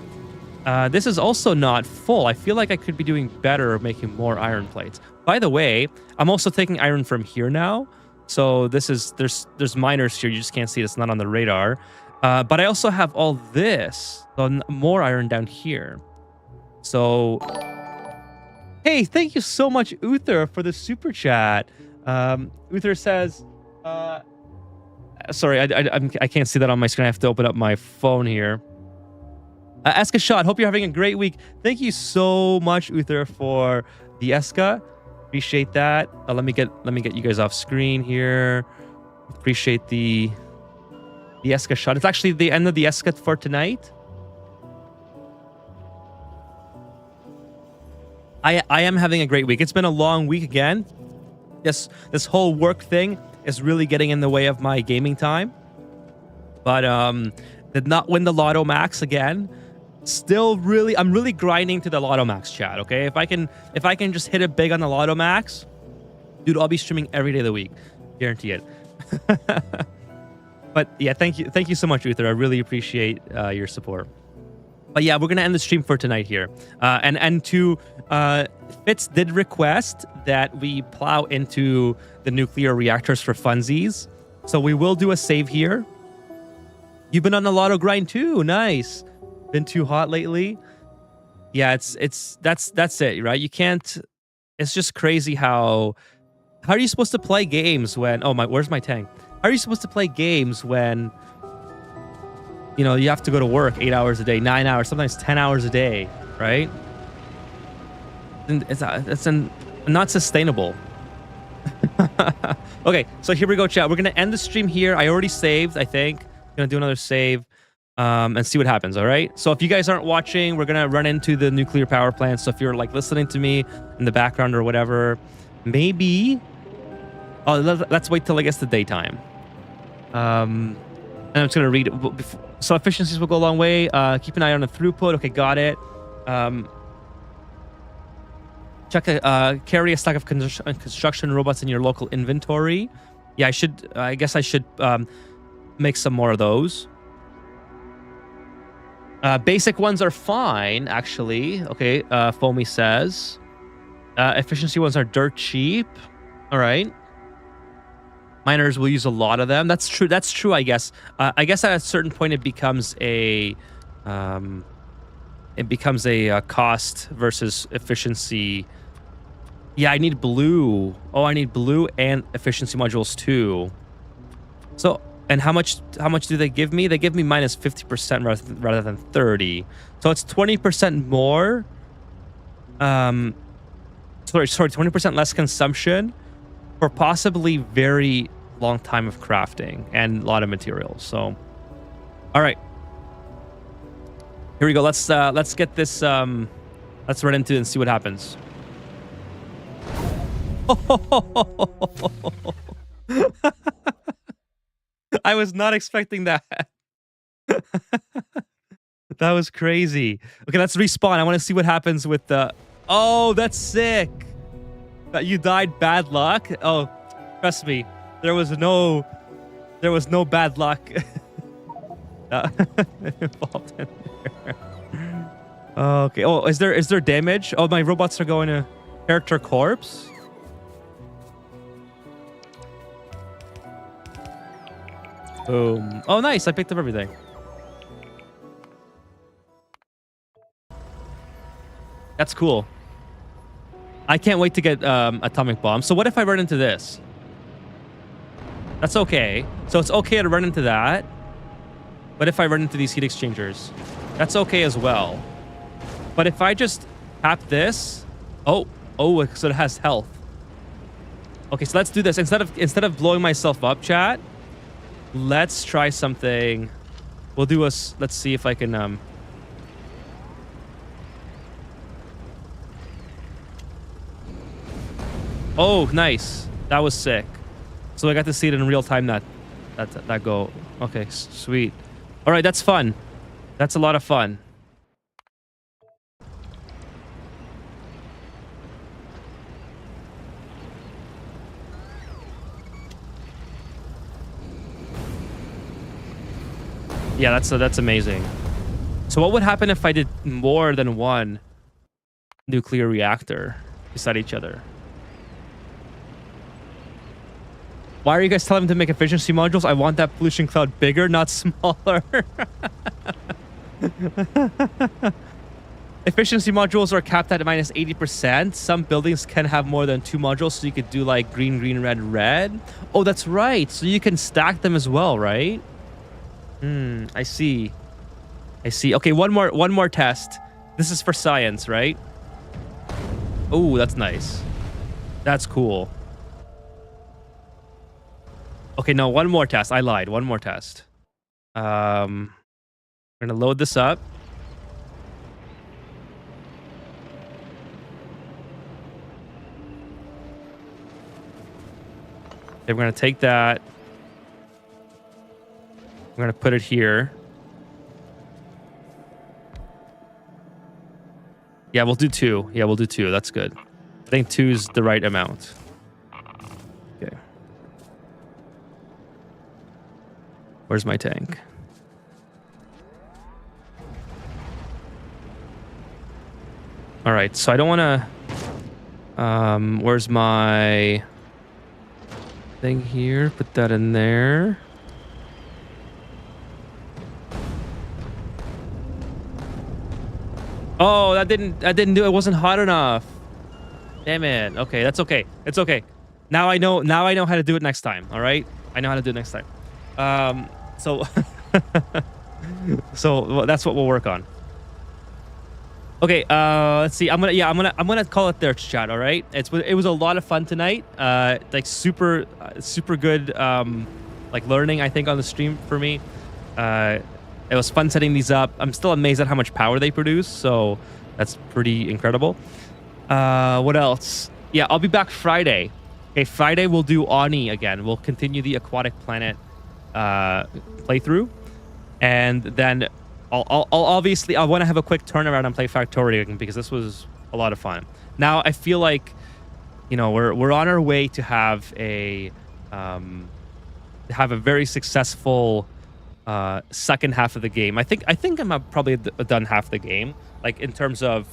this is also not full. I feel like I could be doing better making more iron plates. By the way, I'm also taking iron from here now. So there's miners here. You just can't see it. It's not on the radar. But I also have all this. So more iron down here. So, hey, thank you so much, Uther, for the super chat. Uther says... sorry, I can't see that on my screen. I have to open up my phone here. Eska Shot, hope you're having a great week. Thank you so much, Uther, for the Eska. Appreciate that. Let me get you guys off screen here. Appreciate the Eska Shot. It's actually the end of the Eska for tonight. I am having a great week. It's been a long week again. This whole work thing is really getting in the way of my gaming time. But did not win the Lotto Max again. Still I'm really grinding to the Lotto Max, chat, okay? If I can just hit it big on the Lotto Max, dude, I'll be streaming every day of the week. Guarantee it. But yeah, thank you so much, Uther. I really appreciate your support. But yeah, we're gonna end the stream for tonight here. And to Fitz did request that we plow into the nuclear reactors for funsies. So we will do a save here. You've been on the Lotto grind too. Nice. been too hot lately. Yeah, that's it, right? You can't. It's just crazy how are you supposed to play games when? Oh my, where's my tank? How are you supposed to play games when you have to go to work 8 hours a day, 9 hours, sometimes 10 hours a day, right? And it's not sustainable. Okay, so here we go, chat. We're gonna end the stream here. I already saved, I think. Gonna do another save, and see what happens. All right. So if you guys aren't watching, we're gonna run into the nuclear power plant. So if you're like listening to me in the background or whatever, maybe. Oh, let's wait till I guess the daytime. And I'm just gonna read it. So efficiencies will go a long way. Keep an eye on the throughput. Okay, got it. Carry a stack of construction robots in your local inventory. Yeah, I guess I should make some more of those. Basic ones are fine, actually. Okay, Foamy says. Efficiency ones are dirt cheap. All right. Miners will use a lot of them. That's true. That's true, I guess. I guess at a certain point it becomes a cost versus efficiency. Yeah, I need blue. Oh, I need blue and efficiency modules too. So, and how much do they give me? They give me minus 50% rather than 30. So it's 20% more. Sorry, 20% less consumption for possibly very long time of crafting and a lot of materials. So, all right, here we go. Let's get this. Let's run into it and see what happens. I was not expecting that. That was crazy. Okay, let's respawn. I want to see what happens with the. Oh, that's sick. That you died bad luck. Oh, trust me, there was no bad luck involved in there. Okay. Oh, is there damage? Oh, my robots are going to character corpse. Boom. Oh, nice. I picked up everything. That's cool. I can't wait to get atomic bomb. So what if I run into this? That's okay. So it's okay to run into that. But if I run into these heat exchangers, that's okay as well. But if I just tap this, oh, so it has health. Okay, so let's do this. Instead of blowing myself up, chat, let's try something. We'll do let's see if I can Oh, nice. That was sick. So I got to see it in real time that go. Okay, sweet. All right, that's fun. That's a lot of fun. Yeah, that's amazing. So what would happen if I did more than one nuclear reactor beside each other? Why are you guys telling me to make efficiency modules? I want that pollution cloud bigger, not smaller. Efficiency modules are capped at minus 80%. Some buildings can have more than 2 modules, so you could do like green, green, red, red. Oh, that's right. So you can stack them as well, right? I see. I see. Okay, one more test. This is for science, right? Oh, that's nice. That's cool. Okay, no, one more test. I lied. One more test. We're gonna load this up. Okay, we're gonna take that. We're gonna put it here. Yeah, we'll do 2. Yeah, we'll do 2. That's good. I think 2 is the right amount. Okay. Where's my tank? All right, so I don't want to... where's my thing here? Put that in there. Oh, that didn't do it. Wasn't hot enough. Damn it. Okay, that's okay. It's okay. Now I know how to do it next time. All right? I know how to do it next time. So so that's what we'll work on. Okay, let's see. I'm gonna call it there, chat. All right. It was a lot of fun tonight. Like super good. Like learning, I think, on the stream for me. It was fun setting these up. I'm still amazed at how much power they produce. So that's pretty incredible. What else? Yeah, I'll be back Friday. Okay, Friday we'll do Ani again. We'll continue the Aquatic Planet playthrough, and then I'll obviously I want to have a quick turnaround and play Factorio again because this was a lot of fun. Now I feel like, you know, we're on our way to have a very successful second half of the game. I think I'm probably done half the game, like in terms of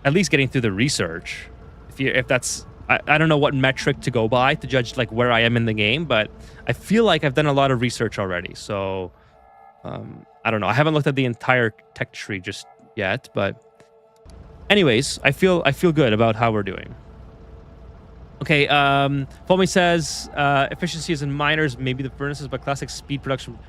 at least getting through the research. If that's I don't know what metric to go by to judge like where I am in the game, but I feel like I've done a lot of research already. So I don't know. I haven't looked at the entire tech tree just yet, but anyways, I feel good about how we're doing. Okay, Foamy says efficiency is in minors, maybe the furnaces, but classic speed production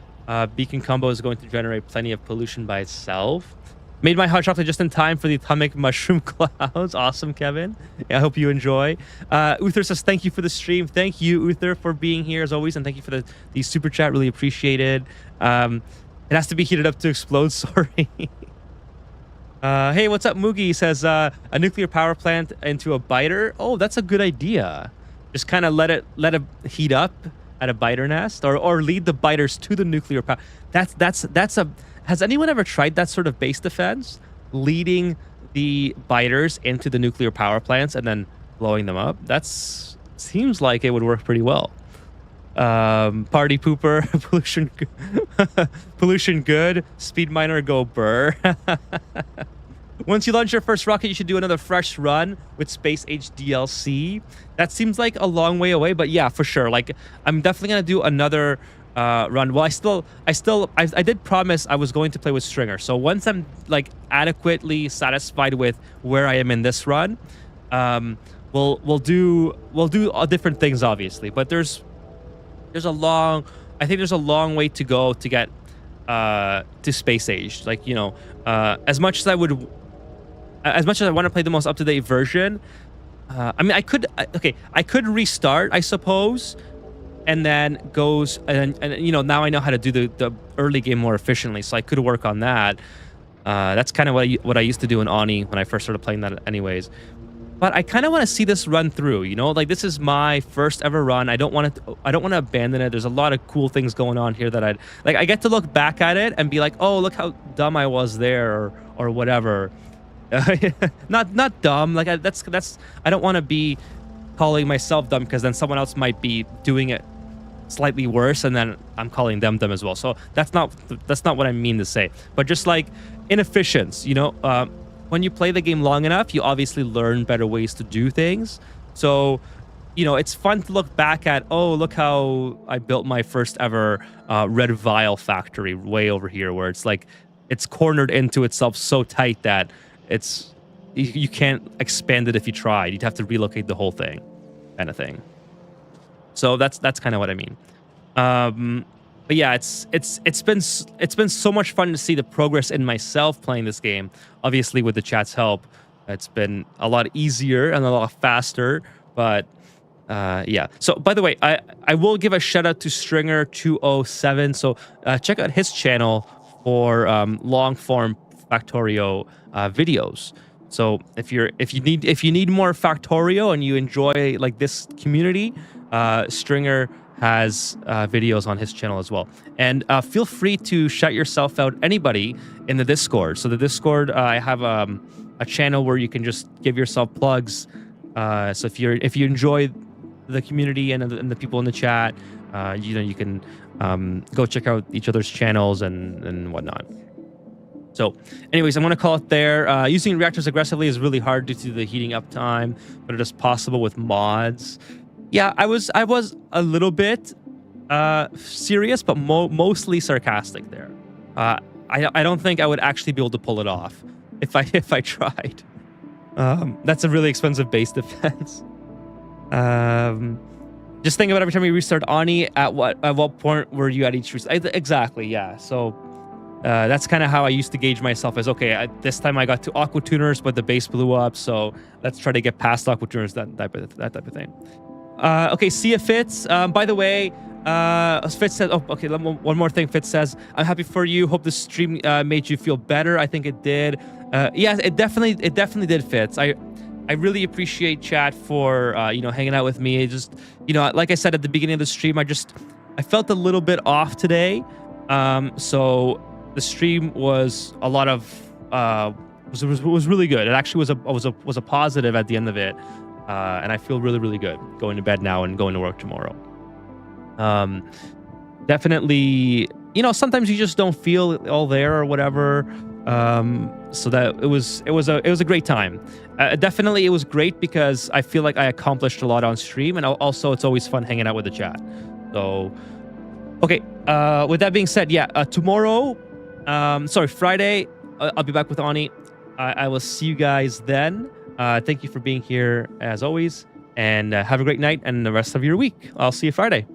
beacon combo is going to generate plenty of pollution by itself. Made my hot chocolate just in time for the atomic mushroom clouds. Awesome, Kevin. Yeah, I hope you enjoy. Uther says, thank you for the stream. Thank you, Uther, for being here as always. And thank you for the super chat. Really appreciated. It has to be heated up to explode. Sorry. Hey, what's up, Moogie? Says, a nuclear power plant into a biter. Oh, that's a good idea. Just kind of let it heat up at a biter nest, or lead the biters to the nuclear power. Has anyone ever tried that sort of base defense? Leading the biters into the nuclear power plants and then blowing them up? Seems like it would work pretty well. Party pooper, pollution good, speed miner go burr. Once you launch your first rocket, you should do another fresh run with Space Age DLC. That seems like a long way away, but yeah, for sure. Like, I'm definitely gonna do another run. Well, I did promise I was going to play with Stringer. So once I'm like adequately satisfied with where I am in this run, we'll do different things, obviously. But there's a long way to go to get to Space Age. Like, you know, as much as I want to play the most up-to-date version, I mean, I could restart, I suppose, and then goes and you know, now I know how to do the early game more efficiently, so I could work on that. That's kind of what I used to do in Ani when I first started playing that anyways. But I kind of want to see this run through, you know? Like, this is my first ever run. I don't want to abandon it. There's a lot of cool things going on here that I get to look back at it and be like, "Oh, look how dumb I was there," or whatever. Not dumb. Like, that's I don't want to be calling myself dumb, because then someone else might be doing it slightly worse, and then I'm calling them dumb as well. So that's not what I mean to say. But just like inefficiency, you know, when you play the game long enough, you obviously learn better ways to do things. So, you know, it's fun to look back at, oh, look how I built my first ever red vial factory way over here, where it's like it's cornered into itself so tight that you can't expand it if you tried. You'd have to relocate the whole thing, kind of thing. So that's kind of what I mean. But yeah, it's been so much fun to see the progress in myself playing this game. Obviously, with the chat's help, it's been a lot easier and a lot faster. But yeah. So by the way, I will give a shout out to Stringer207. So check out his channel for long form Factorio videos. So if you need more Factorio and you enjoy like this community, Stringer has videos on his channel as well. And feel free to shout yourself out, anybody, in the Discord. So the Discord, I have a channel where you can just give yourself plugs. So if you enjoy the community and the people in the chat, you know, you can go check out each other's channels and whatnot. So anyways, I'm going to call it there. Using reactors aggressively is really hard due to the heating up time, but it is possible with mods. Yeah, I was a little bit serious, but mostly sarcastic there. I don't think I would actually be able to pull it off. if I tried. That's a really expensive base defense. Just think about every time you restart Ani, at what point were you at each restart? Exactly, yeah. So that's kind of how I used to gauge myself as, okay, this time I got to Aqua Tuners, but the base blew up, so let's try to get past Aqua Tuners, that type of thing. Okay, see if Fitz. By the way, Fitz says, oh, okay, one more thing. Fitz says, I'm happy for you. Hope the stream made you feel better. I think it did. Yeah, it definitely did, Fitz. I really appreciate chat for hanging out with me. It just, like I said at the beginning of the stream, I felt a little bit off today. So the stream was a lot of was really good. It actually was a positive at the end of it. And I feel really, really good going to bed now and going to work tomorrow. Definitely, sometimes you just don't feel all there or whatever. So that it was a great time. Definitely, it was great because I feel like I accomplished a lot on stream, and also it's always fun hanging out with the chat. So, okay. With that being said, yeah, tomorrow, Friday, I'll be back with Ani. I will see you guys then. Thank you for being here as always, and have a great night and the rest of your week. I'll see you Friday.